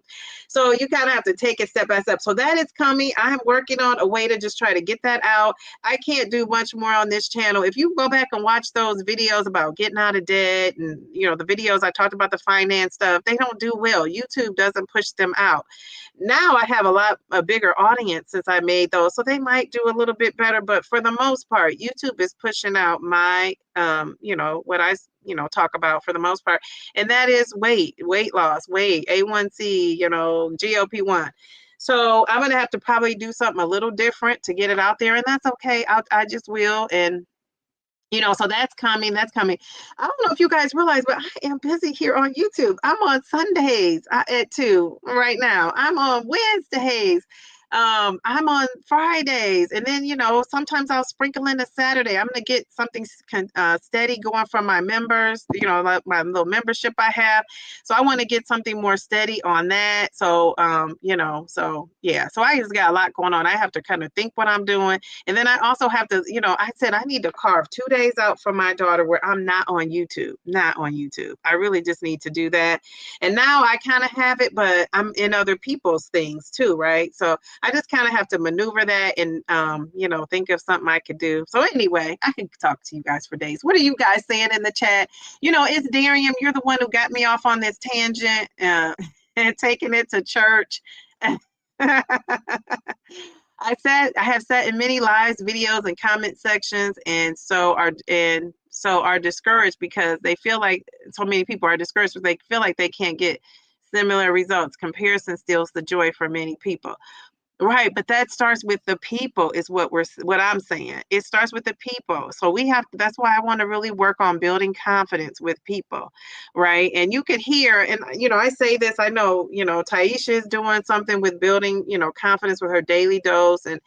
So you kind of have to take it step by step. So that is coming. I am working on a way to just try to get that out. I can't do much more on this channel. If you go back and watch those videos about getting out of debt, and, the videos I talked about the finance stuff, they don't do well. YouTube doesn't push them out. Now I have a bigger audience since I made those, so they might do a little bit better. But for the most part, YouTube is pushing out my, what I, talk about for the most part, and that is weight loss, A1C, GLP-1. So I'm gonna have to probably do something a little different to get it out there, and that's okay. I just will. And so that's coming. That's coming. I don't know if you guys realize, but I am busy here on YouTube. I'm on Sundays at 2 right now. I'm on Wednesdays. I'm on Fridays. And then, sometimes I'll sprinkle in a Saturday. I'm going to get something steady going from my members, like my little membership I have. So I want to get something more steady on that. So, so yeah. So I just got a lot going on. I have to kind of think what I'm doing. And then I also have to, I said I need to carve 2 days out for my daughter where I'm not on YouTube. I really just need to do that. And now I kind of have it, but I'm in other people's things too, right? So I just kind of have to maneuver that and, think of something I could do. So anyway, I can talk to you guys for days. What are you guys saying in the chat? It's Darian. You're the one who got me off on this tangent and taking it to church. I have said in many lives, videos, and comment sections, and so are discouraged because they feel like so many people are discouraged because they feel like they can't get similar results. Comparison steals the joy for many people. Right, but that starts with the people is what I'm saying. It starts with the people. So that's why I want to really work on building confidence with people, right? And you could hear, and I say this, I know, Taisha is doing something with building, confidence with her daily dose, and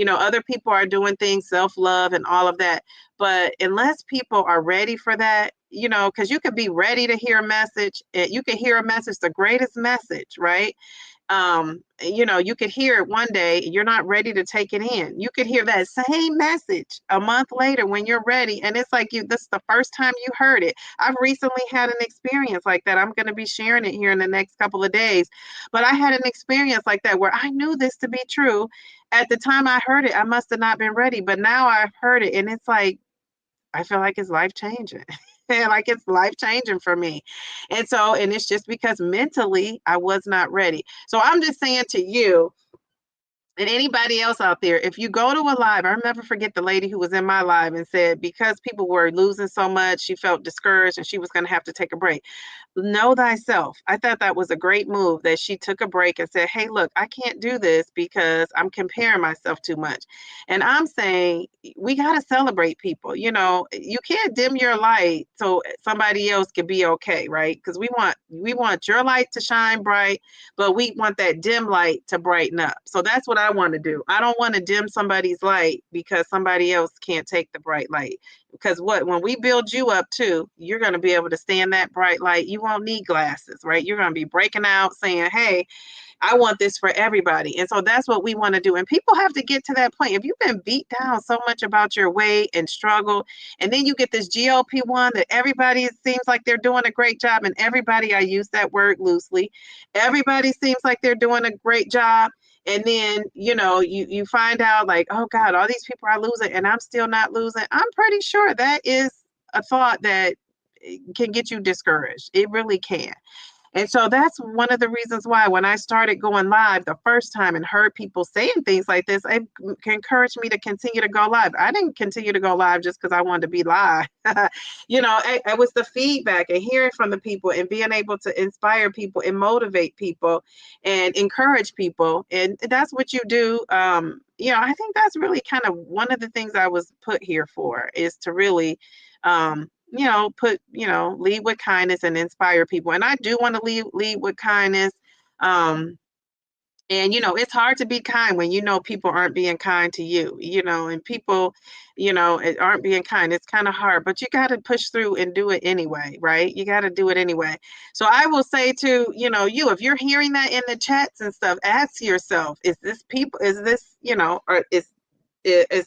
other people are doing things, self-love and all of that. But unless people are ready for that, because you could be ready to hear a message, you could hear a message, the greatest message, right? You could hear it one day, you're not ready to take it in. You could hear that same message a month later when you're ready, and it's like this is the first time you heard it. I've recently had an experience like that. I'm going to be sharing it here in the next couple of days, but I had an experience like that where I knew this to be true. At the time I heard it, I must have not been ready, but now I've heard it, and it's like I feel like it's life-changing. Like it's life-changing for me. And it's just because mentally I was not ready. So I'm just saying to you and anybody else out there, if you go to a live, I'll never forget the lady who was in my live and said because people were losing so much, she felt discouraged and she was going to have to take a break. Know thyself. I thought that was a great move that she took a break and said, hey, look, I can't do this because I'm comparing myself too much. And I'm saying we got to celebrate people. You can't dim your light so somebody else can be okay, right? Because we want your light to shine bright, but we want that dim light to brighten up. So that's what I want to do. I don't want to dim somebody's light because somebody else can't take the bright light. Because when we build you up too, you're going to be able to stand that bright light. You won't need glasses, right? You're going to be breaking out saying, hey, I want this for everybody. And so that's what we want to do. And people have to get to that point. If you've been beat down so much about your weight and struggle, and then you get this GLP-1 that everybody seems like they're doing a great job, and everybody, I use that word loosely, everybody seems like they're doing a great job. And then, you find out like, oh God, all these people are losing and I'm still not losing. I'm pretty sure that is a thought that can get you discouraged. It really can. And so that's one of the reasons why when I started going live the first time and heard people saying things like this, it encouraged me to continue to go live. I didn't continue to go live just because I wanted to be live. It was the feedback and hearing from the people and being able to inspire people and motivate people and encourage people. And that's what you do. I think that's really kind of one of the things I was put here for, is to really lead with kindness and inspire people. And I do want to lead with kindness. And it's hard to be kind when people aren't being kind to you, and people, aren't being kind. It's kind of hard, but you got to push through and do it anyway, right? You got to do it anyway. So I will say to, if you're hearing that in the chats and stuff, ask yourself, is this, or is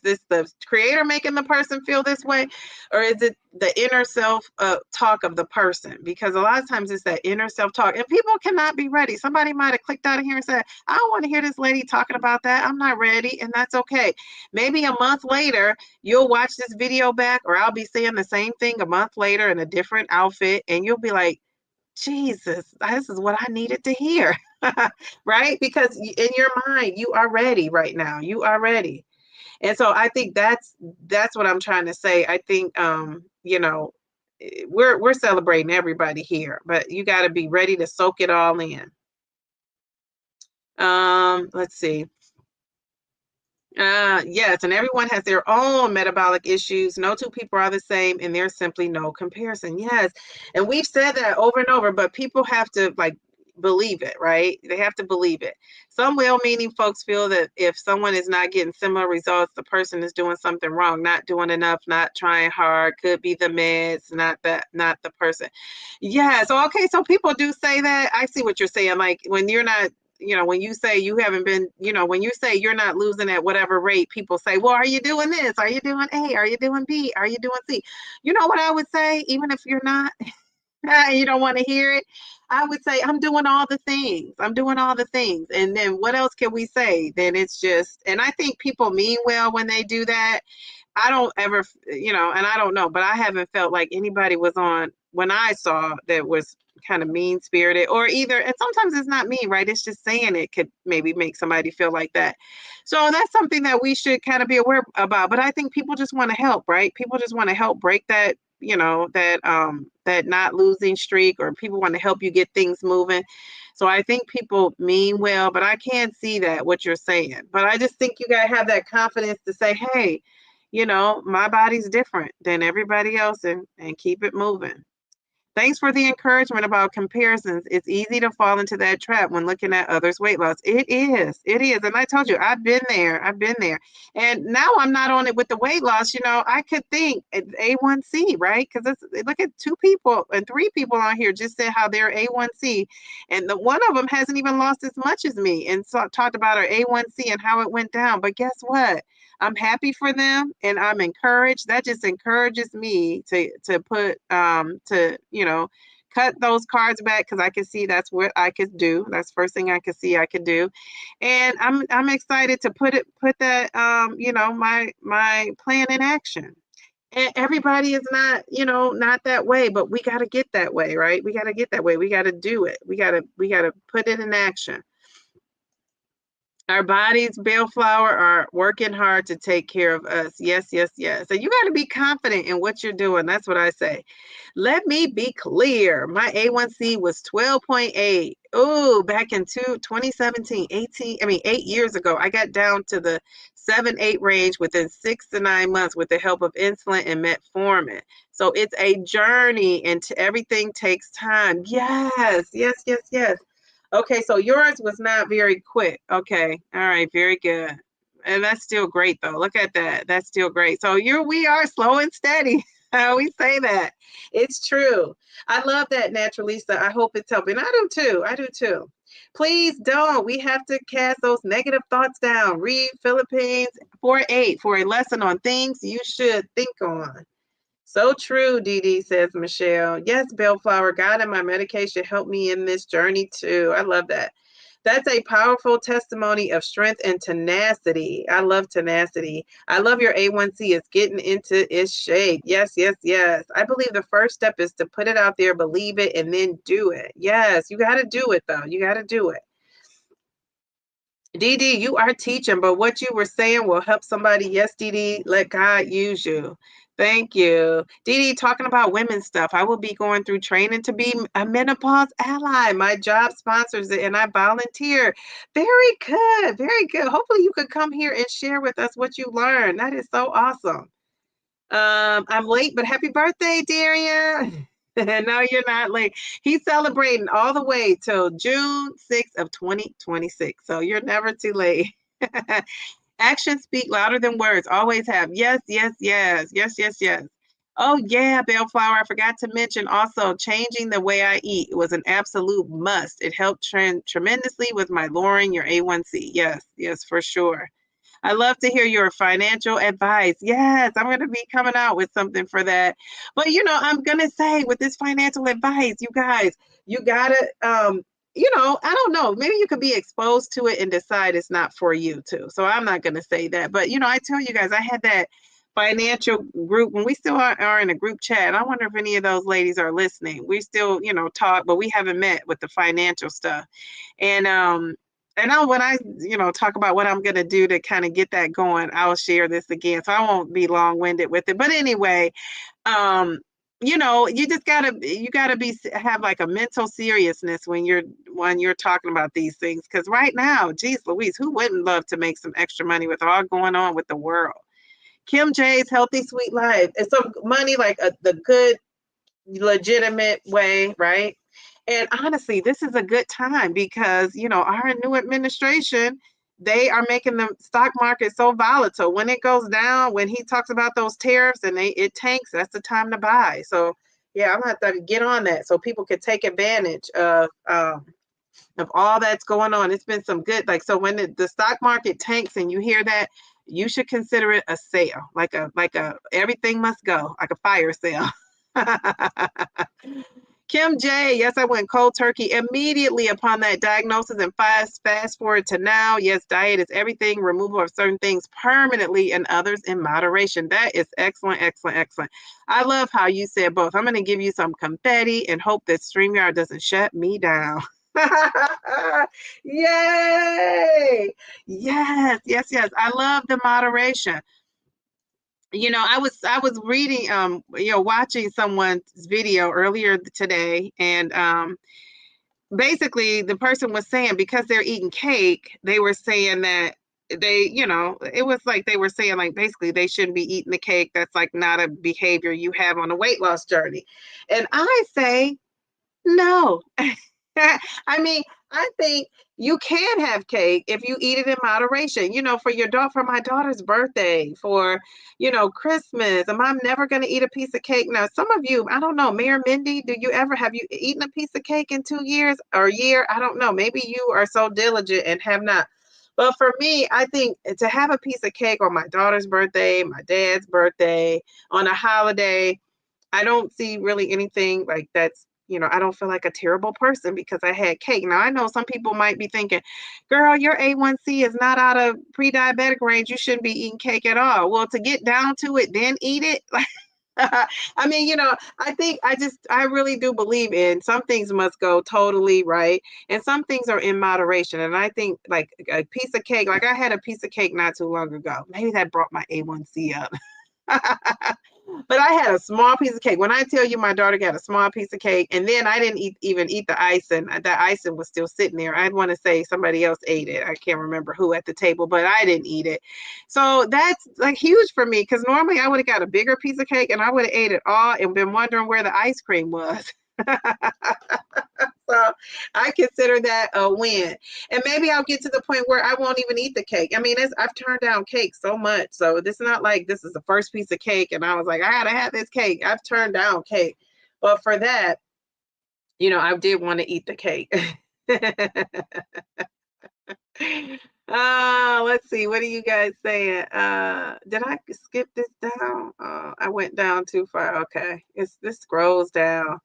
this the creator making the person feel this way, or is it the inner self talk of the person? Because a lot of times it's that inner self talk, and people cannot be ready. Somebody might have clicked out of here and said, I don't want to hear this lady talking about that. I'm not ready. And that's okay. Maybe a month later, you'll watch this video back, or I'll be saying the same thing a month later in a different outfit, and you'll be like, Jesus, this is what I needed to hear. Right? Because in your mind, you are ready right now. You are ready. And so I think that's what I'm trying to say. I think we're celebrating everybody here, but you got to be ready to soak it all in. Let's see. Yes, and everyone has their own metabolic issues. No two people are the same, and there's simply no comparison. Yes, and we've said that over and over, but people have to believe it, right? They have to believe it. Some well-meaning folks feel that if someone is not getting similar results, the person is doing something wrong, not doing enough, not trying hard. Could be the meds, not the person. Yeah. So okay, so people do say that. I see what you're saying. Like when you're not. When you say you haven't been, when you say you're not losing at whatever rate, people say, well, are you doing this? Are you doing A? Are you doing B? Are you doing C? You know what I would say, even if you're not, you don't want to hear it, I would say, I'm doing all the things. I'm doing all the things. And then what else can we say? Then it's just, and I think people mean well when they do that. I don't ever, and I don't know, but I haven't felt like anybody was on when I saw that was kind of mean spirited or either. And sometimes it's not mean, right? It's just saying it could maybe make somebody feel like that. So that's something that we should kind of be aware about. But I think people just want to help, right? People just want to help break that, that not losing streak, or people want to help you get things moving. So I think people mean well, but I can't see that what you're saying. But I just think you got to have that confidence to say, hey, my body's different than everybody else, and keep it moving. Thanks for the encouragement about comparisons. It's easy to fall into that trap when looking at others' weight loss. It is. And I told you, I've been there. And now I'm not on it with the weight loss. I could think A1C, right? Because look at 2 people and 3 people on here just said how they're A1C. And the one of them hasn't even lost as much as me, and so talked about her A1C and how it went down. But guess what? I'm happy for them, and I'm encouraged. That just encourages me to put cut those carbs back, because I can see that's what I could do. That's the first thing I could see I could do, and I'm excited to put that my plan in action. And everybody is not not that way, but we got to get that way, right? We got to get that way. We got to do it. We got to put it in action. Our bodies, Bellflower, are working hard to take care of us. Yes, yes, yes. So you got to be confident in what you're doing. That's what I say. Let me be clear. My A1C was 12.8. Oh, back in 2017, 8 years ago, I got down to the 7-8 range within 6 to 9 months with the help of insulin and metformin. So it's a journey, and everything takes time. Yes, yes, yes, yes. Okay, so yours was not very quick. Okay. All right, very good. And that's still great though. Look at that. That's still great. So we are slow and steady. We say that. It's true. I love that, Naturalista. I hope it's helping. I do too. I do too. Please don't. We have to cast those negative thoughts down. Read Philippines 4:8 for a lesson on things you should think on. So true, Dee Dee, says Michelle. Yes, Bellflower, God and my medication helped me in this journey too. I love that. That's a powerful testimony of strength and tenacity. I love tenacity. I love your A1C is getting into its shape. Yes, yes, yes. I believe the first step is to put it out there, believe it, and then do it. Yes, you got to do it though. You got to do it. Dee Dee, you are teaching, but what you were saying will help somebody. Yes, Dee Dee, let God use you. Thank you. Dee Dee, talking about women's stuff. I will be going through training to be a menopause ally. My job sponsors it and I volunteer. Very good. Very good. Hopefully you could come here and share with us what you learned. That is so awesome. I'm late, but happy birthday, Darian. No, you're not late. He's celebrating all the way till June 6th of 2026. So you're never too late. Actions speak louder than words. Always have. Yes, yes, yes. Yes, yes, yes. Oh, yeah, Bellflower. I forgot to mention also changing the way I eat was an absolute must. It helped tremendously with my lowering your A1C. Yes, yes, for sure. I love to hear your financial advice. Yes, I'm going to be coming out with something for that. But I'm going to say with this financial advice, you guys, you got to I don't know, maybe you could be exposed to it and decide it's not for you too. So I'm not going to say that. But I tell you guys, I had that financial group when we still are in a group chat. I wonder if any of those ladies are listening. We still, talk, but we haven't met with the financial stuff. And when I, talk about what I'm going to do to kind of get that going, I'll share this again. So I won't be long-winded with it. But anyway, you just have like a mental seriousness when you're talking about these things. Because right now, geez Louise, who wouldn't love to make some extra money with all going on with the world? Kim J's Healthy Sweet Life. It's some money like the good, legitimate way, right? And honestly, this is a good time because, our new administration, they are making the stock market so volatile. When it goes down, when he talks about those tariffs and it tanks, that's the time to buy. So, yeah, I'm going to have to get on that so people can take advantage of all that's going on. It's been some good, so when the stock market tanks and you hear that, you should consider it a sale, like a everything must go, like a fire sale. Kim J, yes, I went cold turkey immediately upon that diagnosis and fast forward to now. Yes, diet is everything, removal of certain things permanently and others in moderation. That is excellent, excellent, excellent. I love how you said both. I'm going to give you some confetti and hope that StreamYard doesn't shut me down. Yay! Yes, yes, yes. I love the moderation. I was reading, watching someone's video earlier today, and basically the person was saying because they're eating cake, they were saying that it was like they were saying like basically they shouldn't be eating the cake. That's like not a behavior you have on a weight loss journey. And I say, no. I mean, I think you can have cake if you eat it in moderation. For my daughter's birthday, for Christmas. I'm never going to eat a piece of cake. Now, some of you, I don't know, Mayor Mindy, have you eaten a piece of cake in 2 years or a year? I don't know. Maybe you are so diligent and have not. But for me, I think to have a piece of cake on my daughter's birthday, my dad's birthday, on a holiday, I don't see really anything like that's, I don't feel like a terrible person because I had cake. Now, I know some people might be thinking, girl, your A1C is not out of pre-diabetic range. You shouldn't be eating cake at all. Well, to get down to it, then eat it. I mean, I really do believe in some things must go totally right. And some things are in moderation. And I think like a piece of cake, like I had a piece of cake not too long ago. Maybe that brought my A1C up. But I had a small piece of cake. When I tell you my daughter got a small piece of cake, and then I didn't even eat the icing. The icing was still sitting there. I'd want to say somebody else ate it. I can't remember who at the table, but I didn't eat it. So that's like huge for me because normally I would have got a bigger piece of cake and I would have ate it all and been wondering where the ice cream was. So I consider that a win. And maybe I'll get to the point where I won't even eat the cake. I mean, I've turned down cake so much. So it's not like this is the first piece of cake and I was like, I gotta have this cake. I've turned down cake. But for that, I did want to eat the cake. Let's see. What are you guys saying? Did I skip this down? I went down too far. Okay. This scrolls down.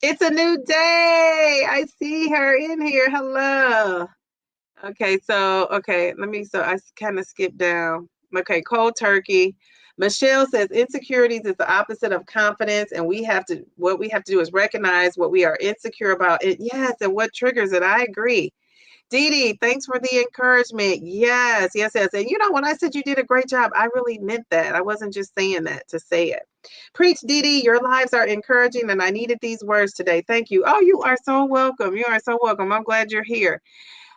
It's a new day. I see her in here. Hello. Okay, so I kind of skipped down. Okay, cold turkey. Michelle says insecurities is the opposite of confidence, and what we have to do is recognize what we are insecure about. Yes, and what triggers it. I agree. Dee Dee, thanks for the encouragement. Yes, yes, yes. And when I said you did a great job, I really meant that. I wasn't just saying that to say it. Preach, Dee Dee, your lives are encouraging, and I needed these words today. Thank you. Oh, you are so welcome. You are so welcome. I'm glad you're here.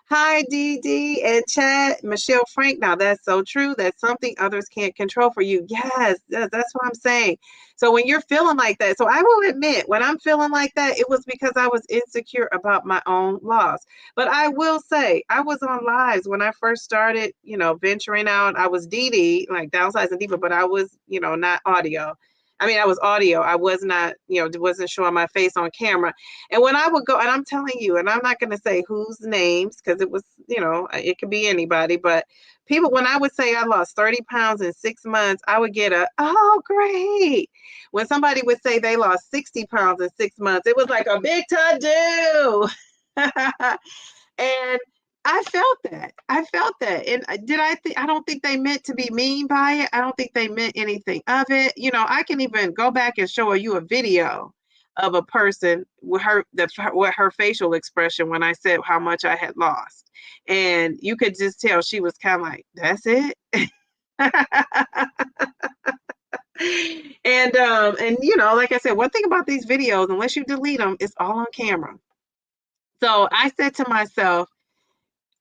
Hi, Dee Dee and Chad, Michelle Frank. Now, that's so true. That's something others can't control for you. Yes, that's what I'm saying. So when you're feeling like that, so I will admit, when I'm feeling like that, it was because I was insecure about my own loss. But I will say, I was on lives when I first started, venturing out. I was Dee Dee, like Downsizing Diva, but I was, not audio. I mean, I was audio. I was not, wasn't showing my face on camera. And when I would go, and I'm telling you, and I'm not going to say whose names, because it was, it could be anybody, but people, when I would say I lost 30 pounds in 6 months, I would get oh, great. When somebody would say they lost 60 pounds in 6 months, it was like a big to-do. And I felt that. I felt that. And I don't think they meant to be mean by it. I don't think they meant anything of it. I can even go back and show you a video of a person with her facial expression when I said how much I had lost. And you could just tell she was kind of like, that's it. And like I said, one thing about these videos, unless you delete them, it's all on camera. So I said to myself,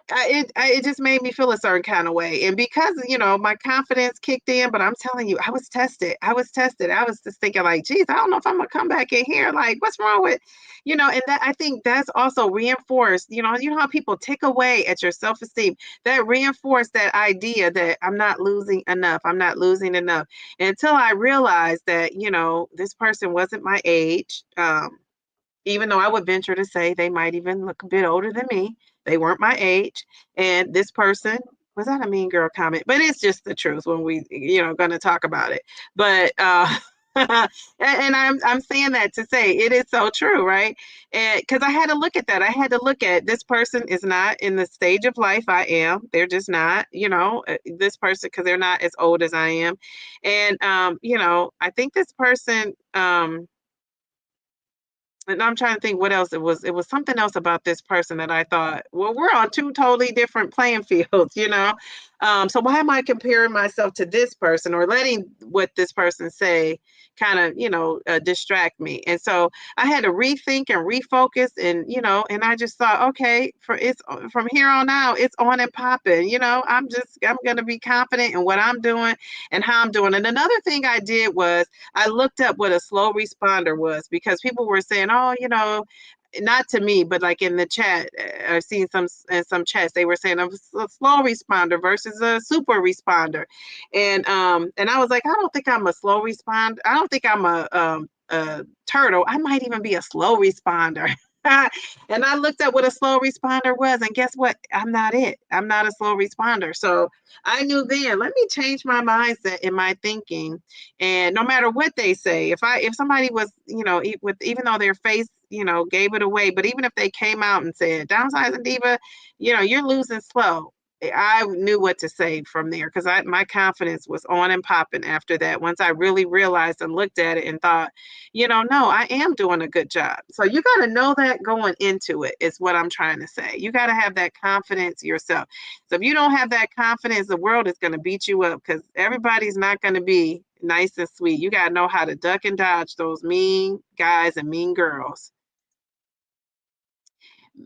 it just made me feel a certain kind of way. And because, my confidence kicked in, but I'm telling you, I was tested. I was just thinking like, geez, I don't know if I'm going to come back in here. Like, what's wrong with, and that I think that's also reinforced, how people tick away at your self-esteem, that reinforced that idea that I'm not losing enough. I'm not losing enough. Until I realized that, this person wasn't my age. Even though I would venture to say they might even look a bit older than me. They weren't my age. And this person, was that a mean girl comment? But it's just the truth when we, going to talk about it. But, and I'm saying that to say it is so true, right? And because I had to look at that. I had to look at this person is not in the stage of life I am. They're just not, this person, because they're not as old as I am. And, I think this person, and I'm trying to think what else it was. It was something else about this person that I thought, well, we're on two totally different playing fields, So why am I comparing myself to this person or letting what this person say kind of, distract me? And so I had to rethink and refocus and, and I just thought, okay, from here on out, it's on and popping, I'm going to be confident in what I'm doing and how I'm doing. And another thing I did was I looked up what a slow responder was because people were saying, oh, not to me, but like in the chat, I've seen in some chats, they were saying a slow responder versus a super responder. And I was like, I don't think I'm a slow responder. I don't think I'm a turtle. I might even be a slow responder. And I looked at what a slow responder was, and guess what? I'm not it. I'm not a slow responder. So I knew then, let me change my mindset in my thinking. And no matter what they say, if somebody was, even though their face, gave it away, but even if they came out and said, Downsizing Diva, you're losing slow. I knew what to say from there because my confidence was on and popping after that. Once I really realized and looked at it and thought, no, I am doing a good job. So you got to know that going into it is what I'm trying to say. You got to have that confidence yourself. So if you don't have that confidence, the world is going to beat you up because everybody's not going to be nice and sweet. You got to know how to duck and dodge those mean guys and mean girls.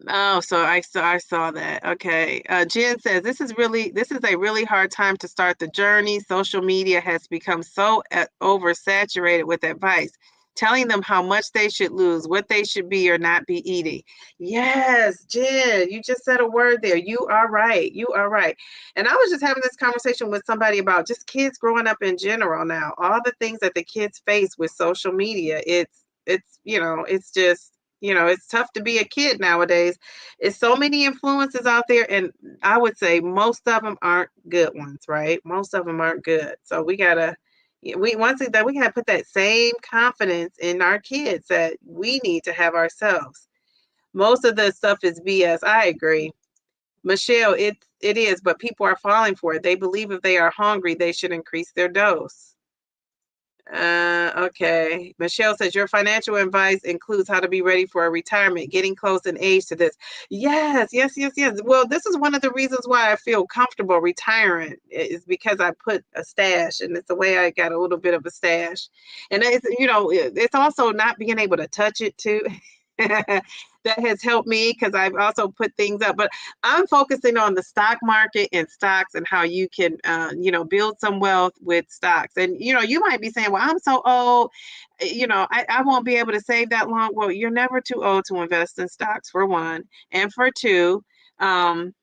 Oh, so I saw that. Okay. Jen says this is a really hard time to start the journey. Social media has become so oversaturated with advice. telling them how much they should lose, what they should be or not be eating. Yes, Jen, you just said a word there. You are right. You are right. And I was just having this conversation with somebody about just kids growing up in general now. All the things that the kids face with social media. It's it's just it's tough to be a kid nowadays. It's so many influences out there, and I would say most of them aren't good ones, right? Most of them aren't good. So we gotta once again we gotta put that same confidence in our kids that we need to have ourselves. Most of the stuff is BS. I agree. Michelle, it is, but people are falling for it. They believe if they are hungry, they should increase their dose. Okay. Michelle says your financial advice includes how to be ready for a retirement, getting close in age to this. Yes, yes, yes, yes. Well, this is one of the reasons why I feel comfortable retiring is because I put a stash, and it's the way I got a little bit of a stash. And it's also not being able to touch it too. That has helped me because I've also put things up. But I'm focusing on the stock market and stocks and how you can, build some wealth with stocks. And, you might be saying, well, I'm so old, I won't be able to save that long. Well, you're never too old to invest in stocks, for one. And for two, I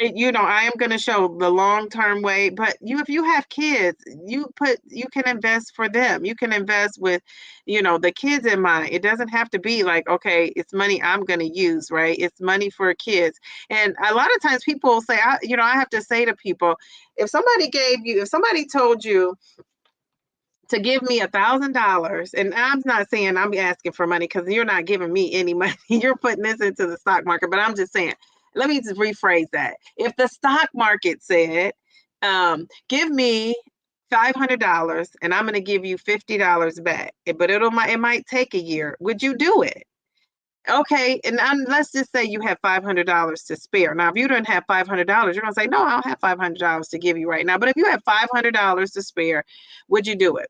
am going to show the long-term way, but if you have kids, you can invest for them. You can invest with, the kids in mind. It doesn't have to be like, okay, it's money I'm going to use, right? It's money for kids. And a lot of times people say, I have to say to people, if somebody told you to give me $1,000, and I'm not saying I'm asking for money because you're not giving me any money. You're putting this into the stock market, but I'm just saying, let me just rephrase that. If the stock market said, give me $500 and I'm going to give you $50 back, but it might take a year, would you do it? Okay, and let's just say you have $500 to spare. Now, if you don't have $500, you're gonna say, no, I don't have $500 to give you right now. But if you have $500 to spare, would you do it?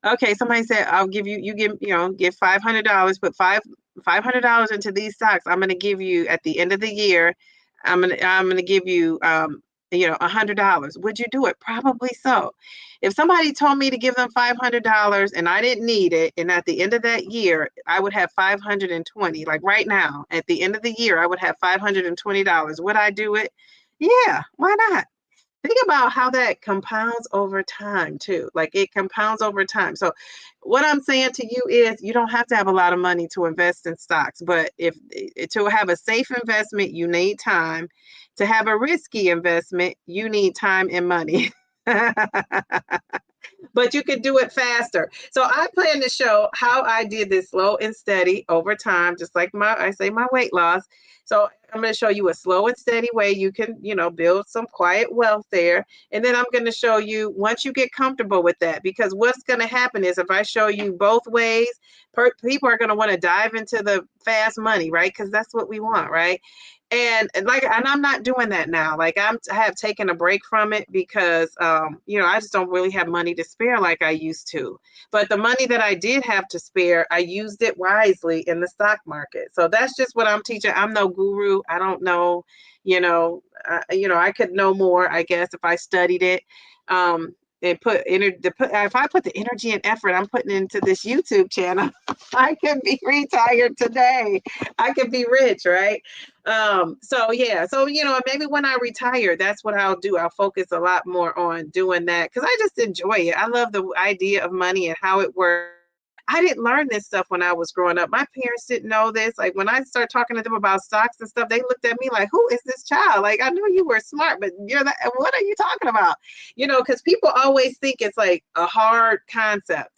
Okay, somebody said, I'll give you, give $500, put $500 into these stocks. I'm gonna give you at the end of the year, I'm gonna give you $100. Would you do it? Probably so. If somebody told me to give them $500 and I didn't need it, and at the end of that year, I would have 520, like right now, at the end of the year, I would have $520. Would I do it? Yeah, why not? Think about how that compounds over time too. Like it compounds over time. So what I'm saying to you is you don't have to have a lot of money to invest in stocks, but if to have a safe investment, you need time. To have a risky investment, you need time and money. But you can do it faster. So I plan to show how I did this slow and steady over time, just like my weight loss. So I'm going to show you a slow and steady way you can, build some quiet wealth there. And then I'm going to show you once you get comfortable with that, because what's going to happen is if I show you both ways, people are going to want to dive into the fast money, right? Because that's what we want, right? And I'm not doing that now. Like I have taken a break from it because, I just don't really have money to spare like I used to. But the money that I did have to spare, I used it wisely in the stock market. So that's just what I'm teaching. I'm no guru. I don't know, I could know more, I guess, if I studied it. And if I put the energy and effort I'm putting into this YouTube channel, I could be retired today. I could be rich, right? So yeah, so maybe when I retire, that's what I'll do. I'll focus a lot more on doing that because I just enjoy it. I love the idea of money and how it works. I didn't learn this stuff when I was growing up. My parents didn't know this. Like when I started talking to them about stocks and stuff, they looked at me like, who is this child? Like I knew you were smart, but what are you talking about? Because people always think it's like a hard concept.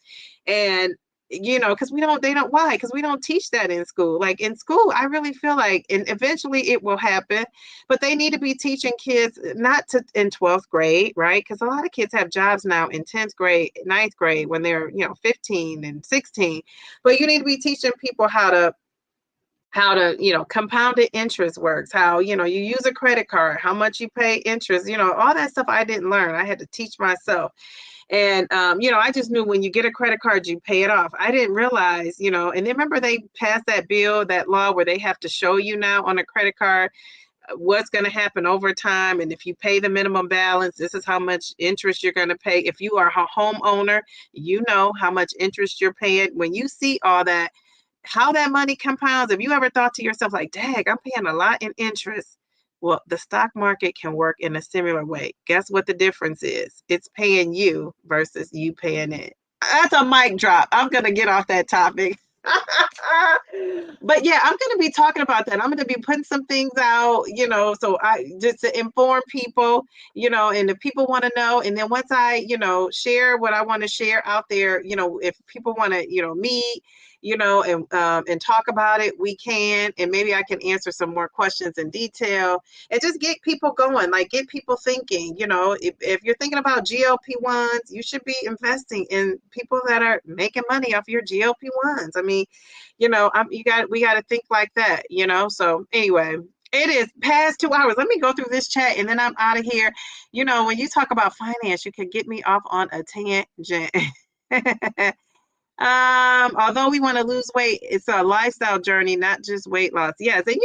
And because why? Because we don't teach that in school. Like in school, I really feel like, and eventually it will happen, but they need to be teaching kids not to in 12th grade, right? Because a lot of kids have jobs now in 10th grade, 9th grade when they're, 15 and 16. But you need to be teaching people how to compounded interest works, how, you use a credit card, how much you pay interest, all that stuff I didn't learn. I had to teach myself. And, I just knew when you get a credit card, you pay it off. I didn't realize, and then remember they passed that law where they have to show you now on a credit card what's going to happen over time. And if you pay the minimum balance, this is how much interest you're going to pay. If you are a homeowner, you know how much interest you're paying. When you see all that, how that money compounds, if you ever thought to yourself, like, dang, I'm paying a lot in interest. Well, the stock market can work in a similar way. Guess what the difference is? It's paying you versus you paying it. That's a mic drop. I'm going to get off that topic. But yeah, I'm going to be talking about that. I'm going to be putting some things out, so I just to inform people, and if people want to know, and then once I, share what I want to share out there, if people want to, meet, and talk about it, we can, and maybe I can answer some more questions in detail and just get people going, like get people thinking, if you're thinking about GLP-1s, you should be investing in people that are making money off your GLP-1s. I mean, we got to think like that, so anyway, it is past 2 hours. Let me go through this chat and then I'm out of here. When you talk about finance, you can get me off on a tangent. Although we want to lose weight, it's a lifestyle journey, not just weight loss. Yes, and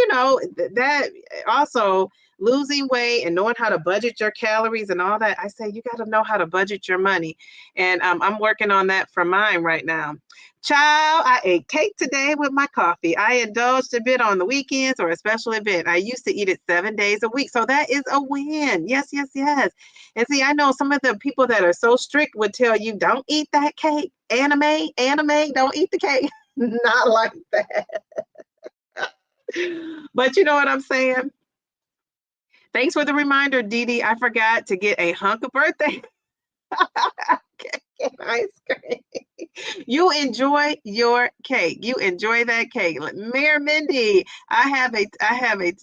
that also losing weight and knowing how to budget your calories and all that. I say you got to know how to budget your money, and I'm working on that for mine right now. Child, I ate cake today with my coffee. I indulged a bit on the weekends or a special event. I used to eat it 7 days a week, so that is a win. Yes, yes, yes. And see, I know some of the people that are so strict would tell you, don't eat that cake. Anime, don't eat the cake. Not like that. But you know what I'm saying? Thanks for the reminder, Dee Dee. I forgot to get a hunk of birthday cake and ice cream. You enjoy your cake. You enjoy that cake. Mayor Mindy,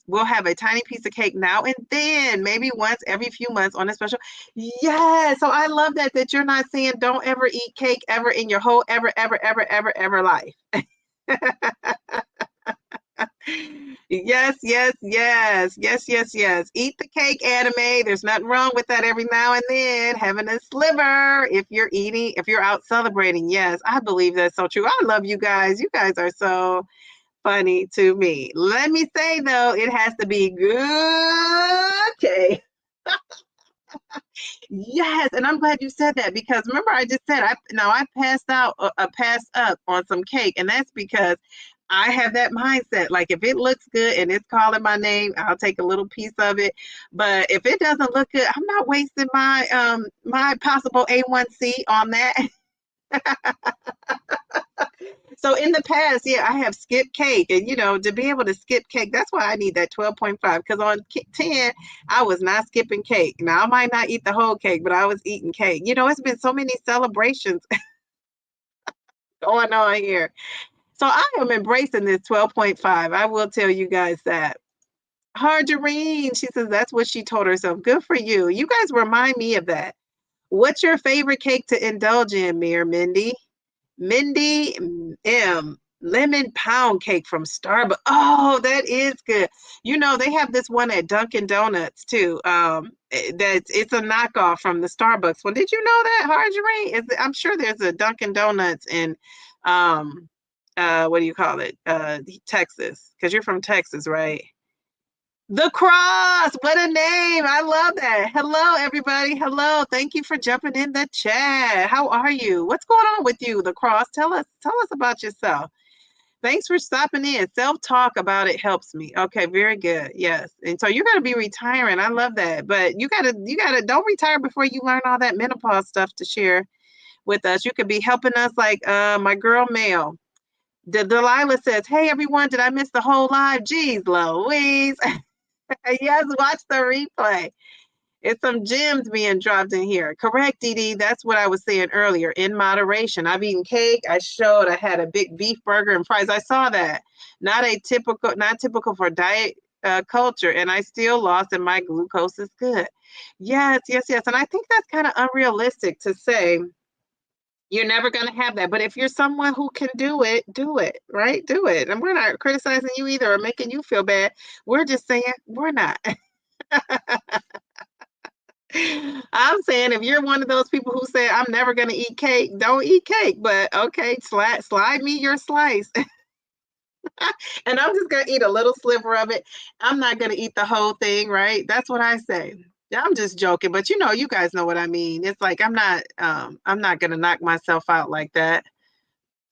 we'll have a tiny piece of cake now and then, maybe once every few months on a special. Yeah. So I love that you're not saying don't ever eat cake ever in your whole ever life. Yes, yes, yes, yes, yes, yes. Eat the cake, anime. There's nothing wrong with that every now and then. Having a sliver if you're out celebrating. Yes, I believe that's so true. I love you guys. You guys are so funny to me. Let me say though, it has to be good cake. Yes, and I'm glad you said that because remember I just said I passed up on some cake, and that's because I have that mindset. Like if it looks good and it's calling my name, I'll take a little piece of it. But if it doesn't look good, I'm not wasting my possible A1C on that. So in the past, yeah, I have skipped cake, and to be able to skip cake, that's why I need that 12.5. Because on 10, I was not skipping cake. Now I might not eat the whole cake, but I was eating cake. It's been so many celebrations going on here. So I am embracing this 12.5. I will tell you guys that. Harjarine, she says that's what she told herself. Good for you. You guys remind me of that. What's your favorite cake to indulge in, Mayor Mindy? Mindy M. Lemon pound cake from Starbucks. Oh, that is good. They have this one at Dunkin' Donuts too. It's a knockoff from the Starbucks one. Did you know that, Harjorie? I'm sure there's a Dunkin' Donuts in what do you call it? Texas, because you're from Texas, right? The Cross, what a name. I love that. Hello, everybody. Hello. Thank you for jumping in the chat. How are you? What's going on with you, The Cross? Tell us about yourself. Thanks for stopping in. Self-talk about it helps me. Okay, very good. Yes. And so you're gonna be retiring. I love that. But you gotta don't retire before you learn all that menopause stuff to share with us. You could be helping us like my girl Mel. Delilah says, hey everyone, did I miss the whole live? Jeez Louise. Yes, watch the replay. It's some gems being dropped in here. Correct, Dee Dee. That's what I was saying earlier. In moderation. I've eaten cake. I had a big beef burger and fries. I saw that. Not typical for diet culture. And I still lost, and my glucose is good. Yes, yes, yes. And I think that's kind of unrealistic to say you're never going to have that. But if you're someone who can do it, right? Do it. And we're not criticizing you either or making you feel bad. We're just saying we're not. I'm saying if you're one of those people who say I'm never going to eat cake, don't eat cake. But okay, slide me your slice. And I'm just gonna eat a little sliver of it. I'm not gonna eat the whole thing, right? That's what I say. Yeah, I'm just joking, but you guys know what I mean. It's like I'm not gonna knock myself out like that.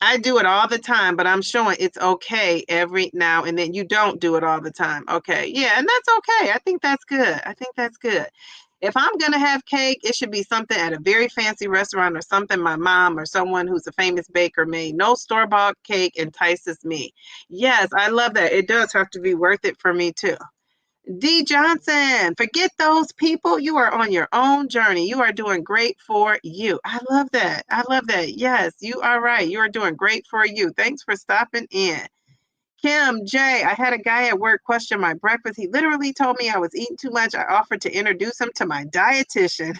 I do it all the time, but I'm showing it's okay every now and then. You don't do it all the time. Okay. Yeah, and that's okay. I think that's good. I think that's good. If I'm going to have cake, it should be something at a very fancy restaurant or something my mom or someone who's a famous baker made. No store-bought cake entices me. Yes, I love that. It does have to be worth it for me too. D. Johnson, forget those people. You are on your own journey. You are doing great for you. I love that. I love that. Yes, you are right. You are doing great for you. Thanks for stopping in. Kim J, I had a guy at work question my breakfast. He literally told me I was eating too much. I offered to introduce him to my dietitian.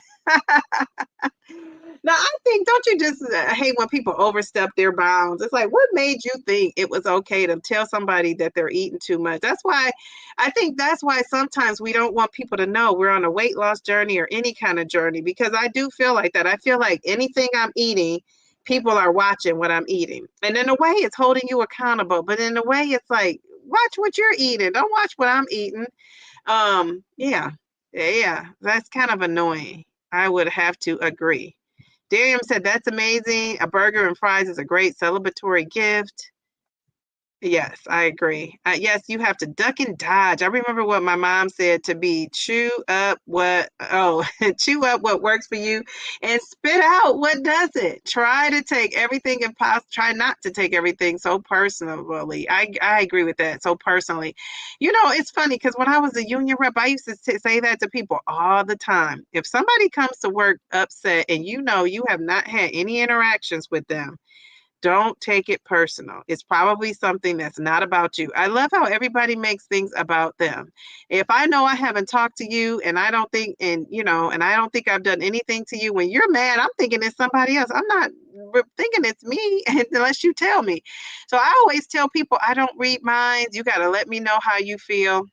Now, I think, don't you just hate when people overstep their bounds? It's like, what made you think it was okay to tell somebody that they're eating too much? I think that's why sometimes we don't want people to know we're on a weight loss journey or any kind of journey, because I do feel like that. I feel like anything I'm eating, people are watching what I'm eating. And in a way, it's holding you accountable. But in a way, it's like, watch what you're eating. Don't watch what I'm eating. Yeah, yeah, that's kind of annoying. I would have to agree. Darium said, that's amazing. A burger and fries is a great celebratory gift. Yes, I agree. Yes, you have to duck and dodge. I remember what my mom said to be chew up chew up what works for you and spit out what doesn't. Try to take everything if possible. Try not to take everything so personally. I agree with that. So personally. It's funny because when I was a union rep, I used to say that to people all the time. If somebody comes to work upset and you have not had any interactions with them, don't take it personal. It's probably something that's not about you. I love how everybody makes things about them. If I know I haven't talked to you and I don't think, and I don't think I've done anything to you, when you're mad, I'm thinking it's somebody else. I'm not thinking it's me unless you tell me. So I always tell people I don't read minds. You got to let me know how you feel,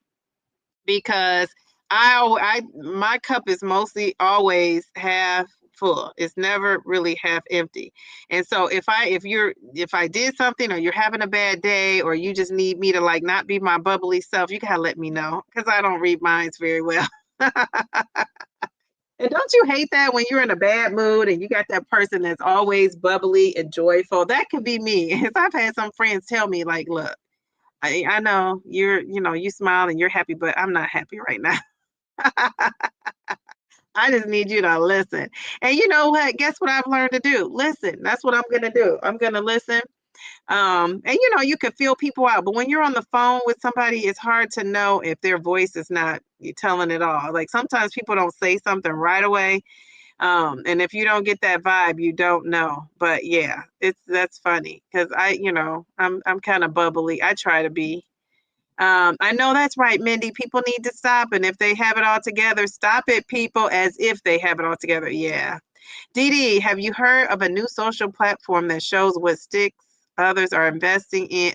because my cup is mostly always half full. It's never really half empty. And so if I did something, or you're having a bad day, or you just need me to like not be my bubbly self, you gotta let me know, because I don't read minds very well. And don't you hate that when you're in a bad mood and you got that person that's always bubbly and joyful? That could be me. I've had some friends tell me, like, look, I know you smile and you're happy, but I'm not happy right now. I just need you to listen. And you know what? Guess what I've learned to do? Listen. That's what I'm gonna do. I'm gonna listen. And you can feel people out, but when you're on the phone with somebody, it's hard to know if their voice is not telling it all. Like sometimes people don't say something right away. And if you don't get that vibe, you don't know. But yeah, that's funny because I'm kind of bubbly. I try to be. I know that's right, Mindy. People need to stop, and if they have it all together, stop it, people, as if they have it all together. Yeah. Dee Dee, have you heard of a new social platform that shows what stocks others are investing in,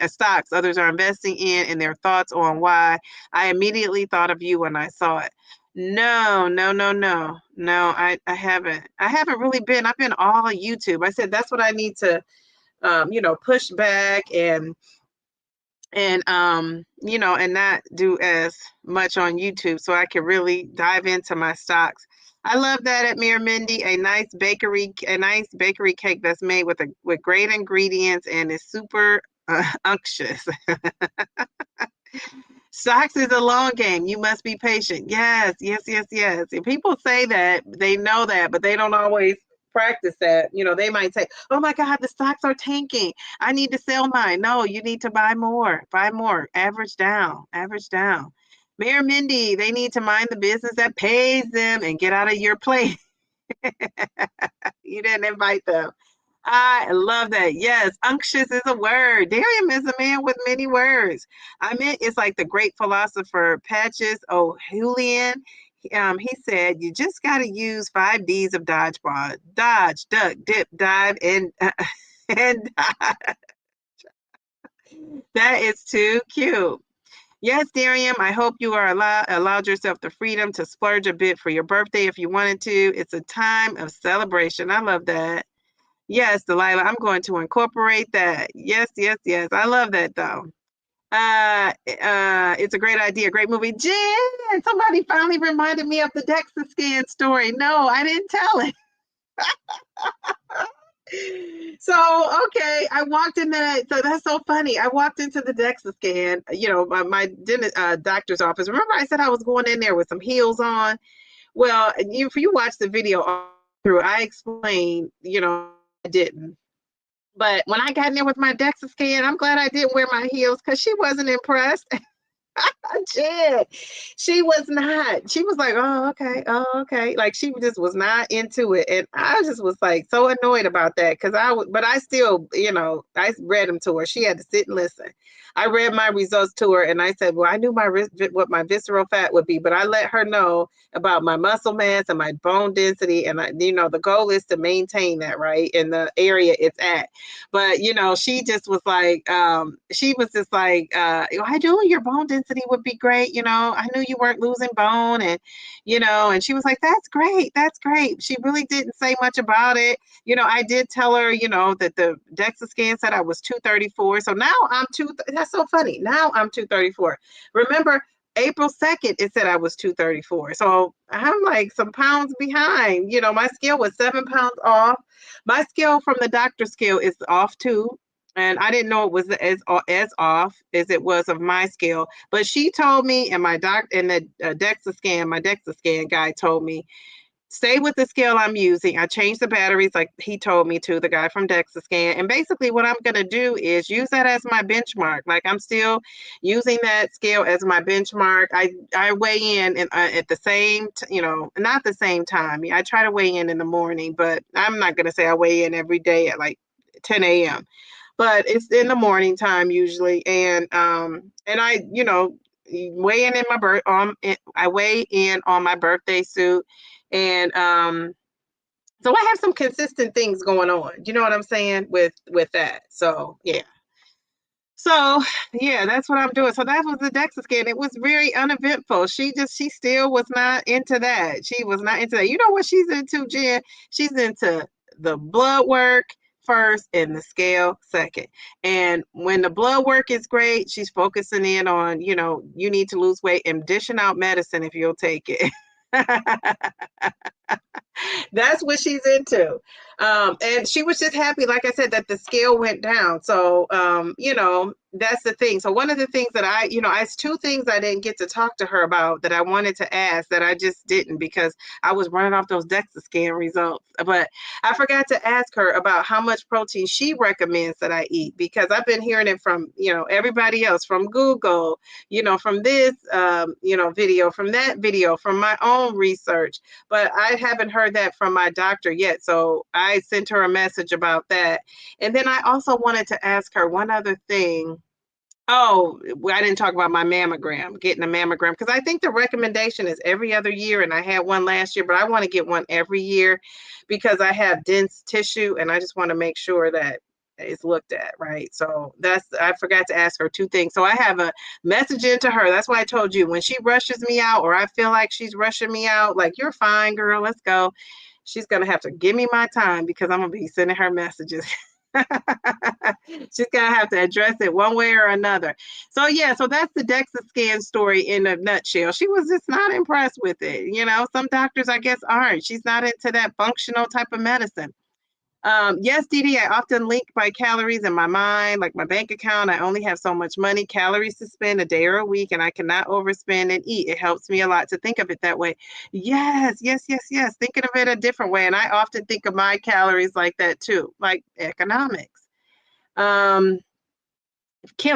and their thoughts on why? I immediately thought of you when I saw it. No, no, no, no, no. I haven't. I haven't really been. I've been all on YouTube. I said that's what I need to, push back and not do as much on YouTube, so I can really dive into my stocks. I love that at Mir Mindy, a nice bakery cake that's made with great ingredients and is super unctuous. Stocks is a long game. You must be patient. Yes, yes, yes, yes. And people say that they know that, but they don't always practice that. They might say, "Oh my God, the stocks are tanking. I need to sell mine." No, you need to buy more. Buy more. Average down. Average down. Mayor Mindy, they need to mind the business that pays them and get out of your place. You didn't invite them. I love that. Yes, unctuous is a word. Darium is a man with many words. I meant it's like the great philosopher Patches O'Hulian. He said, you just got to use 5 Ds of dodgeball. Dodge, duck, dip, dive, and and dodge. That is too cute. Yes, Darium, I hope you are allowed yourself the freedom to splurge a bit for your birthday if you wanted to. It's a time of celebration. I love that. Yes, Delilah, I'm going to incorporate that. Yes, yes, yes. I love that though. It's a great idea, great movie. Jen, somebody finally reminded me of the DEXA scan story. No, I didn't tell it. So, okay, I walked in the, so that's so funny. I walked into the DEXA scan, my dentist, doctor's office. Remember I said I was going in there with some heels on? Well, if you watch the video all through, I explained, I didn't. But when I got in there with my DEXA scan, I'm glad I didn't wear my heels because she wasn't impressed. Jen, she was not. She was like, "Oh, okay, oh, okay." Like she just was not into it, and I just was like so annoyed about that because but I still, I read them to her. She had to sit and listen. I read my results to her, and I said, "Well, I knew what my visceral fat would be, but I let her know about my muscle mass and my bone density, and the goal is to maintain that right in the area it's at." But she just was like, she was just like, I knew your bone density would be great. I knew you weren't losing bone, and she was like, that's great, that's great. She really didn't say much about it. I did tell her, that the DEXA scan said I was 234. So now I'm that's so funny. Now I'm 234. Remember, April 2nd, it said I was 234. So I'm like some pounds behind. My scale was 7 pounds off. My scale from the doctor scale is off too. And I didn't know it was as off as it was of my scale. But she told me, and my doctor and the my DEXA scan guy told me, stay with the scale I'm using. I changed the batteries like he told me to, the guy from DEXA scan. And basically what I'm going to do is use that as my benchmark. Like I'm still using that scale as my benchmark. I weigh in and at the same, not the same time. I try to weigh in the morning, but I'm not going to say I weigh in every day at like 10 a.m. But it's in the morning time usually. And I, weigh in my I weigh in on my birthday suit. And so I have some consistent things going on. You know what I'm saying with that. So yeah. So yeah, that's what I'm doing. So that was the DEXA scan. It was very uneventful. She still was not into that. She was not into that. You know what she's into, Jen? She's into the blood work first and the scale second. And when the blood work is great, she's focusing in on, you need to lose weight and dishing out medicine if you'll take it. That's what she's into. And she was just happy, like I said, that the scale went down. So, that's the thing. So one of the things that it's two things I didn't get to talk to her about that I wanted to ask that I just didn't because I was running off those DEXA scan results. But I forgot to ask her about how much protein she recommends that I eat because I've been hearing it from, everybody else, from Google, from this, video, from that video, from my own research. But I haven't heard that from my doctor yet. So I sent her a message about that. And then I also wanted to ask her one other thing. Oh, I didn't talk about my mammogram, getting a mammogram, because I think the recommendation is every other year. And I had one last year, but I want to get one every year because I have dense tissue and I just want to make sure that it's looked at, right? So I forgot to ask her two things. So I have a message into her. That's why I told you when she rushes me out or I feel like she's rushing me out, like, you're fine, girl, let's go. She's going to have to give me my time because I'm going to be sending her messages. She's going to have to address it one way or another. So, yeah, so that's the DEXA scan story in a nutshell. She was just not impressed with it. Some doctors, I guess, aren't. She's not into that functional type of medicine. Yes, Dee Dee, I often link my calories in my mind, like my bank account. I only have so much money, calories to spend a day or a week, and I cannot overspend and eat. It helps me a lot to think of it that way. Yes, yes, yes, yes. Thinking of it a different way. And I often think of my calories like that too, like economics. Kim,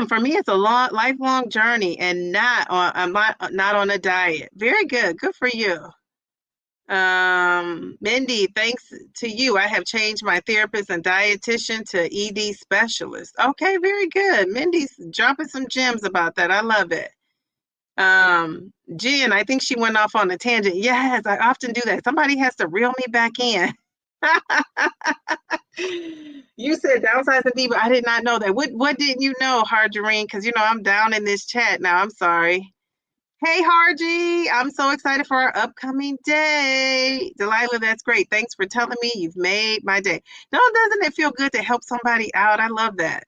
for me, it's a lifelong journey and I'm not on a diet. Very good. Good for you. Mindy, thanks to you, I have changed my therapist and dietitian to ED specialist. Okay, very good. Mindy's dropping some gems about that. I love it. Jen, I think she went off on a tangent. Yes, I often do that. Somebody has to reel me back in. You said downsizing Diva. I did not know that. What didn't you know, Harjarine? Because I'm down in this chat now. I'm sorry. Hey, Harji, I'm so excited for our upcoming day. Delilah, that's great. Thanks for telling me. You've made my day. No, doesn't it feel good to help somebody out? I love that.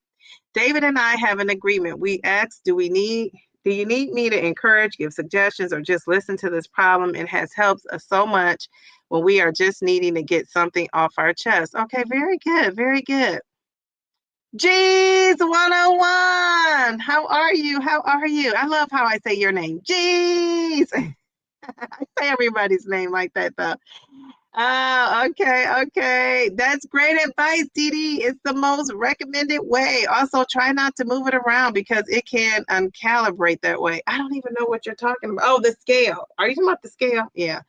David and I have an agreement. We asked, do you need me to encourage, give suggestions, or just listen to this problem? It has helped us so much when we are just needing to get something off our chest. Okay, very good, very good. Jeez 101. How are you? How are you? I love how I say your name. Jeez. I say everybody's name like that though. Oh, okay, okay. That's great advice, Dee Dee. It's the most recommended way. Also, try not to move it around because it can uncalibrate that way. I don't even know what you're talking about. Oh, the scale. Are you talking about the scale? Yeah.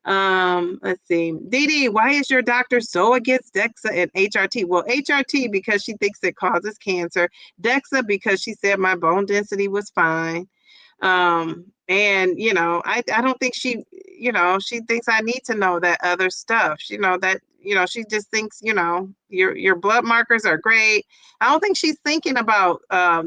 Let's see. Dee Dee, why is your doctor so against DEXA and HRT? Well, HRT because she thinks it causes cancer. DEXA because she said my bone density was fine. And I don't think she thinks I need to know that other stuff. She just thinks, your blood markers are great. I don't think she's thinking about all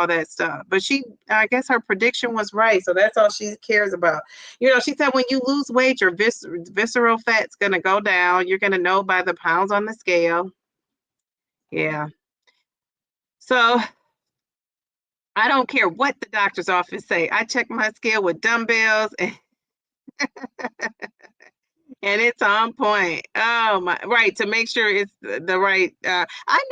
that stuff. But I guess her prediction was right. So that's all she cares about. She said when you lose weight, your visceral fat's gonna go down. You're gonna know by the pounds on the scale. Yeah. So I don't care what the doctor's office say. I check my scale with dumbbells and it's on point. Oh my, right, to make sure it's the right. I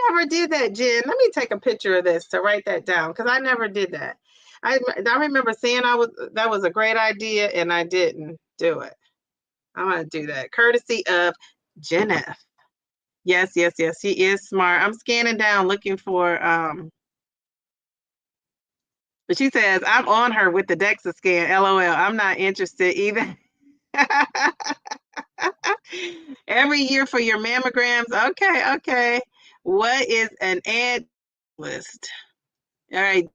never did that, Jen. Let me take a picture of this to write that down because I never did that. I remember saying that was a great idea and I didn't do it. I'm gonna do that. Courtesy of Jen F. Yes, yes, yes. She is smart. I'm scanning down looking for but she says, I'm on her with the DEXA scan. LOL. I'm not interested either. Every year for your mammograms. Okay, okay. What is an ad list? All right.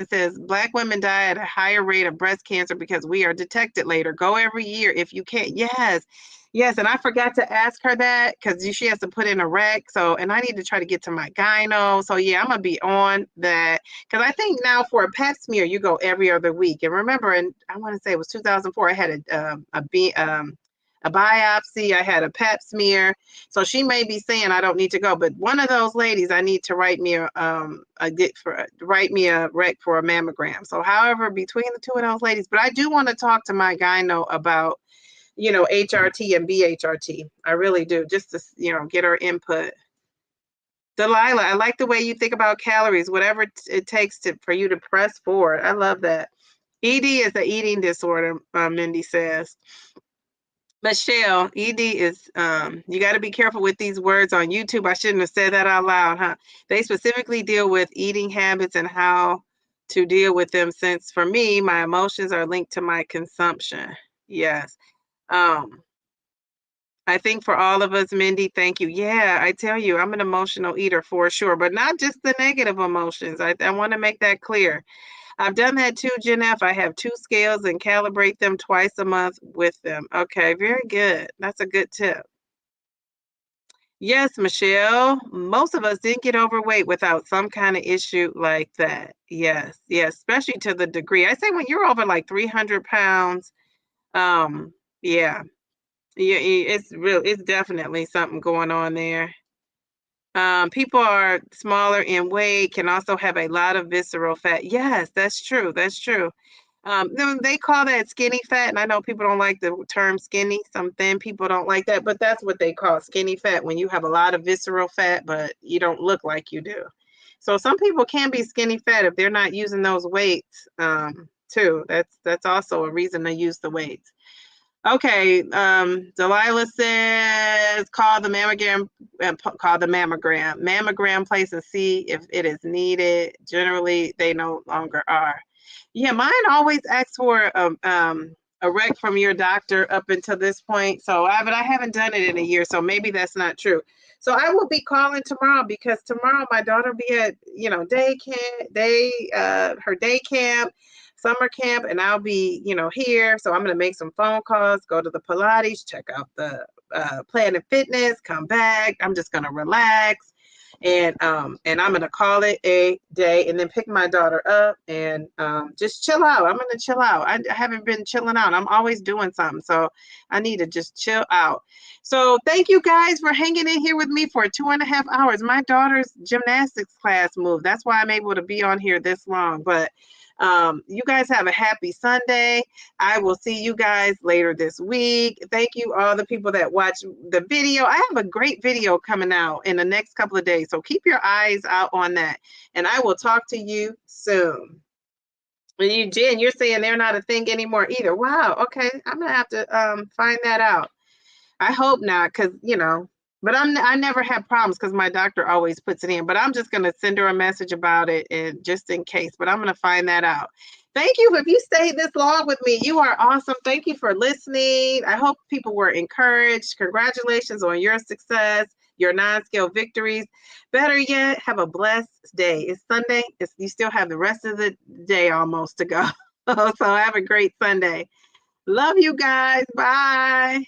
It says Black women die at a higher rate of breast cancer because we are detected later. Go every year if you can. Yes. Yes. And I forgot to ask her that because she has to put in a rec. So, and I need to try to get to my gyno. So, yeah, I'm going to be on that. Because I think now for a pap smear, you go every other week. And remember, I want to say it was 2004, I had a biopsy. I had a pap smear. So she may be saying I don't need to go, but one of those ladies, I need to write me a rec for a mammogram. So however, between the two of those ladies, but I do want to talk to my gyno about, HRT and BHRT. I really do, just to, get her input. Delilah, I like the way you think about calories, whatever it takes for you to press forward. I love that. ED is an eating disorder, Mindy says. Michelle, ED is, you got to be careful with these words on YouTube. I shouldn't have said that out loud, huh? They specifically deal with eating habits and how to deal with them since for me, my emotions are linked to my consumption. Yes. I think for all of us, Mindy, thank you. Yeah, I tell you, I'm an emotional eater for sure, but not just the negative emotions. I want to make that clear. I've done that too, Jen F. I have 2 scales and calibrate them twice a month with them. Okay, very good. That's a good tip. Yes, Michelle. Most of us didn't get overweight without some kind of issue like that. Yes, yes, especially to the degree. I say when you're over like 300 pounds, yeah, it's definitely something going on there. People are smaller in weight, can also have a lot of visceral fat. Yes, that's true. That's true. They call that skinny fat, and I know people don't like the term skinny. Some thin people don't like that, but that's what they call skinny fat when you have a lot of visceral fat, but you don't look like you do. So some people can be skinny fat if they're not using those weights, too. That's also a reason to use the weights. Okay, Delilah says call the mammogram place and see if it is needed. Generally, they no longer are. Yeah, mine always asks for a rec from your doctor up until this point. So but I haven't done it in a year, so maybe that's not true. So I will be calling tomorrow because tomorrow my daughter will be at her day camp, summer camp, and I'll be here. So I'm gonna make some phone calls, go to the Pilates, check out the Planet Fitness, come back. I'm just gonna relax. And I'm gonna call it a day and then pick my daughter up and just chill out. I'm gonna chill out. I haven't been chilling out. I'm always doing something, so I need to just chill out. So thank you guys for hanging in here with me for 2.5 hours. My daughter's gymnastics class moved. That's why I'm able to be on here this long. But you guys have a happy Sunday. I will see you guys later this week. Thank you all the people that watch the video. I have a great video coming out in the next couple of days, so keep your eyes out on that. And I will talk to you soon. And you, Jen, you're saying they're not a thing anymore either. Wow. Okay, I'm gonna have to find that out. I hope not, because but I never have problems because my doctor always puts it in. But I'm just gonna send her a message about it, and just in case. But I'm gonna find that out. Thank you if you stayed this long with me. You are awesome. Thank you for listening. I hope people were encouraged. Congratulations on your success, your non-scale victories. Better yet, have a blessed day. It's Sunday. You still have the rest of the day almost to go. So have a great Sunday. Love you guys. Bye.